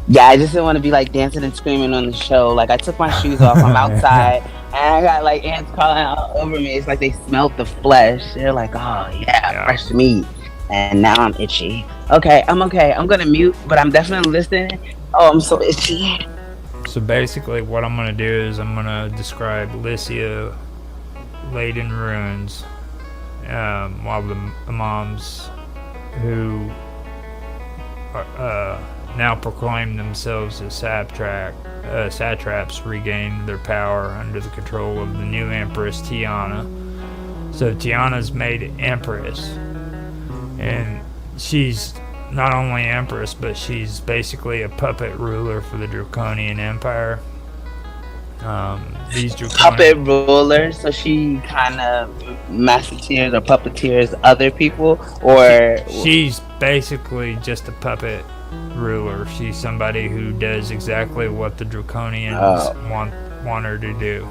Yeah, I just didn't want to be like dancing and screaming on the show. Like, I took my shoes off. I'm outside, and I got like ants crawling all over me. It's like they smelt the flesh. They're like, oh yeah, fresh meat. And now I'm itchy. Okay, I'm okay. I'm gonna mute, but I'm definitely listening. Oh, I'm so itchy. So basically, what I'm gonna do is I'm gonna describe Lycia laid in ruins, while the imams who now proclaim themselves as satraps regain their power under the control of the new Empress Tiana. So Tiana's made Empress, and she's not only Empress, but she's basically a puppet ruler for the Draconian Empire. These puppet rulers, so she kind of massateers or puppeteers other people, or she's basically just a puppet ruler. She's somebody who does exactly what the Draconians want her to do,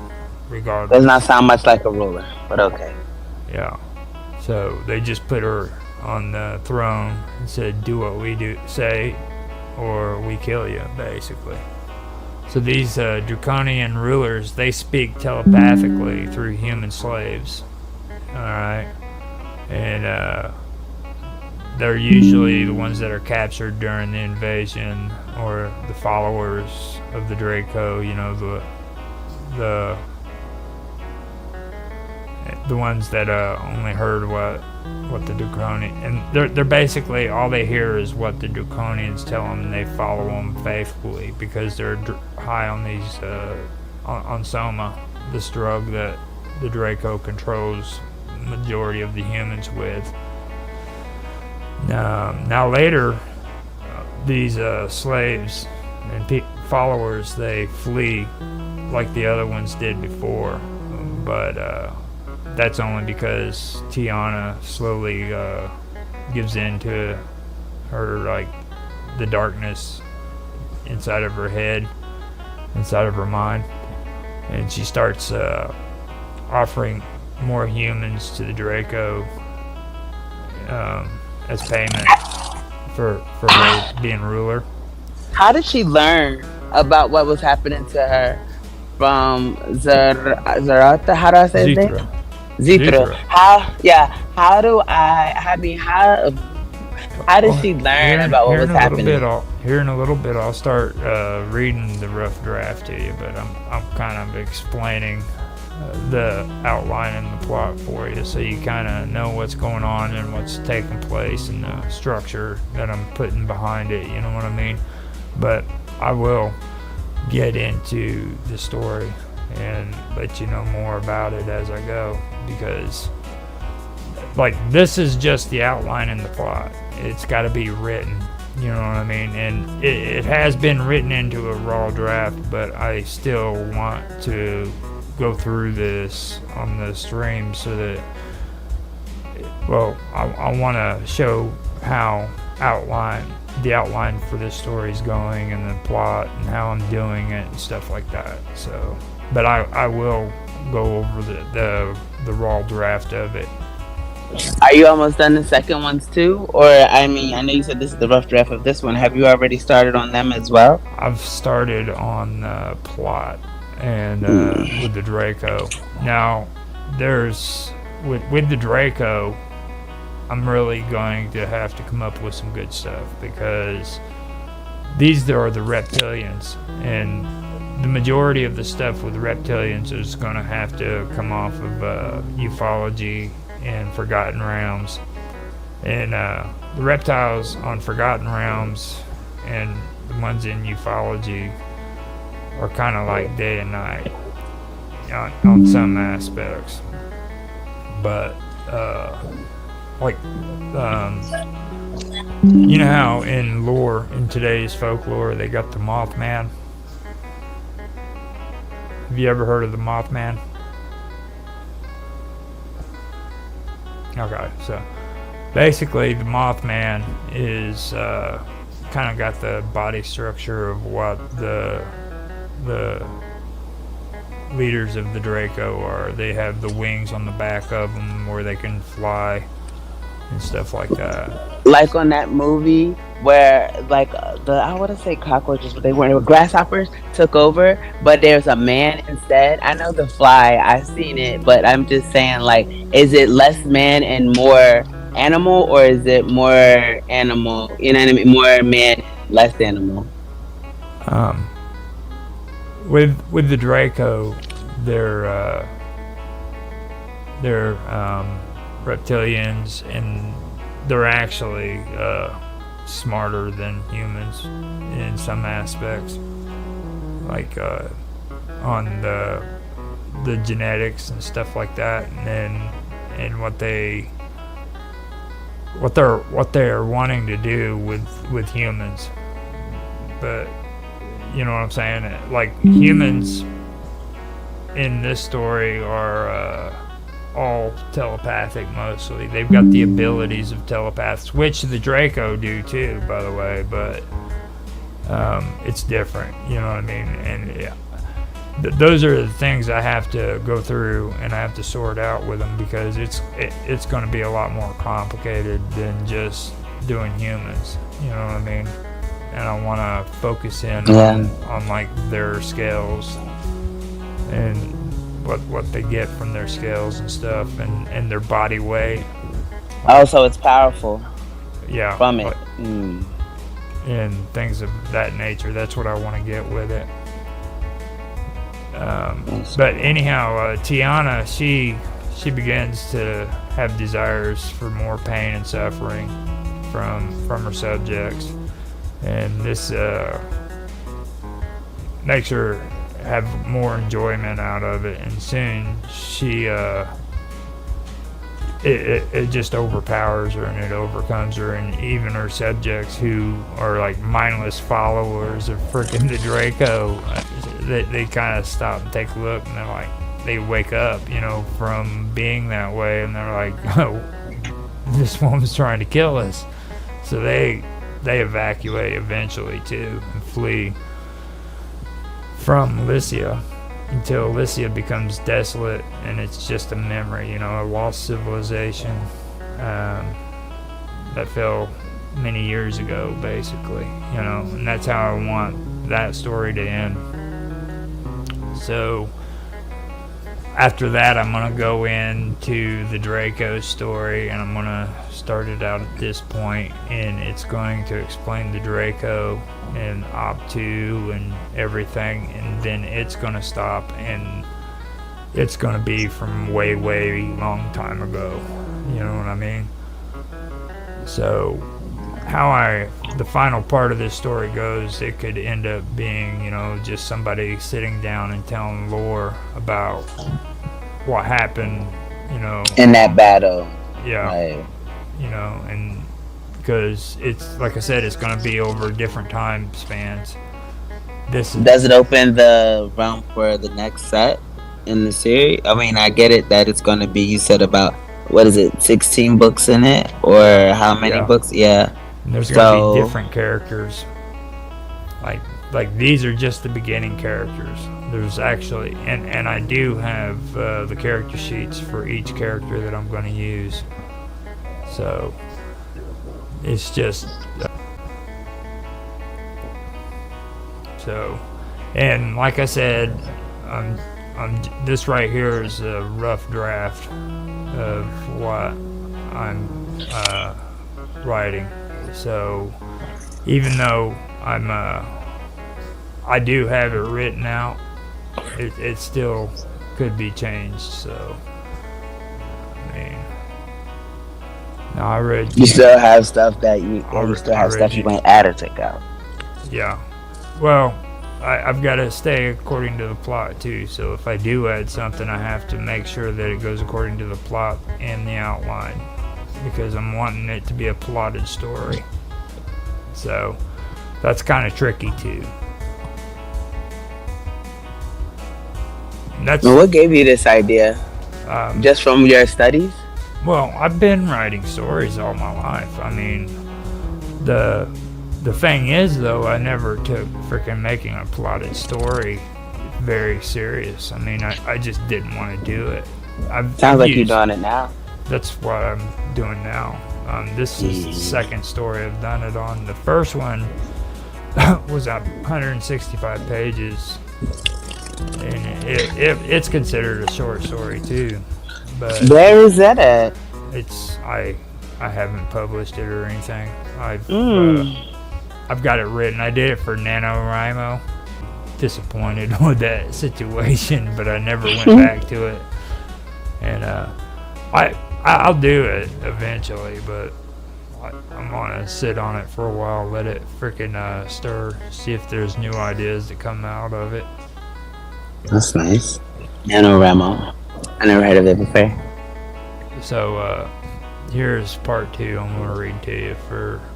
regardless. Does not sound much like a ruler, but okay. Yeah. So they just put her on the throne and said, "Do what we say, or we kill you," basically. So these Draconian rulers, they speak telepathically through human slaves. Alright? And they're usually the ones that are captured during the invasion, or the followers of the Draco, you know, the ones that only heard what the Draconian, and they're basically, all they hear is what the Draconians tell them, and they follow them faithfully because they're high on these on Soma, this drug that the Draco controls the majority of the humans with. Now later, these slaves and followers, they flee like the other ones did before, but that's only because Tiana slowly gives in to her, like, the darkness inside of her head, inside of her mind, and she starts offering more humans to the Draco as payment for her being ruler. How did she learn about what was happening to her from Zarata? How do I say his name? Zithra. How did she learn about what was happening? Here in a little bit, I'll start reading the rough draft to you, but I'm kind of explaining the outline and the plot for you, so you kind of know what's going on and what's taking place and the structure that I'm putting behind it. You know what I mean? But I will get into the story and let you know more about it as I go, because like this is just the outline and the plot. It's got to be written, you know what I mean? And it has been written into a raw draft, but I still want to go through this on the stream so that, well, I want to show how the outline for this story is going and the plot and how I'm doing it and stuff like that. So, but I will go over the raw draft of it. Are you almost done the second ones too? Or, I mean, I know you said this is the rough draft of this one. Have you already started on them as well? I've started on the plot and with the Draco. Now, there's with the Draco, I'm really going to have to come up with some good stuff, because these are the reptilians, and the majority of the stuff with reptilians is going to have to come off of ufology and Forgotten Realms. And the reptiles on Forgotten Realms and the ones in ufology are kind of like day and night on some aspects. But like you know how in lore, in today's folklore, they got the Mothman? Have you ever heard of the Mothman? Okay, so basically the Mothman is kind of got the body structure of what the leaders of the Draco are. They have the wings on the back of them where they can fly and stuff like that. Like on that movie where, like, I want to say cockroaches, but they weren't. Grasshoppers took over, but there's a man instead. I know The Fly. I've seen it, but I'm just saying, like, is it less man and more animal, or is it more animal? You know what I mean? More man, less animal. With the Draco, they're reptilians, and they're actually smarter than humans in some aspects, like on the genetics and stuff like that, and what they're wanting to do with humans. But you know what I'm saying? Like, humans in this story are all telepathic mostly. They've got the abilities of telepaths, which the Draco do too, by the way, but it's different, you know what I mean? And yeah, those are the things I have to go through and I have to sort out with them, because it's going to be a lot more complicated than just doing humans, you know what I mean? And I want to focus in on like their scales and what they get from their scales and stuff, and their body weight. Oh, so it's powerful. Yeah. From it. And things of that nature. That's what I want to get with it. But anyhow, Tiana, she begins to have desires for more pain and suffering from her subjects, and this makes her have more enjoyment out of it, and soon she it just overpowers her and it overcomes her, and even her subjects, who are like mindless followers of freaking the Draco, they kind of stop and take a look, and they're like, they wake up, you know, from being that way, and they're like, oh, this woman's trying to kill us. So they evacuate eventually too and flee from Lycia, until Lycia becomes desolate and it's just a memory, you know, a lost civilization that fell many years ago, basically, you know, and that's how I want that story to end. So after that, I'm going to go into the Draco story, and I'm going to start it out at this point, and it's going to explain the Draco and Op 2 and everything, and then it's going to stop, and it's gonna be from way, way long time ago. You know what I mean? So, the final part of this story goes, it could end up being, just somebody sitting down and telling lore about what happened, in that battle. yeah, Like, and because it's, like I said, it's going to be over different time spans. Does it open the realm for the next set in the series? I mean, I get it that it's going to be, you said about, what is it, 16 books in it? Or how many books? Yeah. And there's going to be different characters. Like these are just the beginning characters. There's actually, and I do have the character sheets for each character that I'm going to use. So it's just and like I said, this right here is a rough draft of what I'm writing. So even though I do have it written out, it still could be changed. So I mean, now I read. You still have stuff that you might add or take out. Yeah. Well, I've got to stay according to the plot too. So if I do add something, I have to make sure that it goes according to the plot and the outline, because I'm wanting it to be a plotted story. So that's kind of tricky too. Well, what gave you this idea? Just from your studies? Well, I've been writing stories all my life. I mean, the thing is, though, I never took freaking making a plotted story very serious. I mean, I just didn't want to do it. Sounds like you're doing it now. That's what I'm doing now. This is the second story I've done it on. The first one was 165 pages, and it's considered a short story too. But where is that at? It's I haven't published it or anything. I've got it written. I did it for NaNoWriMo. Disappointed with that situation, but I never went back to it. And I'll do it eventually, but I'm gonna sit on it for a while, let it freaking stir, see if there's new ideas that come out of it. That's nice. NaNoWriMo. I never heard of it before. So here's part 2. I'm gonna read to you for it.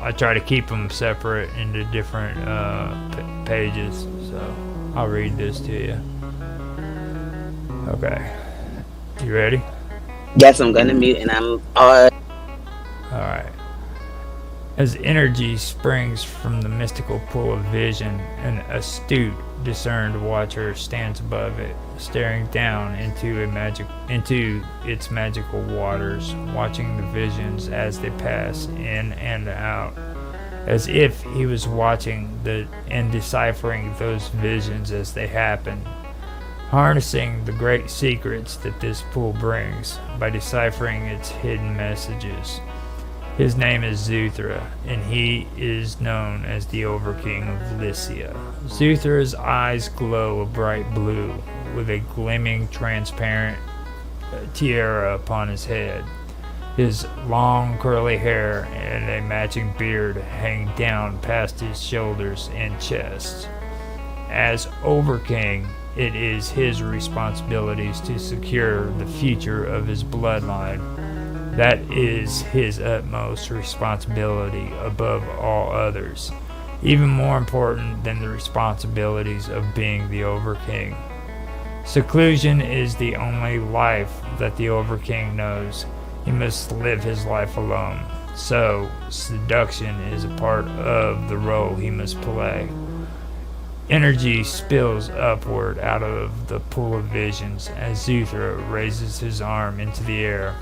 I try to keep them separate into different pages. So I'll read this to you. Okay. You ready? Yes, I'm gonna mute and I'm Alright. As energy springs from the mystical pool of vision, an astute, discerned watcher stands above it, staring down into its magical waters, watching the visions as they pass in and out, as if he was watching and deciphering those visions as they happen, harnessing the great secrets that this pool brings by deciphering its hidden messages. His name is Zuthra, and he is known as the Overking of Lycia. Zuthra's eyes glow a bright blue, with a gleaming, transparent tiara upon his head. His long, curly hair and a matching beard hang down past his shoulders and chest. As Overking, it is his responsibilities to secure the future of his bloodline. That is his utmost responsibility above all others, even more important than the responsibilities of being the Overking. Seclusion is the only life that the Overking knows. He must live his life alone. So, seduction is a part of the role he must play. Energy spills upward out of the pool of visions as Zuthra raises his arm into the air.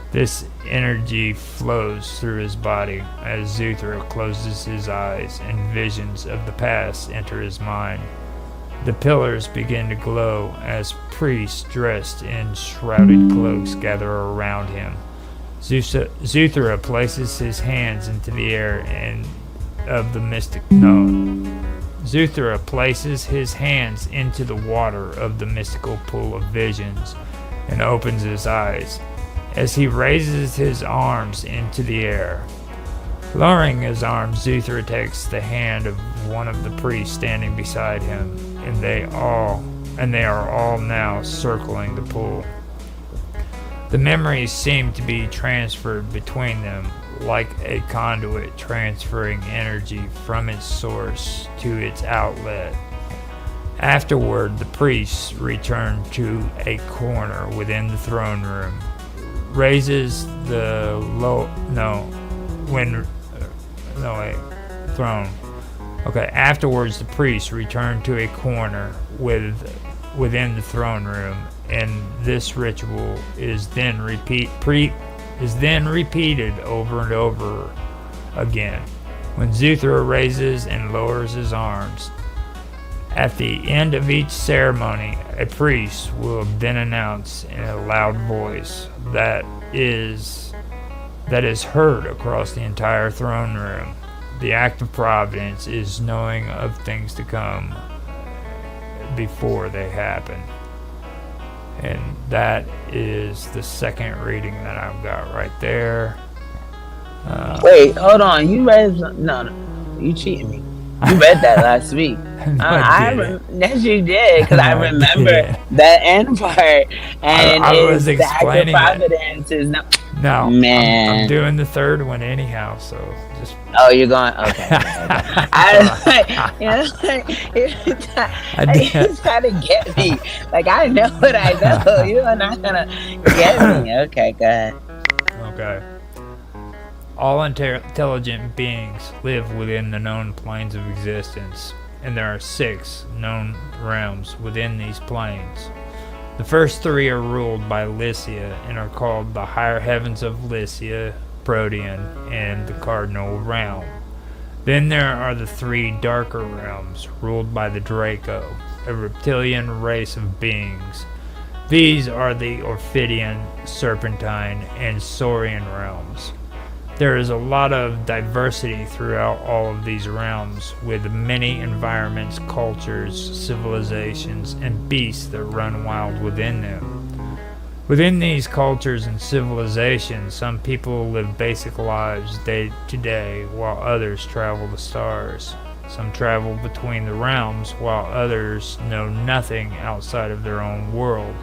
This energy flows through his body as Zuthra closes his eyes and visions of the past enter his mind. The pillars begin to glow as priests dressed in shrouded cloaks gather around him. Zuthra places his hands into the air and of the mystic Zuthra places his hands into the water of the mystical pool of visions and opens his eyes as he raises his arms into the air. Lowering his arms, Zuthra takes the hand of one of the priests standing beside him, and they are all now circling the pool. The memories seem to be transferred between them, like a conduit transferring energy from its source to its outlet. Afterward, the priests return to a corner within the throne room, raises the throne. Okay, afterwards the priests return to a corner within the throne room, and this ritual is then repeated over and over again. When Zuthra raises and lowers his arms, at the end of each ceremony, a priest will then announce in a loud voice that is heard across the entire throne room. The act of providence is knowing of things to come before they happen. And that is the second reading that I've got right there. Wait, hold on. You read no, you cheating me. You read that last week. Yes, you did, because I remember that end part. And I was explaining the act of providence is no. No, man. I'm doing the third one anyhow, so just. Oh, you're going. Okay. You're trying to get me. Like, I know what I know. You're not gonna get me. Okay, go ahead. Okay. All intelligent beings live within the known planes of existence, and there are 6 known realms within these planes. The first 3 are ruled by Lycia and are called the higher heavens of Lycia, Protean, and the cardinal realm. Then there are the 3 darker realms ruled by the Draco, a reptilian race of beings. These are the Orphidian, Serpentine, and Saurian realms. There is a lot of diversity throughout all of these realms, with many environments, cultures, civilizations, and beasts that run wild within them. Within these cultures and civilizations, some people live basic lives day to day, while others travel the stars. Some travel between the realms, while others know nothing outside of their own world.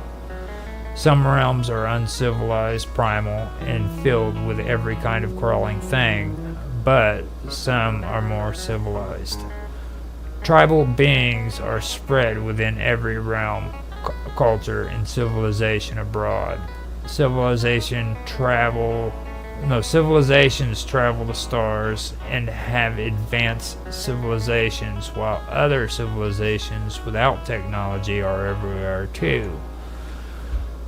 Some realms are uncivilized, primal, and filled with every kind of crawling thing, but some are more civilized. Tribal beings are spread within every realm, culture, and civilization abroad. Civilizations travel the stars and have advanced civilizations, while other civilizations without technology are everywhere too.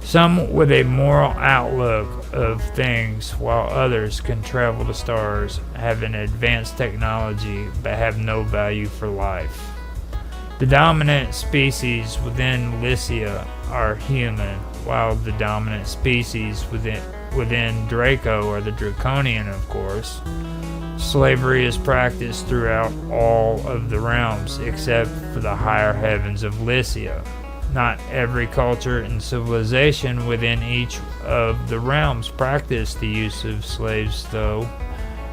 Some with a moral outlook of things, while others can travel the stars, have an advanced technology, but have no value for life. The dominant species within Lycia are human, while the dominant species within Draco are the Draconian, of course. Slavery is practiced throughout all of the realms, except for the higher heavens of Lycia. Not every culture and civilization within each of the realms practice the use of slaves, though,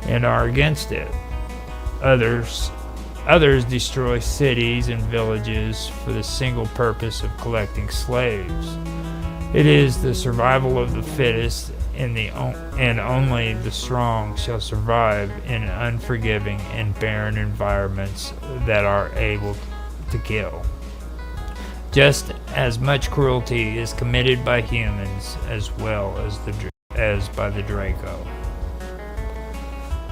and are against it. Others destroy cities and villages for the single purpose of collecting slaves. It is the survival of the fittest, and only the strong shall survive in unforgiving and barren environments that are able to kill. Just as much cruelty is committed by humans as well as by the Draco.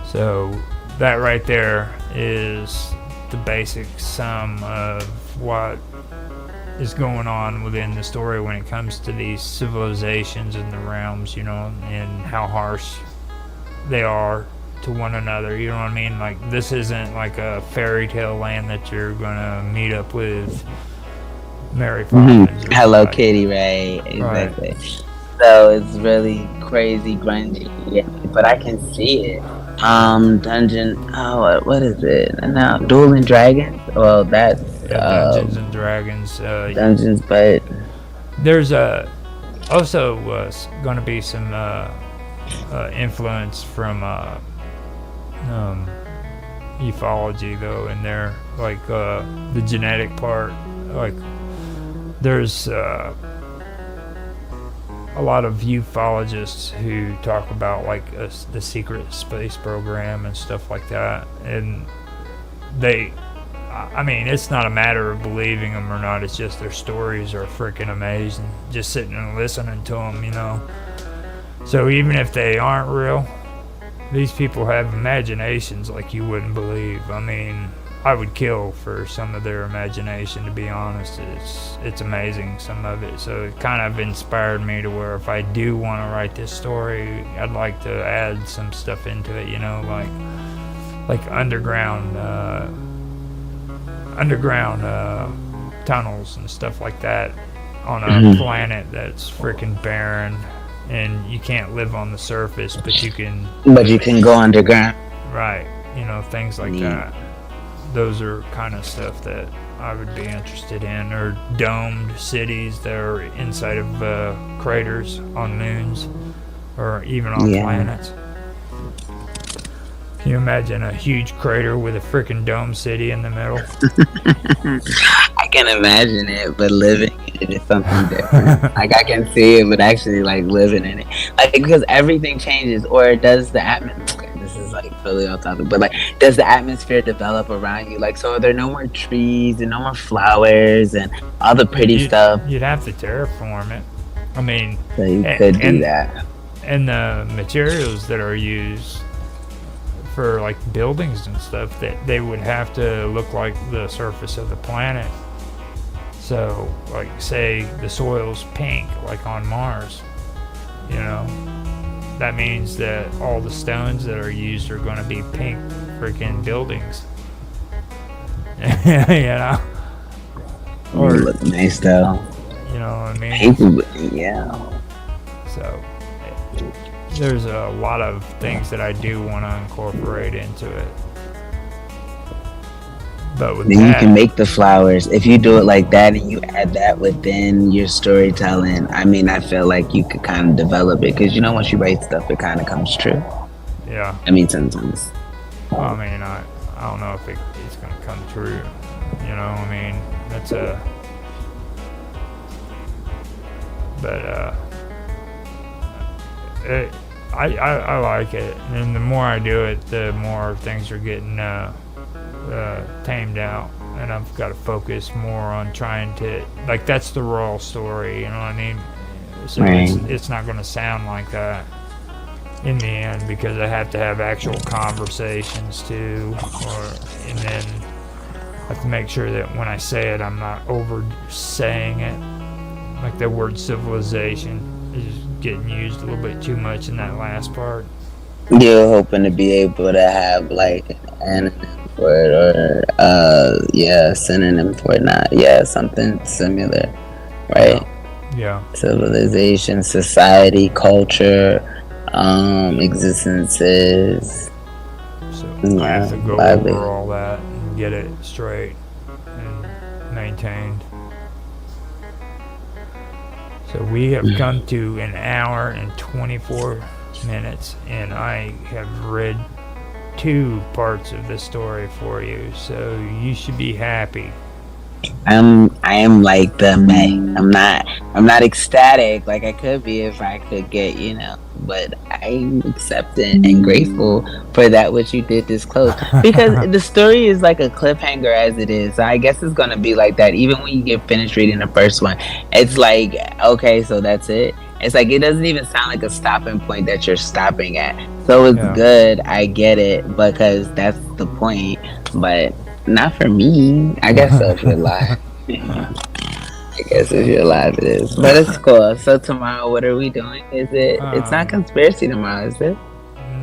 So that right there is the basic sum of what is going on within the story when it comes to these civilizations and the realms, and how harsh they are to one another. You know what I mean? Like, this isn't like a fairy tale land that you're gonna meet up with Mary Poppins. Hello Kitty, right? Exactly. Right. So it's really crazy, grungy, yeah, but I can see it. Dungeon. Oh, what is it? Now, Dueling Dragons. Well, that's Dungeons and Dragons. Dungeons, but There's also going to be some influence from um, ufology though in there, like the genetic part. Like there's a lot of ufologists who talk about like the secret space program and stuff like that, and they. I mean, it's not a matter of believing them or not. It's just their stories are freaking amazing. Just sitting and listening to them, you know. So even if they aren't real, these people have imaginations like you wouldn't believe. I mean, I would kill for some of their imagination, to be honest. It's amazing, some of it. So it kind of inspired me to where if I do want to write this story, I'd like to add some stuff into it, you know, like underground tunnels and stuff like that on a planet that's freaking barren, and you can't live on the surface, but you can. But you can go underground. Right, you know, things like that. Those are kind of stuff that I would be interested in, or domed cities that are inside of craters on moons, or even on planets. Can you imagine a huge crater with a freaking dome city in the middle? I can imagine it, but living in it is something different. Like I can see it, but actually like living in it, like because everything changes, or does the atmosphere? This is like really off topic, but like, does the atmosphere develop around you? Like, so are there no more trees and no more flowers and all the pretty stuff? You'd have to terraform it. I mean, so you could do that. And the materials that are used for like buildings and stuff, that they would have to look like the surface of the planet. So like say the soil's pink like on Mars, you know, that means that all the stones that are used are going to be pink freaking buildings. You know, or look nice though, you know what I mean? People, yeah. So there's a lot of things that I do want to incorporate into it. But with then you can make the flowers. If you do it like that and you add that within your storytelling, I mean, I feel like you could kind of develop it. Because, you know, once you write stuff, it kind of comes true. Yeah. I mean, sometimes. Well, I mean, I don't know if it's going to come true. You know, I mean, that's a... But, I like it, and the more I do it, the more things are getting tamed out, and I've got to focus more on trying to, like, that's the raw story, you know what I mean? So it's not going to sound like that in the end, because I have to have actual conversations too, and then I have to make sure that when I say it, I'm not over saying it. Like the word civilization is getting used a little bit too much in that last part. You're hoping to be able to have like an anonym for it, or synonym for it, not something similar, right? Yeah. Civilization, society, culture, existences. So I have to go over all that and get it straight and maintained. So we have come to an hour and 24 minutes, and I have read 2 parts of the story for you, so you should be happy. I am like the man. I'm not ecstatic like I could be if I could get, you know, but I'm accepting and grateful for that which you did disclose, because the story is like a cliffhanger as it is. So I guess it's gonna be like that even when you get finished reading the first one. It's like, okay, so that's it. It's like it doesn't even sound like a stopping point that you're stopping at. So it's good. I get it, because that's the point, but not for me. I guess so if you're live. I guess if you're live it is. But it's cool. So tomorrow, what are we doing? Is it? It's not conspiracy tomorrow, is it?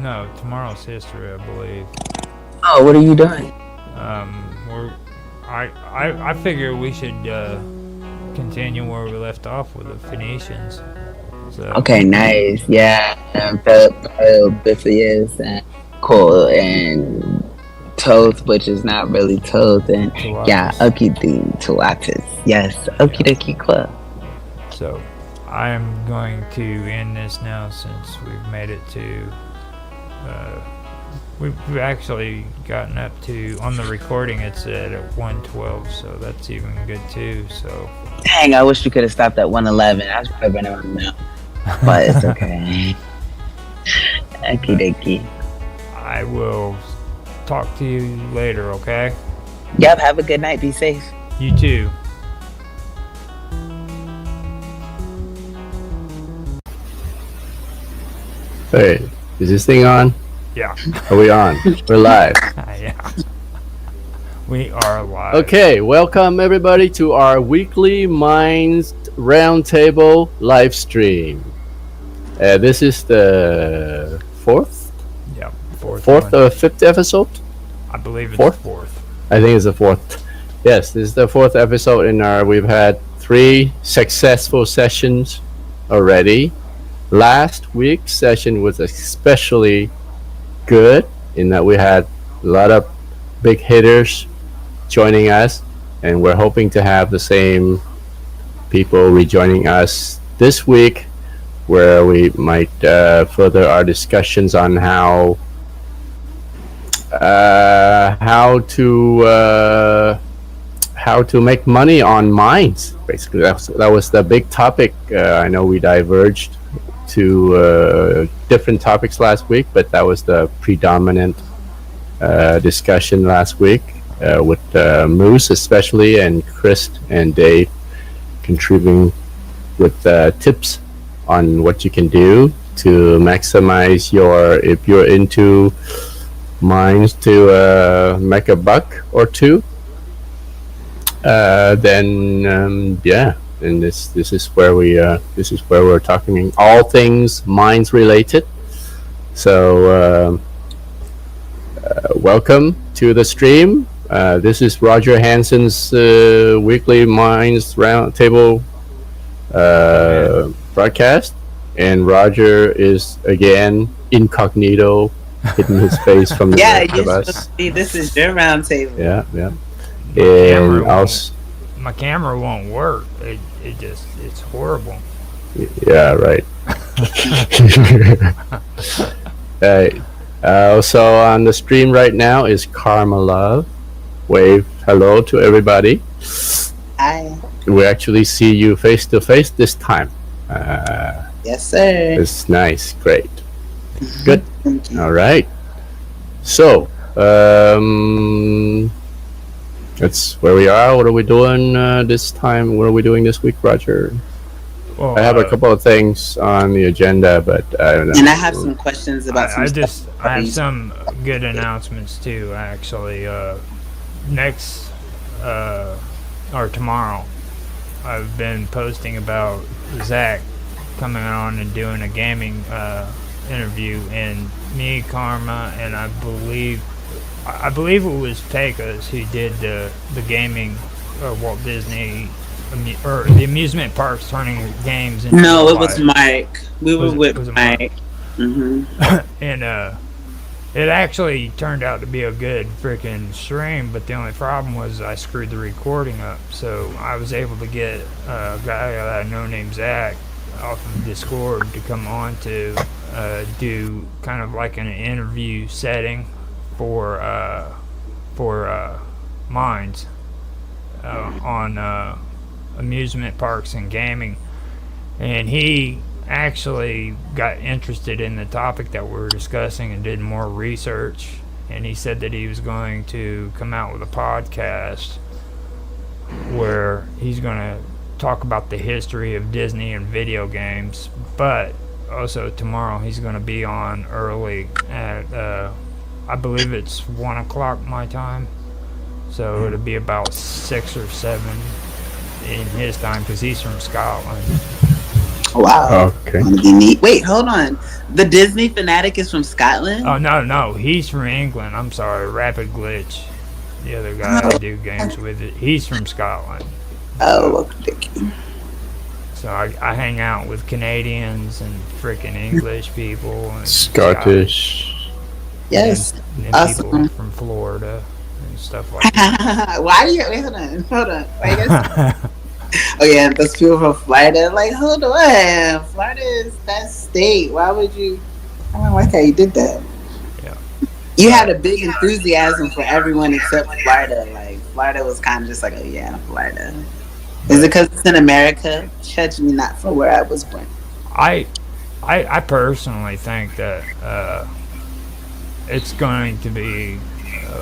No, tomorrow's history, I believe. Oh, what are you doing? I figure we should continue where we left off with the Phoenicians. So. Okay, nice. Yeah, Philip Biffius and cool. And Toth, which is not really Toth. And yeah, Pilates. Okidi Pilates. Yes, Okie dokie club. So, I am going to end this now since we've made it to. We've actually gotten up to, on the recording it's at 112, so that's even good too. So Dang, I wish we could have stopped at 111. I was probably running around now. But it's okay. Okie dokie. I will talk to you later, okay? Yep, have a good night. Be safe. You too. Hey, is this thing on? Yeah. Are we on? We're live. Yeah. We are live. Okay, welcome everybody to our weekly Minds Roundtable live stream. This is the fourth Yeah. Fourth or one. fifth episode? I believe it's fourth? fourth. I think it's the fourth. Yes, this is the fourth episode in our. We've had 3 successful sessions already. Last week's session was especially good in that we had a lot of big hitters joining us, and we're hoping to have the same people rejoining us this week, where we might further our discussions on how to make money on mines. Basically, that was the big topic. I know we diverged to different topics last week, but that was the predominant discussion last week, with Moose especially, and Chris and Dave contributing with tips on what you can do to maximize if you're into mines, to make a buck or two. Then yeah, and this is where we're talking all things mines related. So welcome to the stream. This is Roger Hanson's weekly Mines Roundtable broadcast, and Roger is again incognito, hiding his face from the Yeah, rest of us. this is your round table. Yeah. camera And also, My camera won't work. It's horrible. yeah, right. Also on the stream right now is Karma Love. Wave hello to everybody. Hi. We actually see you face to face this time. Yes, sir. It's nice, great, good. Thank you. All right. So that's where we are. What are we doing this time? What are we doing this week, Roger? Well, I have a couple of things on the agenda, but I don't know. And I have some questions about some stuff. I have some good announcements too. Actually, next or tomorrow, I've been posting about Zach coming on and doing a gaming interview, and me, Karma, and I believe it was Pecos who did the gaming Walt Disney or the amusement parks turning games into No, it live. was Mike. We were with Was it Mike. Mm-hmm. And it actually turned out to be a good freaking stream, but the only problem was I screwed the recording up. So I was able to get a guy that I know named Zach off of Discord to come on to do kind of like an interview setting for Minds on amusement parks and gaming. And he actually got interested in the topic that we were discussing and did more research, and he said that he was going to come out with a podcast where he's going to talk about the history of Disney and video games, but also tomorrow he's going to be on early at I believe it's 1 o'clock my time, so it'll be about 6 or 7 in his time because he's from Scotland. Wow. Okay. Gonna be neat. Wait, hold on. The Disney fanatic is from Scotland? Oh, no, he's from England. I'm sorry, Rapid Glitch. The other guy I do games with, he's from Scotland. Oh, okay. So I hang out with Canadians and freaking English people. And Scottish. Yes. and then people Awesome. from Florida and stuff like that. Why do you wait? Hold on. I guess. Oh yeah, those people from Florida. Like, hold on. Florida is that state. Why would you? I don't like how you did that. Yeah. You had a big enthusiasm for everyone except Florida. Like Florida was kind of just like, oh yeah, Florida. Is it because it's in America? Judge me not for where I was born. I I personally think that it's going to be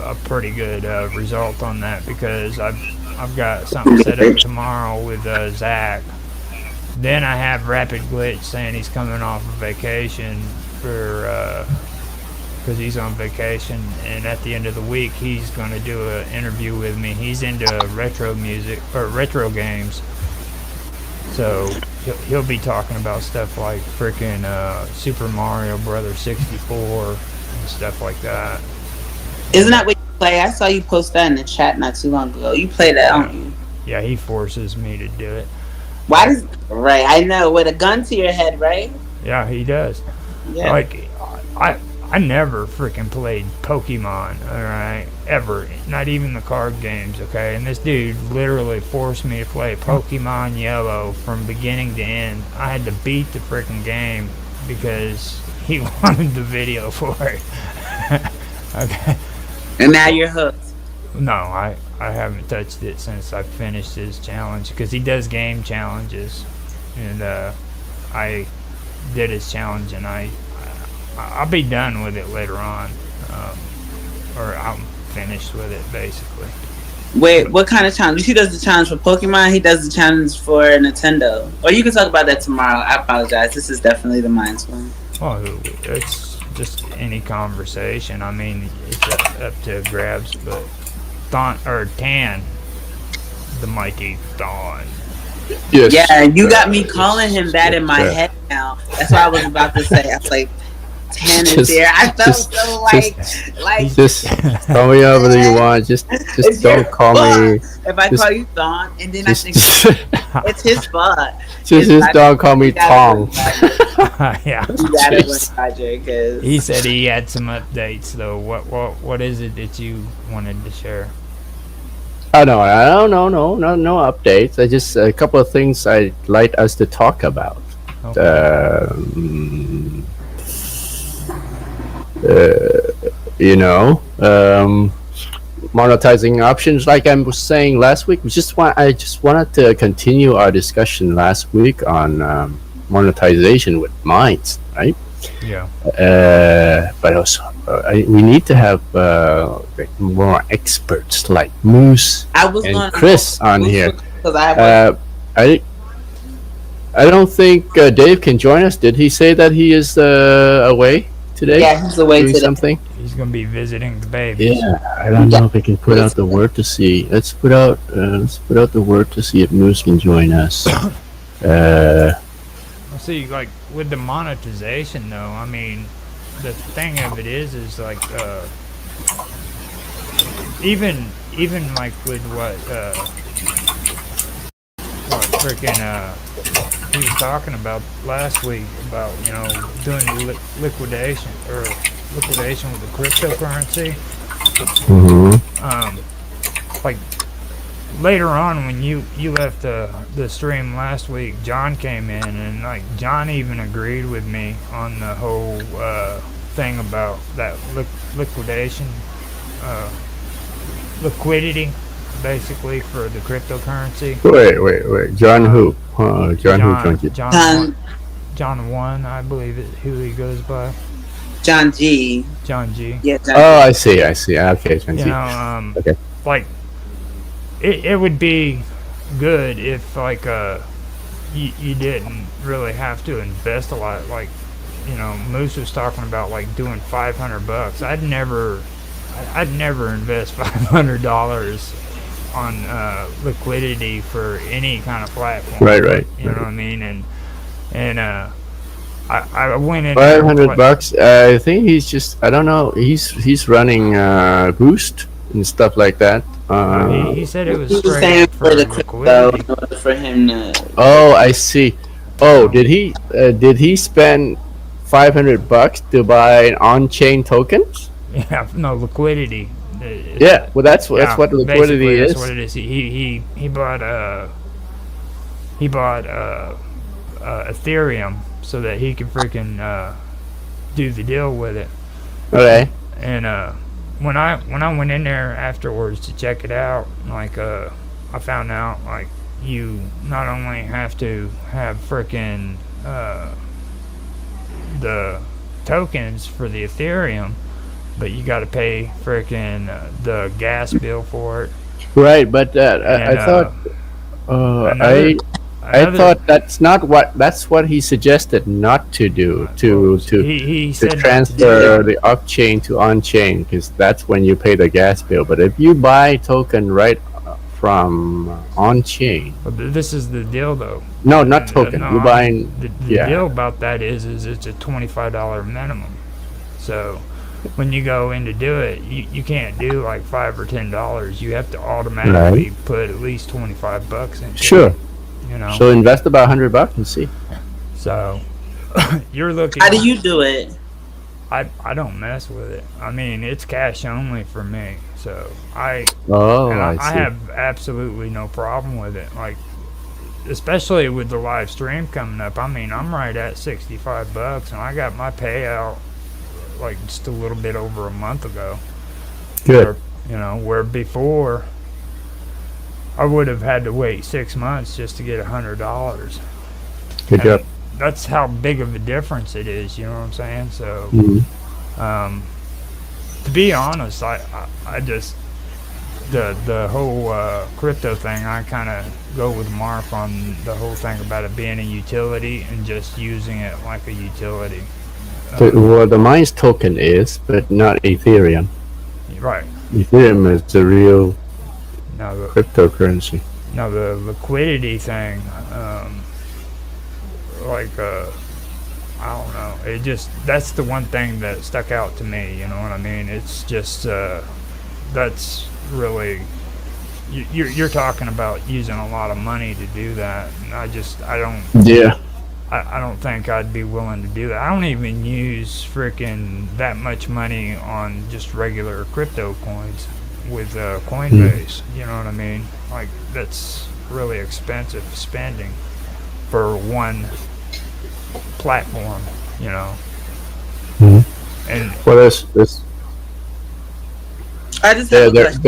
a pretty good result on that because I've got something set up tomorrow with Zach. Then I have Rapid Glitch saying he's coming off of vacation for because he's on vacation, and at the end of the week he's going to do an interview with me. He's into retro music or retro games, so he'll be talking about stuff like freaking Super Mario Brothers 64 and stuff like that. Isn't that what you play? I saw you post that in the chat not too long ago. You play that, don't you? Yeah, he forces me to do it. Why does right? I know, with a gun to your head, right? Yeah, he does. Yeah. Like I never freaking played Pokemon, alright? Ever. Not even the card games, okay? And this dude literally forced me to play Pokemon Yellow from beginning to end. I had to beat the freaking game because he wanted the video for it. Okay. And now you're hooked. No, I haven't touched it since I finished his challenge because he does game challenges, and I did his challenge, and I'll be done with it later on, or I'm finished with it basically. Wait, what kind of challenge? He does the challenge for Pokemon. He does the challenge for Nintendo. Or you can talk about that tomorrow. I apologize. This is definitely the Minds one. Oh, it's just any conversation. I mean, it's up to grabs, but Tan, the mighty Dawn. Yes. Yeah, you got me calling him that in my head now. That's what I was about to say. I was like, Tan is there. I felt so like just call me whatever you want. Just don't call me. If I call you Dawn, and then I think it's his fault. Just don't call me Tom. Yeah. You gotta win, Roger, because He said he had some updates though. What is it that you wanted to share? Oh no, no updates. I just a couple of things I'd like us to talk about. Okay. Monetizing options, like I was saying last week. I just wanted to continue our discussion last week on monetization with mines, right? Yeah. But also, we need to have more experts like Moose and Chris on here. I don't think Dave can join us. Did he say that he is away today? Yeah, he's away doing today. Something. He's gonna be visiting the babies. Yeah, I don't know if we can put out the word to see. Let's put out the word to see if Moose can join us. See, like with the monetization though, I mean, the thing of it is like even like with what freaking he was talking about last week about doing the liquidation with the cryptocurrency. Mm-hmm. Like later on when you left the stream last week, John came in and like John even agreed with me on the whole thing about that liquidation liquidity basically for the cryptocurrency. Wait. John who? John who joined you? John 1, I believe it who he goes by. John G. Yeah. Oh, I see. Okay, John G. Okay. Like it would be good if like you didn't really have to invest a lot. Like Moose was talking about like doing $500. I'd never invest $500 on liquidity for any kind of platform. Right. You know what I mean? And I went in $500. I think he's just. I don't know. He's running Boost and stuff like that. He said it was straight for the liquidity. crypto for him to. Oh, I see. Oh, did he spend $500 to buy an on-chain token? Yeah, no liquidity. Yeah, well, that's Yeah, what liquidity basically that's is. what it is. He bought Ethereum so that he could freaking do the deal with it. Okay. And when I went in there afterwards to check it out, like I found out like you not only have to have freaking the tokens for the Ethereum, but you got to pay freaking the gas bill for it. Right, but And I thought another I another thought that's what he suggested not to do he to said not to do transfer that. the off chain to on chain because that's when you pay the gas bill. But if you buy token right from on chain, But this is the deal though. no, not token, No, you buying the yeah, deal about that is it's a $25 minimum. So when you go in to do it, you can't do like $5 or $10. You have to automatically put at least $25 into sure. it. You know. So invest about $100 and see. So you're looking. How do you do it? I don't mess with it. I mean, it's cash only for me. So Oh, I I see. have absolutely no problem with it. Like, especially with the live stream coming up. I mean, I'm right at $65, and I got my payout like just a little bit over a month ago. Good. Where before I would have had to wait 6 months just to get $100. Good job. That's how big of a difference it is. You know what I'm saying? So, Mhm. to be honest, I just the whole crypto thing. I kind of go with Mark on the whole thing about it being a utility and just using it like a utility. Well, the Mines token is, but not Ethereum. Right. Ethereum is the real Now cryptocurrency. the liquidity thing, like I don't know. It just that's the one thing that stuck out to me. You know what I mean? It's just that's really you're talking about using a lot of money to do that. And Yeah. I don't think I'd be willing to do that. I don't even use freaking that much money on just regular crypto coins with Coinbase. You know what I mean? Like that's really expensive spending for one platform. You know. Mhm. And Well, there's I just have a question.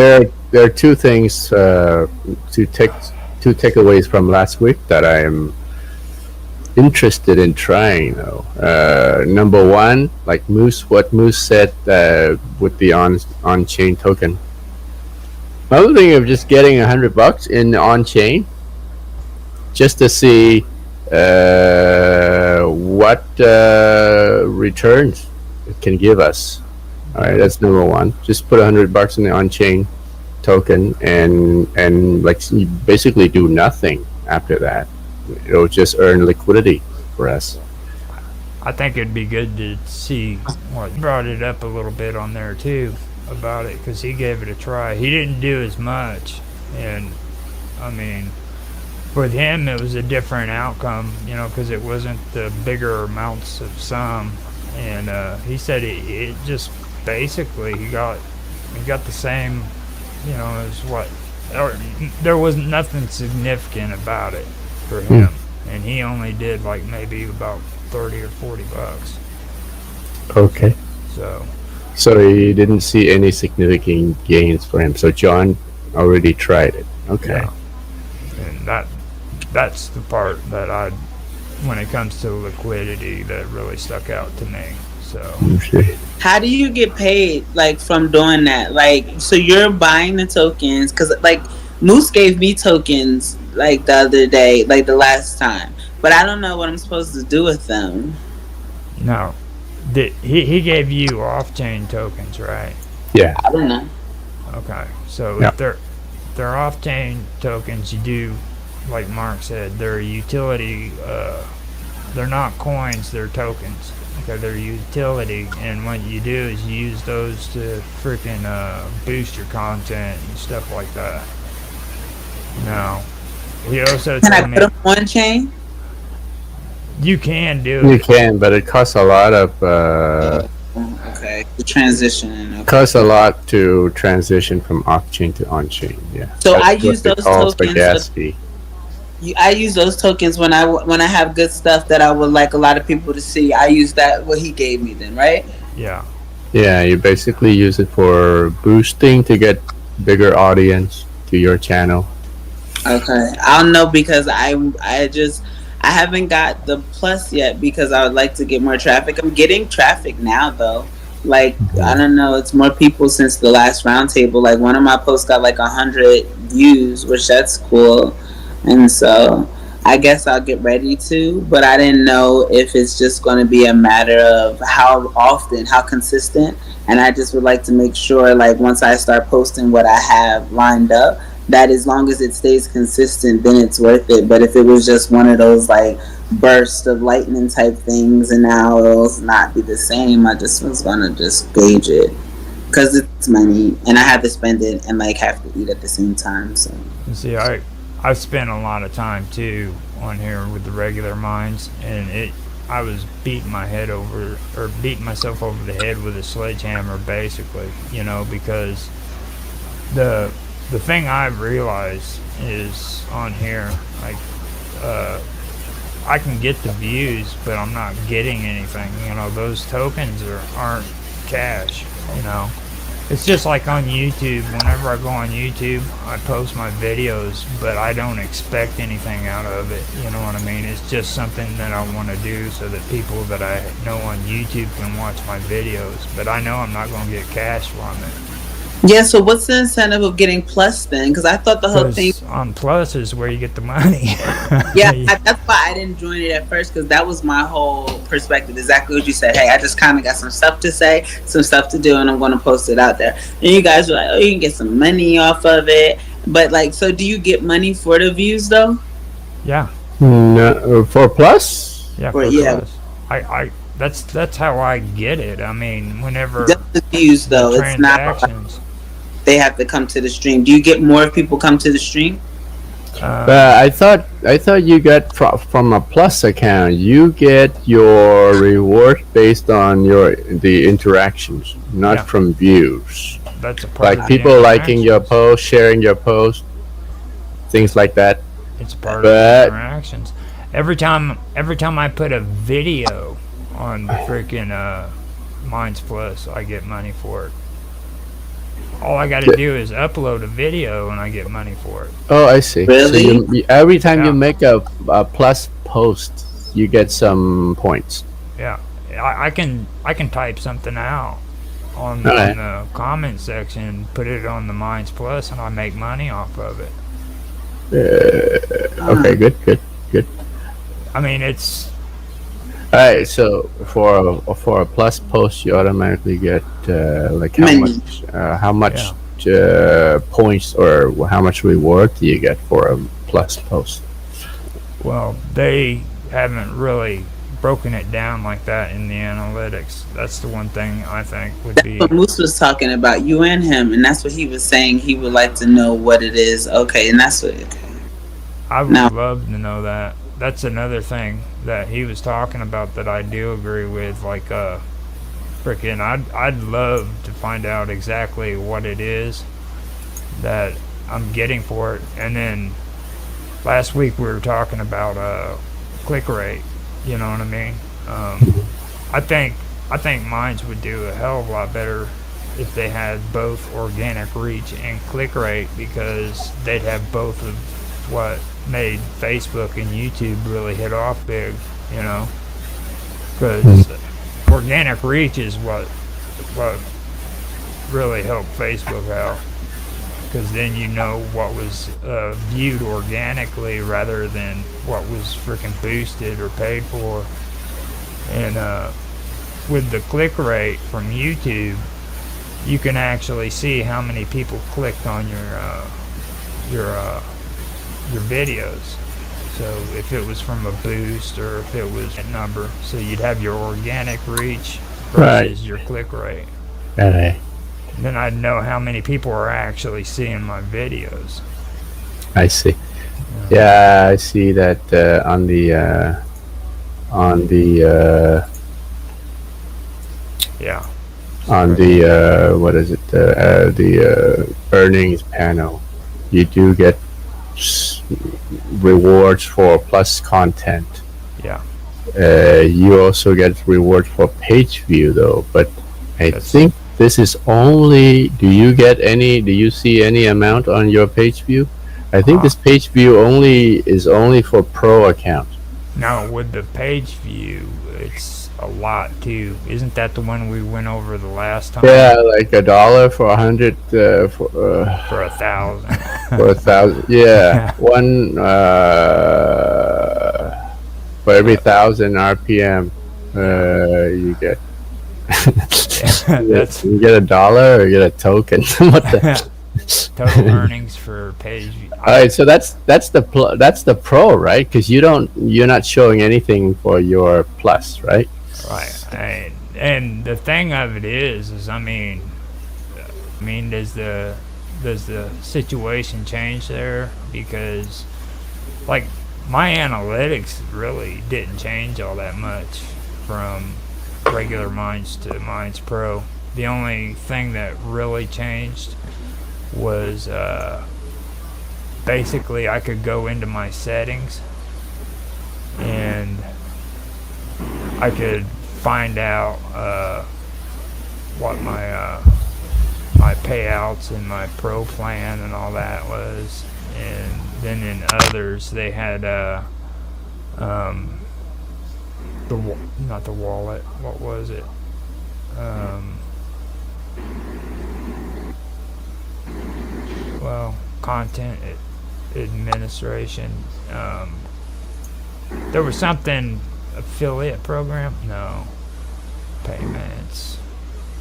there are two things two takeaways from last week that I am interested in trying though. Number one, like what Moose said with the on chain token. Another thing of just getting $100 in on chain, just to see what returns it can give us. All right, that's number one. Just put $100 in the on chain token and like you basically do nothing after that. It'll just earn liquidity for us. I think it'd be good to see. Well, he brought it up a little bit on there too about it because he gave it a try. He didn't do as much, and I mean, with him it was a different outcome, because it wasn't the bigger amounts of sum, and he said it just basically he got the same, as what, or there was nothing significant about it for him, and he only did like maybe about $30 or $40. Okay. So you didn't see any significant gains for him. So John already tried it. Okay. Yeah. And that's the part that when it comes to liquidity, that really stuck out to me. So. Okay. How do you get paid, like, from doing that? Like, so you're buying the tokens, because, like, Moose gave me tokens, like, the other day, like, the last time. But I don't know what I'm supposed to do with them. No. He gave you off-chain tokens, right? Yeah. I don't know. Okay. So Yeah. if they're off-chain tokens, you do, like Mark said, they're utility. They're not coins, they're tokens. Okay, they're utility, and what you do is you use those to freaking boost your content and stuff like that. Now, he also Can I told put me them on chain? you can do You it. can, but it costs a lot of Okay. Okay, the transition. Okay. Costs a lot to transition from off chain to on chain. Yeah, So I that's what use they those call the tokens. gas fee. I use those tokens when I have good stuff that I would like a lot of people to see. I use that what he gave me then, right? Yeah. Yeah, you basically use it for boosting to get bigger audience to your channel. Okay, I'll know because I haven't got the plus yet because I would like to get more traffic. I'm getting traffic now though. Like I Mhm. don't know, it's more people since the last roundtable. Like one of my posts got like 100 views, which that's cool, and so I guess I'll get ready to. But I didn't know if it's just going to be a matter of how often, how consistent, and I just would like to make sure, like once I start posting what I have lined up that as long as it stays consistent, then it's worth it. But if it was just one of those like bursts of lightning type things and now it'll not be the same, I just was gonna just gauge it because it's money and I have to spend it and like have to eat at the same time. So See, I've spent a lot of time too on here with the regular mines, and I was beating my head over or beating myself over the head with a sledgehammer, basically, because the the thing I've realized is on here, like, I can get the views, but I'm not getting anything. Those tokens aren't cash. It's just like on YouTube. Whenever I go on YouTube, I post my videos, but I don't expect anything out of it. You know what I mean? It's just something that I want to do so that people that I know on YouTube can watch my videos. But I know I'm not going to get cash from it. yeah, so what's the incentive of getting plus then? Because I thought the whole thing. Because on Plus is where you get the money. Yeah, that's why I didn't join it at first because that was my whole perspective. Exactly what you said. Hey, I just kind of got some stuff to say, some stuff to do, and I'm going to post it out there. And you guys were like, oh, you can get some money off of it. But like, so do you get money for the views though? Yeah. No, for plus? Yeah, Or, for yeah. Plus. That's how I get it. I mean, whenever Just the views though. the It's not like transactions. they have to come to the stream. Do you get more if people come to the stream? I thought you got from a plus account. You get your reward based on the interactions, not Yeah. from views. That's a part Like of the people liking your interactions. post, sharing your post, things like that. It's a part of But- the interactions. Every time I put a video on freaking Minds Plus, I get money for it. All I got to do is upload a video, and I get money for it. Oh, I see. Really? So every time Yeah. you make a plus post, you get some points. Yeah, I can type something out on Alright. the comment section, put it on the Minds Plus, and I make money off of it. Okay, good. I mean, it's All right, so for a plus post, you automatically get like Money. how much points or how much reward do you get for a plus post? well, they haven't really broken it down like that in the analytics. That's the one thing I think would be. What Moose was talking about, you and him, and that's what he was saying. He would like to know what it is. Okay, and that's what. I would No. love to know that. That's another thing that he was talking about that I do agree with. Like, freaking, I'd love to find out exactly what it is that I'm getting for it. And then last week we were talking about click rate. You know what I mean? I think Minds would do a hell of a lot better if they had both organic reach and click rate, because they'd have both of what made Facebook and YouTube really hit off big, because organic reach is what really helped Facebook out, because then what was viewed organically rather than what was freaking boosted or paid for. And with the click rate from YouTube, you can actually see how many people clicked on your videos. So if it was from a boost or if it was a number, so you'd have your organic reach versus Right. your click rate. Okay. Then I'd know how many people are actually seeing my videos. I see. Yeah, I see that on the Yeah. on the what is it? The earnings panel, you do get rewards for plus content. Yeah. You also get rewards for page view though, but I think this is only. Do you see any amount on your page view? I think this page view is only for pro account. Now with the page view, it's a lot too. Isn't that the one we went over the last time? Yeah, like $1 for 100 for 1,000. for 1,000. Yeah, one for every 1,000 RPM, you get you get $1 or you get a token. What the? Total earnings for page view. All right, so that's the pro, right? Because you're not showing anything for your plus, right? Right. And the thing of it is I mean, does the situation change there? Because like my analytics really didn't change all that much from regular Minds to Minds Pro. The only thing that really changed was basically I could go into my settings and I could find out what my payouts in my pro plan and all that was, and then in others they had not the wallet, what was it, content administration. There was something, affiliate program, no, payments,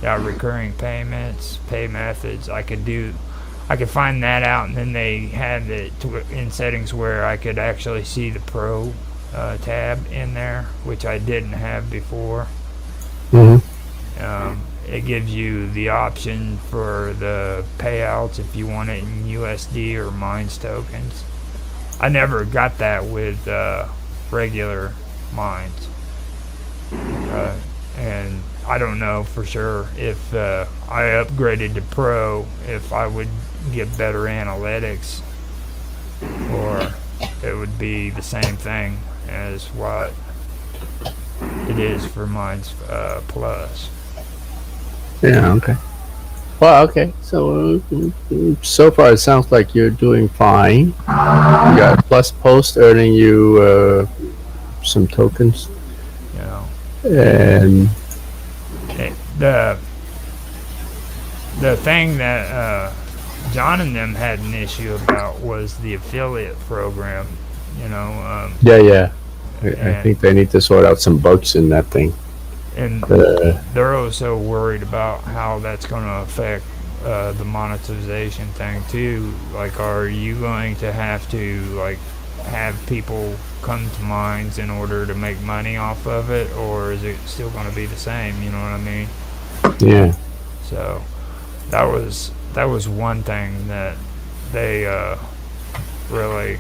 recurring payments, pay methods. I could find that out, and then they had it in settings where I could actually see the pro tab in there, which I didn't have before. It gives you the option for the payouts if you want it in USD or Minds tokens. I never got that with regular Minds, and I don't know for sure if I upgraded to Pro if I would get better analytics, or it would be the same thing as what it is for Minds Plus. Yeah, okay. Well, okay. So far it sounds like you're doing fine. You got Plus Post earning you some tokens. And the thing that John and them had an issue about was the affiliate program. Yeah. I think they need to sort out some bugs in that thing. And they're also worried about how that's going to affect the monetization thing too. Like, are you going to have to have people come to Minds in order to make money off of it, or is it still going to be the same? You know what I mean? Yeah. So that was one thing that they really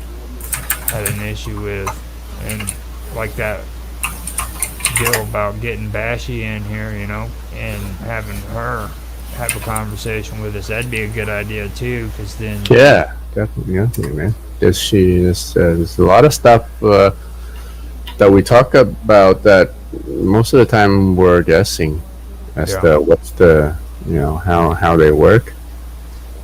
had an issue with, and like that deal about getting Bashy in here, and having her have a conversation with us. That'd be a good idea too, because then definitely, man. There's a lot of stuff that we talk about that most of the time we're guessing as to what's the how they work.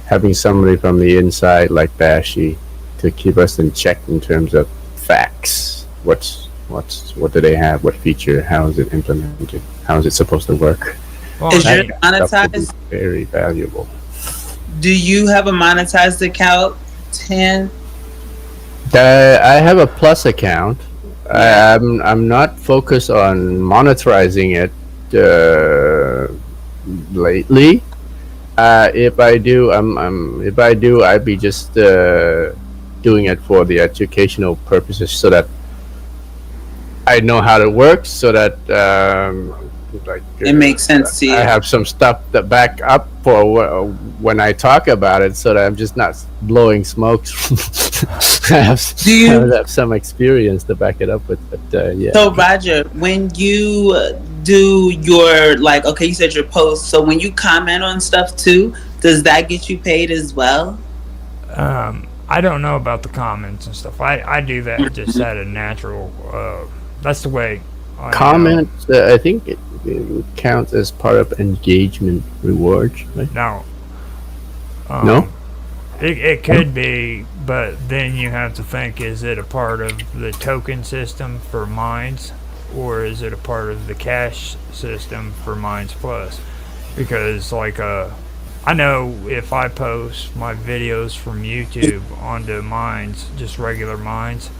Having somebody from the inside like Bashy to keep us in check in terms of facts. What do they have? What feature? How is it implemented? How is it supposed to work? Well, is yours monetized? Very valuable. Do you have a monetized account, Tan? I have a Plus account. I'm not focused on monetizing it lately. If I do, I'd be just doing it for the educational purposes, so that I know how it works, so that it makes sense to you. I have some stuff that back up for when I talk about it, so that I'm just not blowing smoke. I have some experience to back it up with, but yeah. So Roger, when you do your, like, okay, you said your posts. So when you comment on stuff too, does that get you paid as well? I don't know about the comments and stuff. I do that just out of natural. That's the way I am. Comments, I think it counts as part of engagement rewards, right? Now, No? it could be, but then you have to think: is it a part of the token system for Mines, or is it a part of the cash system for Mines Plus? Because like I know if I post my videos from YouTube onto Mines, just regular Mines,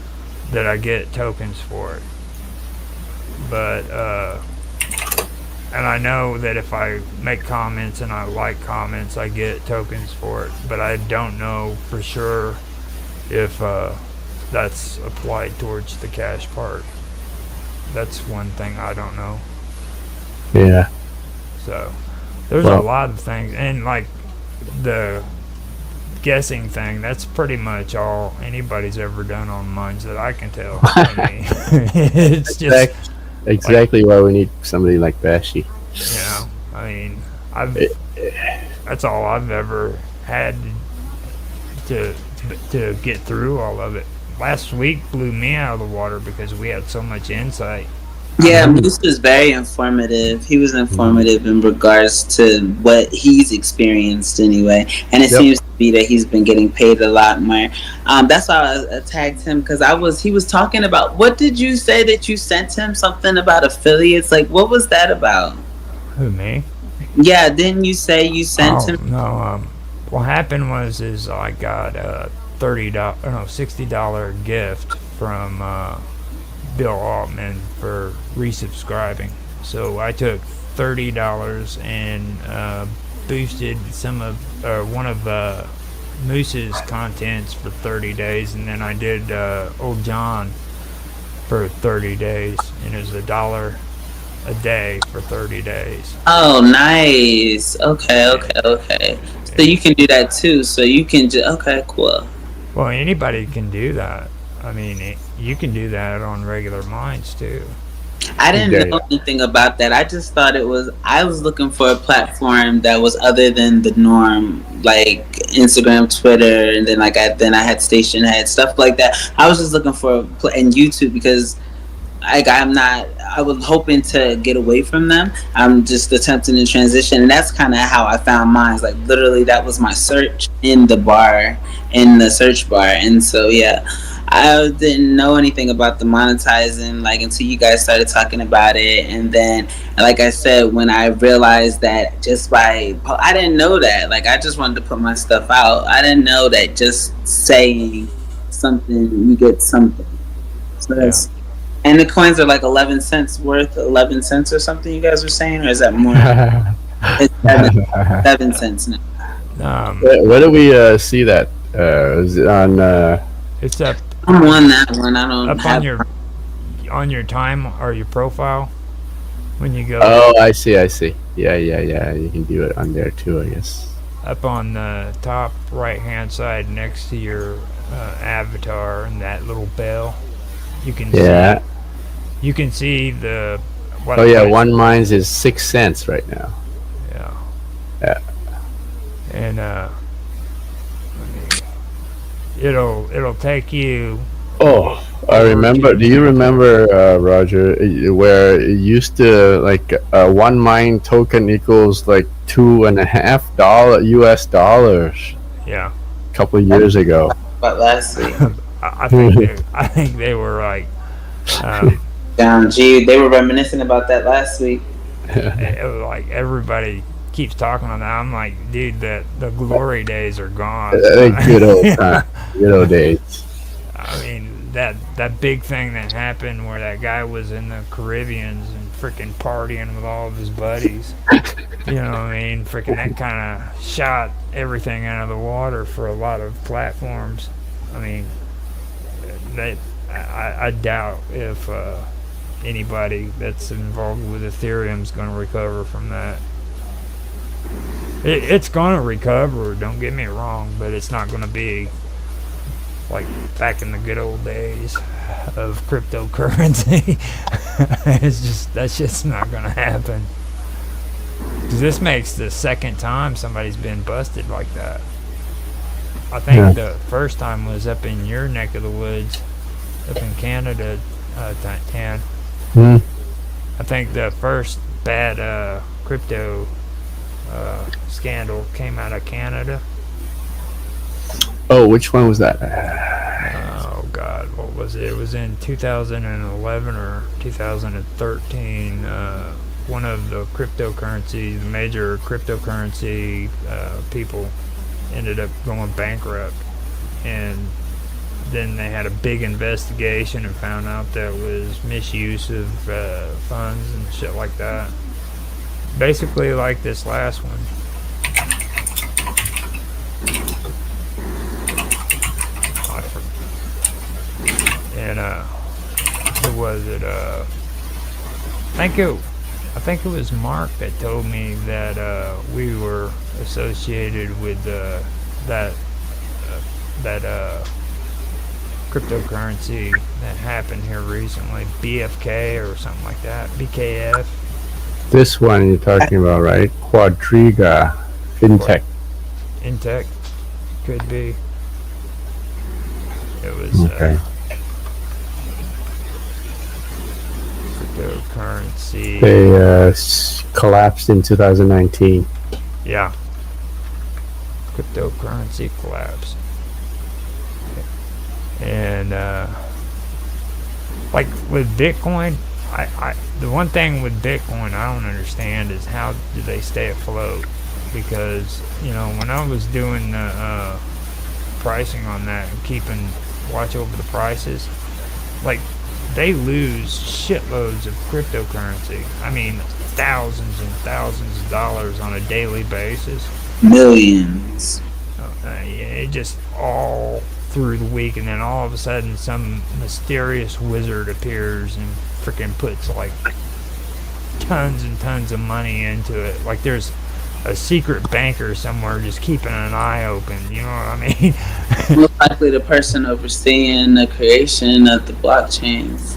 that I get tokens for it. But and I know that if I make comments and I like comments, I get tokens for it. But I don't know for sure if that's applied towards the cash part. That's one thing I don't know. Yeah. So there's a lot of things, and like the guessing thing, that's pretty much all anybody's ever done on Mines that I can tell. I mean, it's just exactly why we need somebody like Bashi. You know, I mean, that's all I've ever had to get through all of it. Last week blew me out of the water because we had so much insight. Yeah, Moose was very informative. He was informative in regards to what he's experienced anyway. And it seems to be that he's been getting paid a lot more. That's why I tagged him, because he was talking about, what did you say that you sent him? Something about affiliates? Like, what was that about? Who, me? Yeah, didn't you say you sent him? No, what happened was I got a $60 gift from Bill Altman for resubscribing. So I took $30 and boosted some of one of Moose's contents for 30 days, and then I did Old John for 30 days, and it was $1 a day for 30 days. Oh, nice. Okay. So you can do that too. So you can okay, cool. Well, anybody can do that. I mean, you can do that on regular Mines too. I didn't know anything about that. I just thought I was looking for a platform that was other than the norm, like Instagram, Twitter, and then I had Station Head, stuff like that. I was just looking for and YouTube, because I was hoping to get away from them. I'm just attempting to transition, and that's kind of how I found mine. Like, literally, that was my search in the search bar. And so, yeah, I didn't know anything about the monetizing, until you guys started talking about it. And then, like I said, when I realized that I didn't know that. I just wanted to put my stuff out. I didn't know that just saying something, you get something. So that's... And the coins are 11 cents worth, 11 cents or something, you guys are saying? Or is that more? It's 7 cents now. Where do we see that? Is it on... It's up... I'm on that one. I don't up have... on your time or your profile when you go... Oh, I see. Yeah. You can do it on there too, I guess. Up on the top right-hand side next to your avatar and that little bell. You can see... You can see the... one Mines is 6 cents right now. Yeah. And it'll take you... Oh, I remember. Do you remember, Roger, where it used to, one Mine token equals $2.50 US dollars? Yeah. A couple of years ago. But last week. I think they were down. Gee, they were reminiscing about that last week. It was everybody keeps talking on that. I'm like, dude, the glory days are gone. Good old time. Good old days. I mean, that big thing that happened where that guy was in the Caribbeans and freaking partying with all of his buddies. You know what I mean? Freaking that kind of shot everything out of the water for a lot of platforms. I mean, I doubt if anybody that's involved with Ethereum is going to recover from that. It's going to recover, don't get me wrong, but it's not going to be like back in the good old days of cryptocurrency. That's just not gonna happen. 'Cause this makes the second time somebody's been busted like that. I think the first time was up in your neck of the woods, up in Canada, Tan. Hmm. I think the first bad crypto scandal came out of Canada. Oh, which one was that? Oh God, what was it? It was in 2011 or 2013. One of the cryptocurrency, the major cryptocurrency people, ended up going bankrupt, and then they had a big investigation and found out that it was misuse of funds and shit like that. Basically, like this last one. And who was it? I think it was Mark that told me that we were associated with that cryptocurrency that happened here recently, BFK or something like that, BKF. This one you're talking about, right? Quadriga FinTech. Intech, could be. It was Okay. Cryptocurrency. They collapsed in 2019. Yeah. Cryptocurrency collapse. And like with Bitcoin, the one thing with Bitcoin I don't understand is how do they stay afloat? Because when I was doing the pricing on that and keeping watch over the prices, like they lose shitloads of cryptocurrency. I mean, thousands and thousands of dollars on a daily basis. Millions. It just all through the week, and then all of a sudden some mysterious wizard appears and freaking puts like tons and tons of money into it. Like there's a secret banker somewhere just keeping an eye open. You know what I mean? Most likely the person overseeing the creation of the blockchains.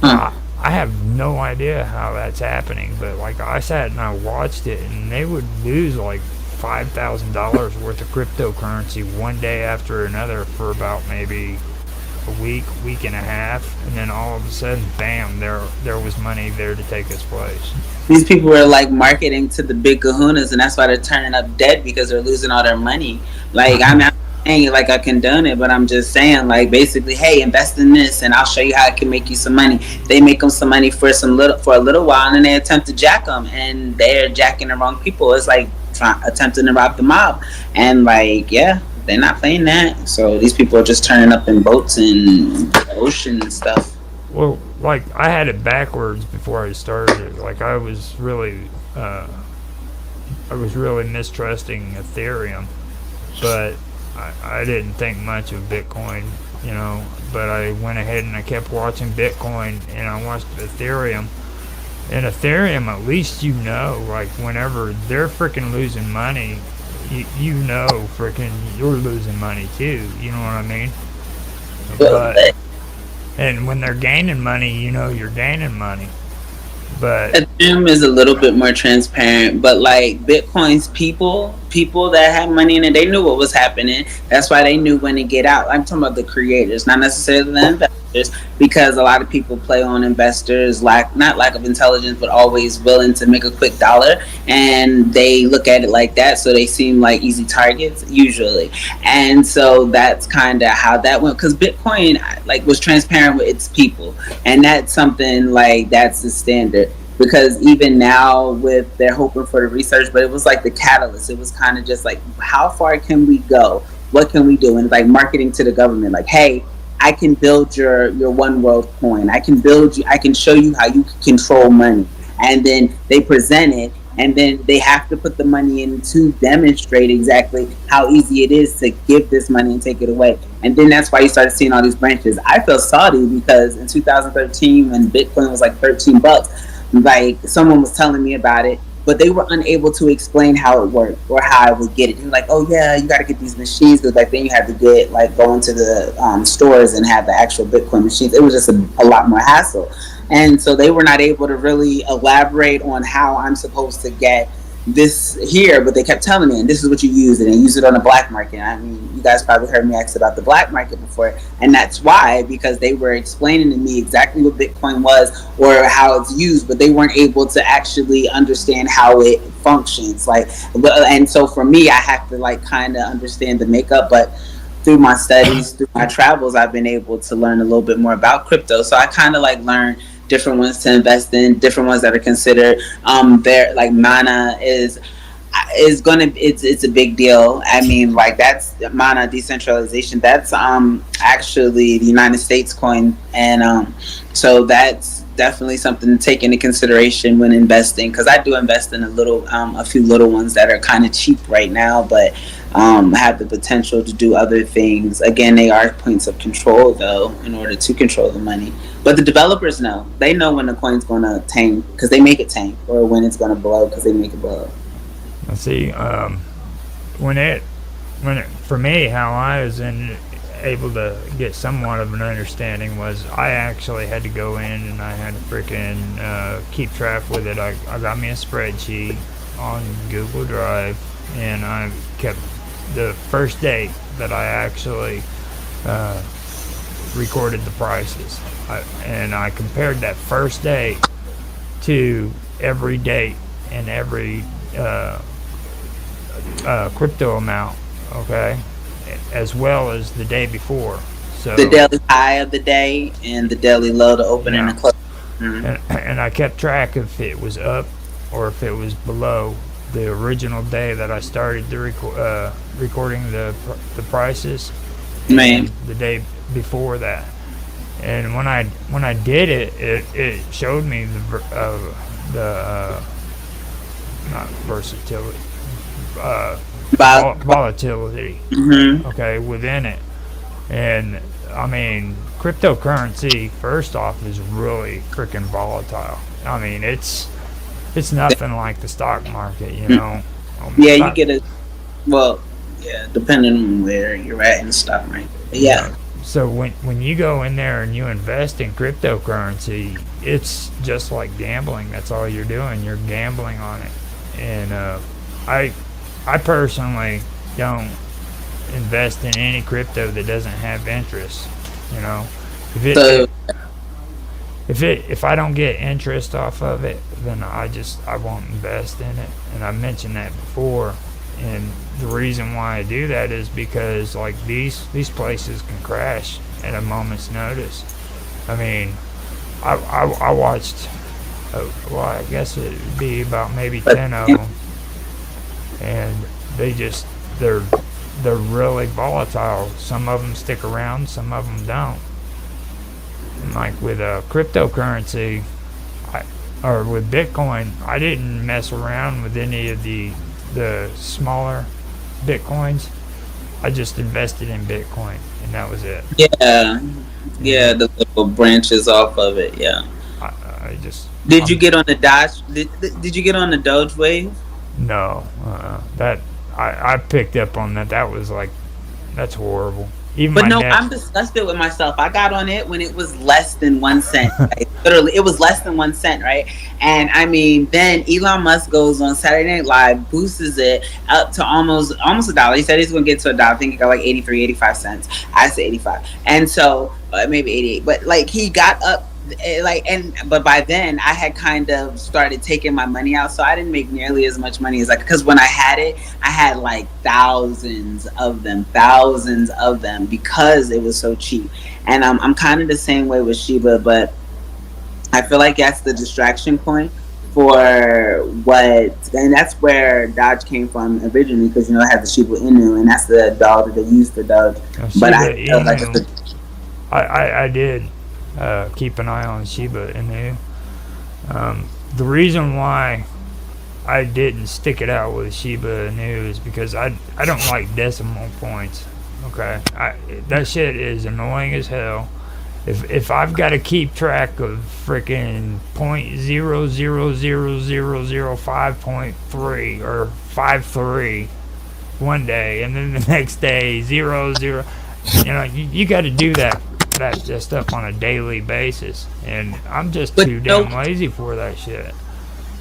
Huh. I have no idea how that's happening, but like I sat and I watched it, and they would lose like $5,000 worth of cryptocurrency one day after another for about maybe a week and a half, and then all of a sudden, bam, there was money there to take its place. These people are like marketing to the big kahunas, and that's why they're turning up dead, because they're losing all their money. Like I'm not saying like I condone it, but I'm just saying like basically, hey, invest in this, and I'll show you how it can make you some money. They make them some money for a little while, and then they attempt to jack them, and they're jacking the wrong people. It's like attempting to rob the mob, and like they're not playing that. So these people are just turning up in boats and the ocean and stuff. Well, like I had it backwards before I started it. Like I was really mistrusting Ethereum, but I didn't think much of Bitcoin, but I went ahead and I kept watching Bitcoin, and I watched Ethereum. And Ethereum, at least like whenever they're freaking losing money, freaking you're losing money too. You know what I mean? But and when they're gaining money, you're gaining money. But Ethereum is a little bit more transparent, but like Bitcoin's people that have money in it, they knew what was happening. That's why they knew when to get out. I'm talking about the creators, not necessarily the investors, because a lot of people play on investors not lack of intelligence, but always willing to make a quick dollar, and they look at it like that, so they seem like easy targets usually. And so that's kind of how that went, because Bitcoin like was transparent with its people, and that's something like that's the standard. Because even now they're hoping for the research, but it was like the catalyst. It was kind of just like, how far can we go? What can we do? And like marketing to the government, like, hey, I can build your one world coin. I can show you how you can control money. And then they present it, and then they have to put the money in to demonstrate exactly how easy it is to give this money and take it away. And then that's why you started seeing all these branches. I feel salty because in 2013, when Bitcoin was like $13, like someone was telling me about it, but they were unable to explain how it worked or how I would get it. They were like, oh yeah, you got to get these machines, because like then you had to get like go into the stores and have the actual Bitcoin machines. It was just a lot more hassle, and so they were not able to really elaborate on how I'm supposed to get this here, but they kept telling me, and this is what you use, and use it on the black market. I mean, you guys probably heard me ask about the black market before, and that's why, because they were explaining to me exactly what Bitcoin was or how it's used, but they weren't able to actually understand how it functions. Like, and so for me, I have to like kind of understand the makeup, but through my studies, through my travels, I've been able to learn a little bit more about crypto. So I kind of like learn different ones to invest in, different ones that are considered. There, like Mana is gonna, it's a big deal. I mean, like that's Mana decentralization. That's actually the United States coin, and so that's definitely something to take into consideration when investing. Because I do invest in a few little ones that are kind of cheap right now, but have the potential to do other things. Again, they are points of control though, in order to control the money. But the developers know. They know when the coin's going to tank because they make it tank, or when it's going to blow because they make it blow. Let's see. For me, how I was able to get somewhat of an understanding was I actually had to go in and I had to freaking keep track with it. I got me a spreadsheet on Google Drive, and I kept the first date that I actually recorded the prices. And I compared that first date to every date and every crypto amount, okay, as well as the day before. So the daily high of the day and the daily low, to open and the close. Mm-hmm. And I kept track if it was up or if it was below the original day that I started the recording the prices. Man, the day before that. And when I did it, it showed me the not versatility, volatility. Mm-hmm. Okay, within it. And I mean, cryptocurrency first off is really freaking volatile. I mean, it's nothing like the stock market, you know. Yeah, you get it. Well, yeah, depending on where you're at in the stock market. Yeah. So when you go in there and you invest in cryptocurrency, it's just like gambling. That's all you're doing. You're gambling on it. And I personally don't invest in any crypto that doesn't have interest. You know, if I don't get interest off of it, then I won't invest in it. And I mentioned that before. And the reason why I do that is because like these places can crash at a moment's notice. I mean, I watched, well, I guess it would be about maybe 10 of them, and they're really volatile. Some of them stick around, some of them don't. And like with cryptocurrency, or with Bitcoin, I didn't mess around with any of the smaller Bitcoins. I just invested in Bitcoin, and that was it. Yeah, the little branches off of it. Yeah. I just. Did you get on the Doge? Did you get on the Doge wave? No, that I picked up on that. That was like, that's horrible. Even but no, I'm disgusted with myself. I got on it when it was less than 1 cent. Right? Literally, it was less than 1 cent, right? And I mean, then Elon Musk goes on Saturday Night Live, boosts it up to almost $1. He said he's going to get to $1. I think he got like 83, 85 cents. I said 85, and so maybe 88. But like he got up. But by then I had kind of started taking my money out, so I didn't make nearly as much money as because when I had it, I had like thousands of them because it was so cheap. And I'm kind of the same way with Shiba, but I feel like that's the distraction point for and that's where Doge came from originally, because it has the Shiba Inu, and that's the dog that they use for Doge. But I feel like I did keep an eye on Shiba Inu. The reason why I didn't stick it out with Shiba Inu is because I don't like decimal points. Okay, that shit is annoying as hell, if I've got to keep track of freaking 0.0000005.3 or 53 one day, and then the next day 00, you got to do that stuff on a daily basis, and I'm just But too damn lazy for that shit.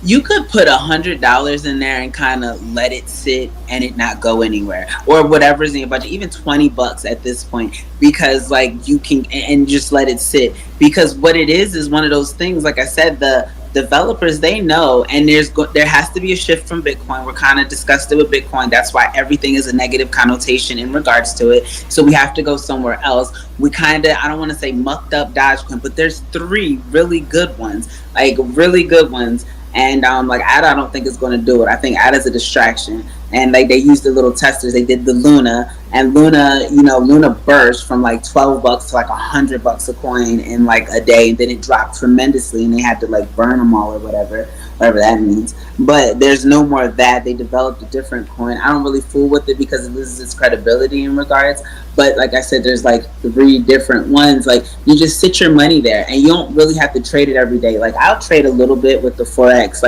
you could put $100 in there and kind of let it sit and it not go anywhere, or whatever's in your budget, even $20 at this point, because like you can, and just let it sit, because what it is one of those things, like I said, the developers, they know, and there has to be a shift from Bitcoin. We're kind of discussed it with Bitcoin. That's why everything is a negative connotation in regards to it. So we have to go somewhere else. We kind of, I don't want to say mucked up Dogecoin, but there's 3 really good ones, like really good ones. And like ADA, I don't think it's going to do it. I think ADA's a distraction. And like they used the little testers. They did the Luna, and Luna burst from like $12 to like $100 a coin in like a day, and then it dropped tremendously, and they had to like burn them all or whatever that means. But there's no more of that. They developed a different coin. I don't really fool with it because it loses its credibility in regards. But like I said, there's like 3 different ones. Like you just sit your money there, and you don't really have to trade it every day. Like I'll trade a little bit with the Forex,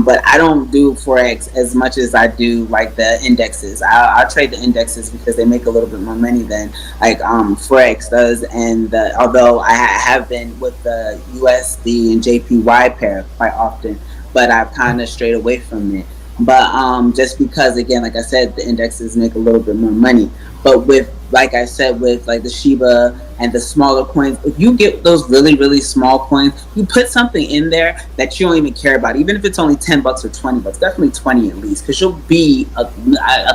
but I don't do Forex as much as I do like the indexes. I'll trade the indexes because they make a little bit more money than like Forex does. And although I have been with the USD and JPY pair quite often, but I've kind of strayed away from it. But just because, again, like I said, the indexes make a little bit more money. But with, like I said, with like the Shiba and the smaller coins, if you get those really, really small coins, you put something in there that you don't even care about, even if it's only $10 or $20, definitely 20 at least, because you'll be a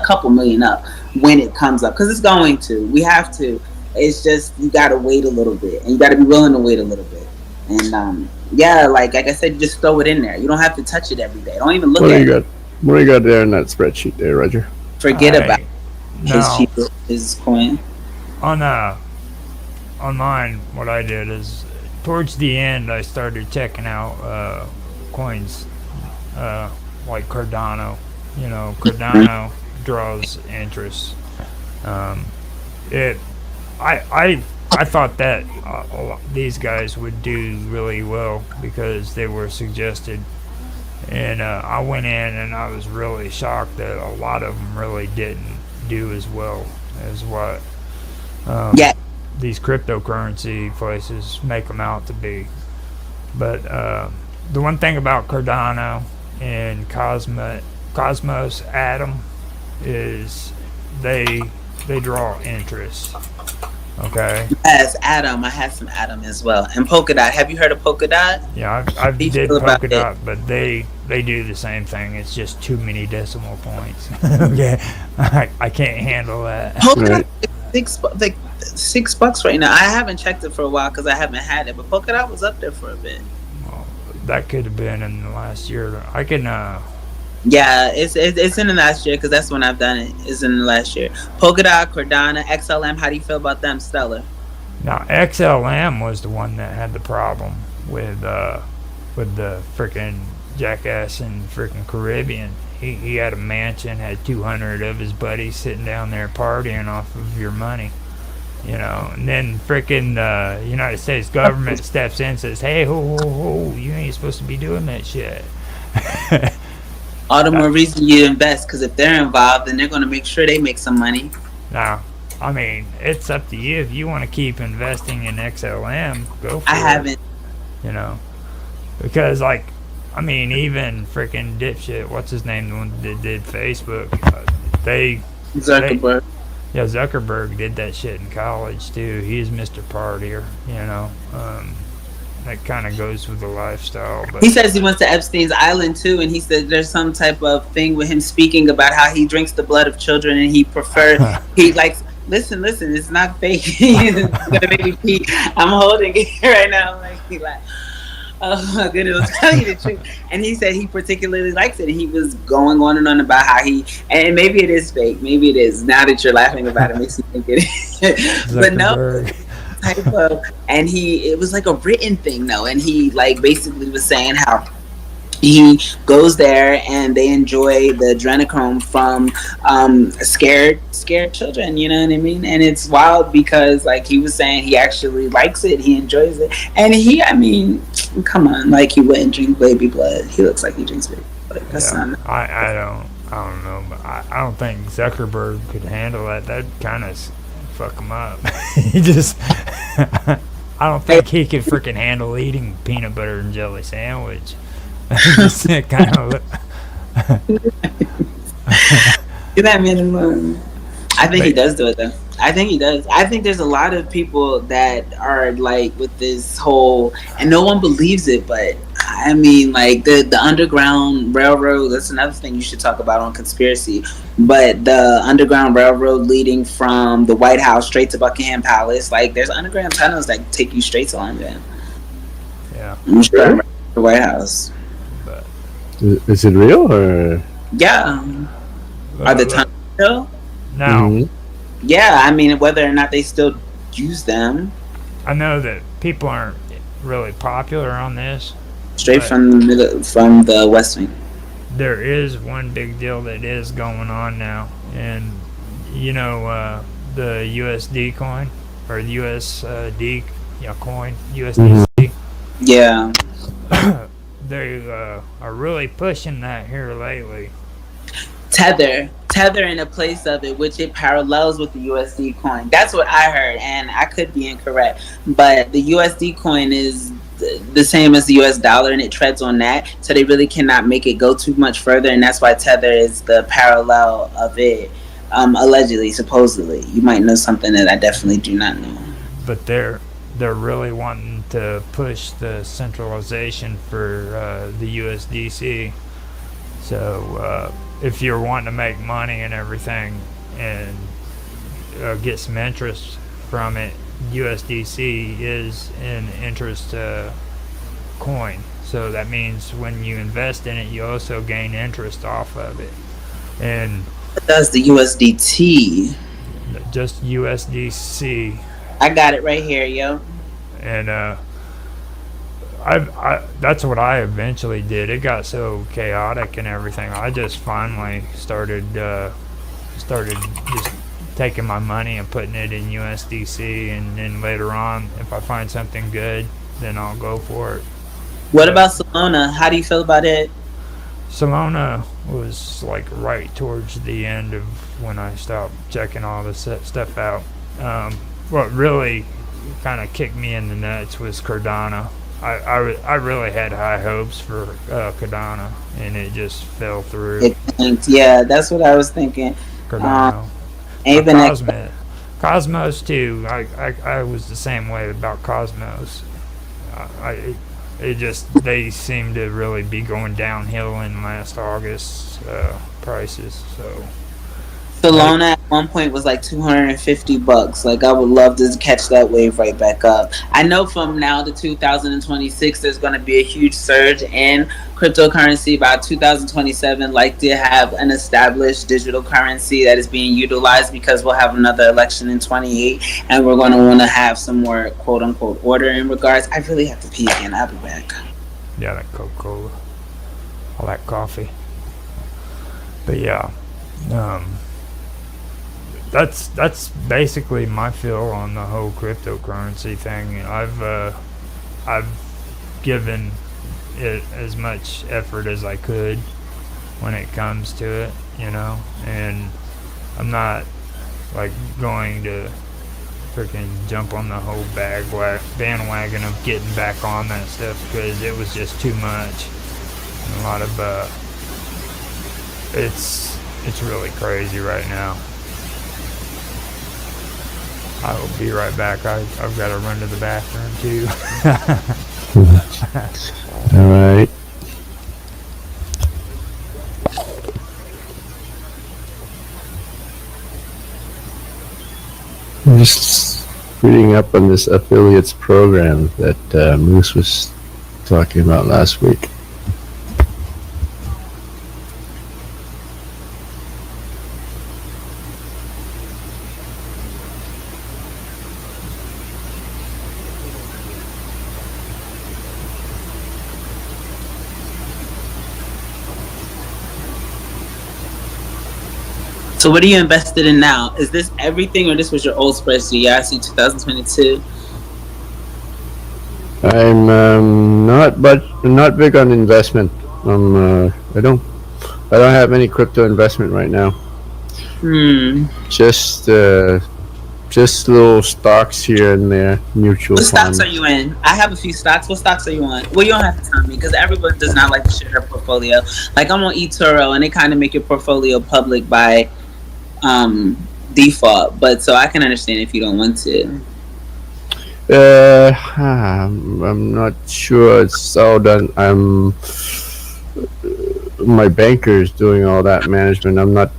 couple million up when it comes up, because it's going to. We have to. It's just, you got to wait a little bit, and you got to be willing to wait a little bit. And yeah, like I said, you just throw it in there. You don't have to touch it every day. Don't even look at it. What do you got there in that spreadsheet there, Roger? Forget about his coin. On mine, what I did is towards the end I started checking out coins like Cardano. Cardano draws interest. I thought that these guys would do really well because they were suggested, and I went in and I was really shocked that a lot of them really didn't do as well as what these cryptocurrency places make them out to be. But the one thing about Cardano and Cosmos Atom is they draw interest. Okay. As Atom, I had some Atom as well, and Polkadot. Have you heard of Polkadot? Yeah, I did Polkadot, but they do the same thing. It's just too many decimal points. Okay, I can't handle that. Polkadot $6 right now. I haven't checked it for a while because I haven't had it, but Polkadot was up there for a bit. Well, that could have been in the last year. I can. Yeah, it's in the last year because that's when I've done it. It's in the last year. Polkadot, Cardano, XLM. How do you feel about them, Stellar? Now XLM was the one that had the problem with the freaking jackass in freaking Caribbean. He had a mansion, had 200 of his buddies sitting down there partying off of your money. And then freaking United States government steps in and says, "Hey, ho, you ain't supposed to be doing that shit." All the more reason you invest, because if they're involved, then they're going to make sure they make some money. Now, I mean, it's up to you. If you want to keep investing in XLM, go for it. I haven't. Because, even freaking dipshit, what's his name, the one that did Facebook, Zuckerberg. Zuckerberg did that shit in college, too. He's Mr. Partier, that kind of goes with the lifestyle. But he says he went to Epstein's Island too, and he said there's some type of thing with him speaking about how he drinks the blood of children, and he prefers he likes. Listen, it's not fake. It's gonna make me pee. I'm holding it right now, oh my goodness, I'll tell you the truth. And he said he particularly likes it, and he was going on and on about how and maybe it is fake, maybe it is. Now that you're laughing about it, makes me think it is. But no. Type of, and it was like a written thing though, and he like basically was saying how He goes there and they enjoy the adrenochrome from scared children. You know what I mean? And it's wild because, like he was saying, he actually likes it. He enjoys it, and I mean, come on, like he wouldn't drink baby blood. He looks like he drinks baby blood. That's Yeah, not. I don't know, but I don't think Zuckerberg could handle that. That'd kind of fuck him up. He just, I don't think he could freaking handle eating peanut butter and jelly sandwich. Just kind of. Get that man alone. I think he But does do it though. I think he does. I think there's a lot of people that are like with this whole, and no one believes it, but I mean, like the Underground Railroad. That's another thing you should talk about on conspiracy. But the Underground Railroad leading from the White House straight to Buckingham Palace, like there's underground tunnels that take you straight to London. yeah, I'm sure I'm Really? right at the White House. but Is it real or? Yeah, are the tunnels still? now Mhm. Yeah, I mean, whether or not they still use them, I know that people aren't really popular on this, straight but from the middle, from the West Wing. there is one big deal that is going on now, and you know the USD coin or the USD coin USDC. Yeah, They are really pushing that here lately. Tether in a place of it, which it parallels with the USD coin. That's what I heard, and I could be incorrect, but the USD coin is the same as the US dollar, and it treads on that, so they really cannot make it go too much further, and that's why Tether is the parallel of it. Allegedly, supposedly, you might know something that I definitely do not know. But they're really wanting to push the centralization for the USDC. So if you're wanting to make money and everything and get some interest from it, USDC is an interest coin. So that means when you invest in it, you also gain interest off of it. And That's the USDT. just USDC. I got it right here, yo. And I that's what I eventually did. It got so chaotic and everything. I just finally started just taking my money and putting it in USDC, and then later on, if I find something good, then I'll go for it. What But about Solana? How do you feel about it? Solana was like right towards the end of when I stopped checking all this stuff out. What really kind of kicked me in the nuts was Cardano. I really had high hopes for Cardano, and it just fell through. Yeah, that's what I was thinking. Um, Cardano. Even Cosmos too. I was the same way about Cosmos. It just they seem to really be going downhill in last August prices. So I, Solana at one point was like $250. Like I would love to catch that wave right back up. I know from now to 2026, there's going to be a huge surge in cryptocurrency. By 2027, like to have an established digital currency that is being utilized because we'll have another election in 28, and we're going to want to have some more quote unquote order in regards. I really have to pee again. I'll be back. yeah, that Coca-Cola, all that coffee. But yeah, um, that's basically my feel on the whole cryptocurrency thing. I've given it as much effort as I could when it comes to it, and I'm not like going to freaking jump on the whole bandwagon of getting back on that stuff because it was just too much. And a lot of it's really crazy right now. I will be right back. I've got to run to the bathroom too. All right. I'm just reading up on this affiliates program that Moose was talking about last week. So what are you invested in now? Is this everything, or this was your old spreadsheet? Yeah, I see 2022. I'm not big on investment. I don't have any crypto investment right now. Just little stocks here and there, mutual What stocks funds. are you in? I have a few stocks. What stocks are you on? Well, you don't have to tell me because everyone does not like to share their portfolio. Like I'm on eToro, and they kind of make your portfolio public by default. But so I can understand if you don't want to. I'm not sure it's all done. My banker is doing all that management. I'm not.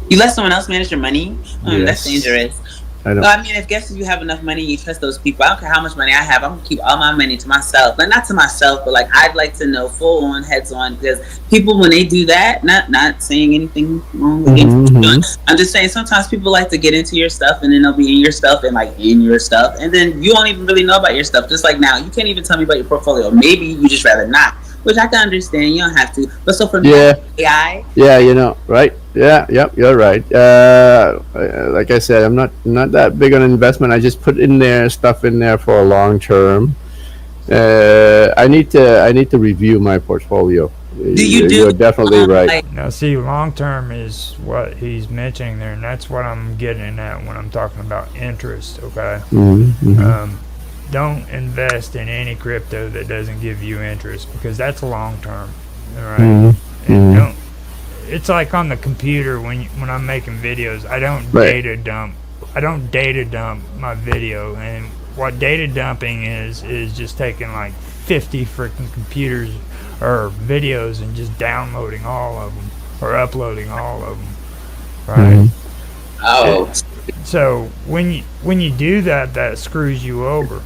You let someone else manage your money? That's Yes. dangerous. I don't. No, I mean, if guess if you have enough money, you trust those people. I don't care how much money I have. I'm gonna keep all my money to myself, but not to myself. But like, I'd like to know full on, heads on, because people when they do that, not saying anything wrong against what you're doing. I'm just saying sometimes people like to get into your stuff and then they'll be in your stuff and like in your stuff, and then you don't even really know about your stuff. Just like now, you can't even tell me about your portfolio. Maybe you just rather not, which I can understand. You don't have to. But so for Yeah. AI, Yeah, right. Yeah, yep, you're right. Like I said, I'm not that big on investment. I just put in there stuff in there for a long term. I need to review my portfolio. do you do? You're definitely right. Like, Now, see, long term is what he's mentioning there, and that's what I'm getting at when I'm talking about interest. Okay, don't invest in any crypto that doesn't give you interest because that's long term, all right? And don't. It's like on the computer when I'm making videos. I don't Right. data dump. I don't data dump my video, and what data dumping is just taking like 50 freaking computers or videos and just downloading all of them or uploading all of them, right? oh, So when you do that, that screws you over.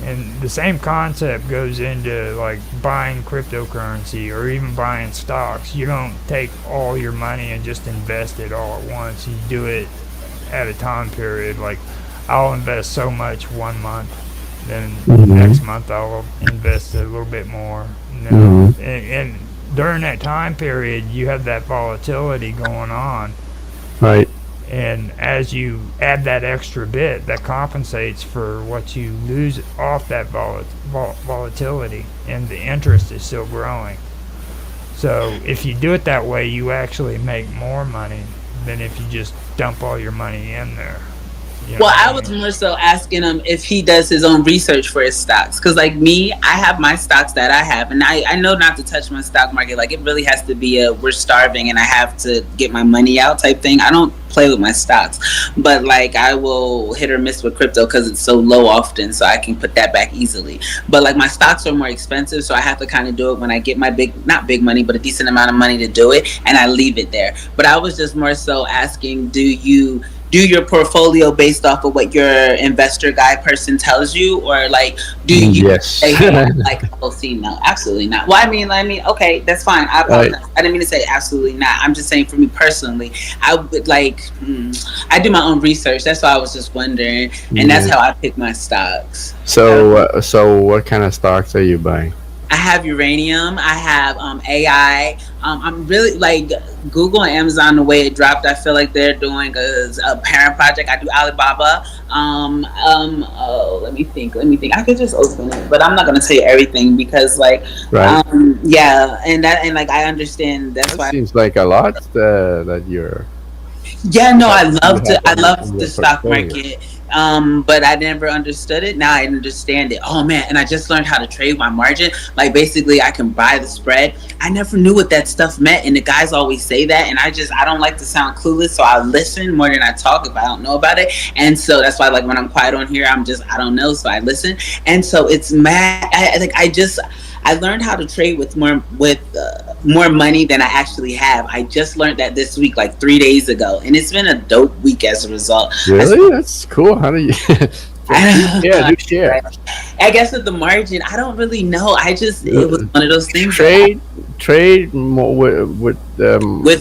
And the same concept goes into like buying cryptocurrency or even buying stocks. You don't take all your money and just invest it all at once. You do it at a time period. Like I'll invest so much 1 month, then next month I'll invest a little bit more. And during that time period, you have that volatility going on. Right. And as you add that extra bit, that compensates for what you lose off that volatility, and the interest is still growing. So if you do it that way, you actually make more money than if you just dump all your money in there. You know well, what I was more so asking him if he does his own research for his stocks. Because, like me, I have my stocks that I have. And I know not to touch my stock market. Like, it really has to be a we're starving and I have to get my money out type thing. I don't play with my stocks. But, like, I will hit or miss with crypto because it's so low often. So I can put that back easily. But, like, my stocks are more expensive. So I have to kind of do it when I get my not big money, but a decent amount of money to do it. And I leave it there. But I was just more so asking, do you do your portfolio based off of what your investor guy person tells you, or like do you Yes. say, hey, like, oh, see, no, absolutely not. Well, I mean, okay, that's fine. I apologize. Right. I didn't mean to say absolutely not. I'm just saying for me personally, I would like I do my own research. That's why I was just wondering, and that's how I pick my stocks. So what kind of stocks are you buying? I have uranium. I have AI. I'm really like Google and Amazon. The way it dropped, I feel like they're doing a parent project. I do Alibaba. Oh, let me think. I could just open it, but I'm not gonna say everything because, like, Right. yeah, and like I understand. That's That why. seems like a lot that you're. Yeah, no, I you love have I in love your the stock portfolio. market. But I never understood it. Now I understand it. Oh man, and I just learned how to trade my margin. Like basically I can buy the spread. I never knew what that stuff meant, and the guys always say that, and I don't like to sound clueless, so I listen more than I talk if I don't know about it. And so that's why, like, when I'm quiet on here, I don't know, so I listen. And so it's mad. I learned how to trade with more money than I actually have. I just learned that this week, like 3 days ago, and it's been a dope week as a result. Really? That's cool. How do you? Yeah, do share. I guess with the margin, I don't really know. It was one of those things. Trade trade more with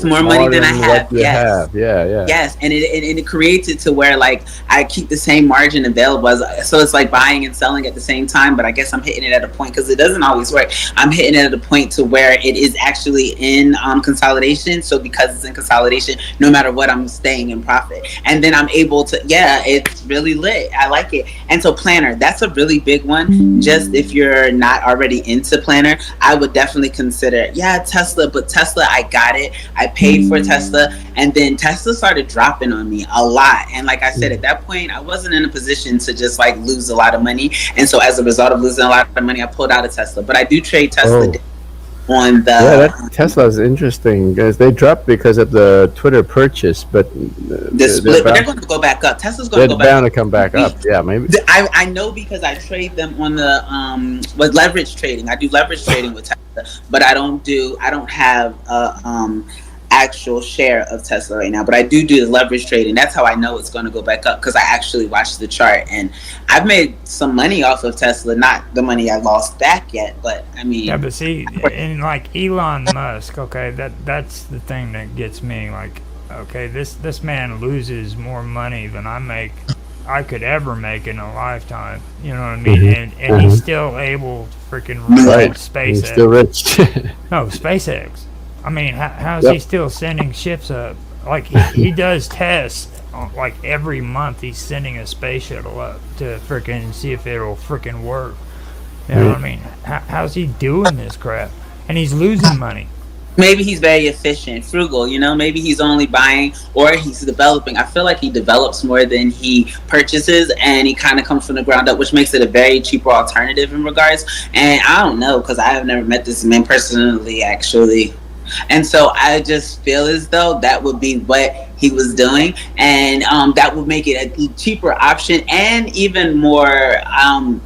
more money than I have. what you Yes. have. Yeah. Yes, and it creates it to where like I keep the same margin available, so it's like buying and selling at the same time. But I guess I'm hitting it at a point because it doesn't always work. I'm hitting it at a point to where it is actually in consolidation. So because it's in consolidation, no matter what, I'm staying in profit, and then I'm able to. Yeah, it's really lit. I like it. And so Planner, that's a really big one. Just if you're not already into Planner, I would definitely consider. Yeah, Tesla, but Tesla, I got it. I paid for Tesla, and then Tesla started dropping on me a lot. And like I said, at that point, I wasn't in a position to just like lose a lot of money. And so as a result of losing a lot of money, I pulled out of Tesla. But I do trade Tesla on the. Yeah, that Tesla is interesting because they dropped because of the Twitter purchase, but the split, but they're going to go back up. Tesla's going to go back. They're bound to come back up. Yeah, maybe. I know because I trade them on the with leverage trading. I do leverage trading with Tesla, but I don't have actual share of Tesla right now, but I do the leverage trading. That's how I know it's going to go back up, because I actually watched the chart, and I've made some money off of Tesla, not the money I lost back yet, but I mean. Yeah, but see, and like Elon Musk, okay, that's the thing that gets me. Like, okay, this man loses more money than I could ever make in a lifetime. You know what I mean? Mm-hmm. And he's still able to freaking run SpaceX. He's still rich. No, SpaceX. I mean, how's he still sending ships up? Like, he does tests. Like, every month he's sending a space shuttle up to freaking see if it'll freaking work. You know what I mean? How's he doing this crap? And he's losing money. Maybe he's very efficient, frugal, maybe he's only buying, or he's developing. I feel like he develops more than he purchases, and he kind of comes from the ground up, which makes it a very cheaper alternative in regards. And I don't know, because I have never met this man personally, actually. And so I just feel as though that would be what he was doing, and that would make it a cheaper option, and even more,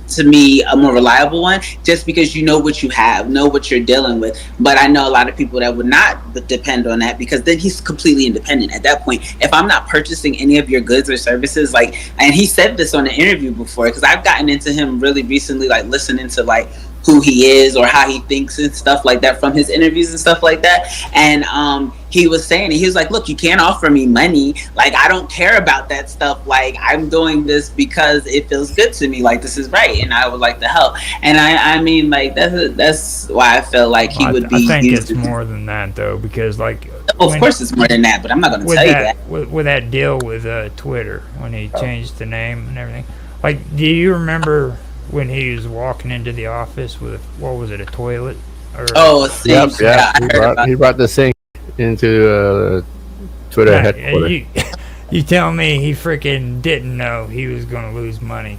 to me, a more reliable one, just because you know what you have, know what you're dealing with. But I know a lot of people that would not depend on that, because then he's completely independent at that point. If I'm not purchasing any of your goods or services, like, and he said this on an interview before, because I've gotten into him really recently, like listening to like who he is or how he thinks and stuff like that from his interviews and stuff like that. And he was saying, he was like, look, you can't offer me money. Like, I don't care about that stuff. Like, I'm doing this because it feels good to me. Like, this is right, and I would like to help. And I mean, like, that's why I feel like he would be. I think it's more than that, though, because, like. Of course it's more than that, but I'm not going to tell you that. With that deal with Twitter, when he changed the name and everything. Like, do you remember when he was walking into the office with, what was it, a toilet? A sink. Yeah, he brought the sink into Twitter headquarters. You tell me he freaking didn't know he was going to lose money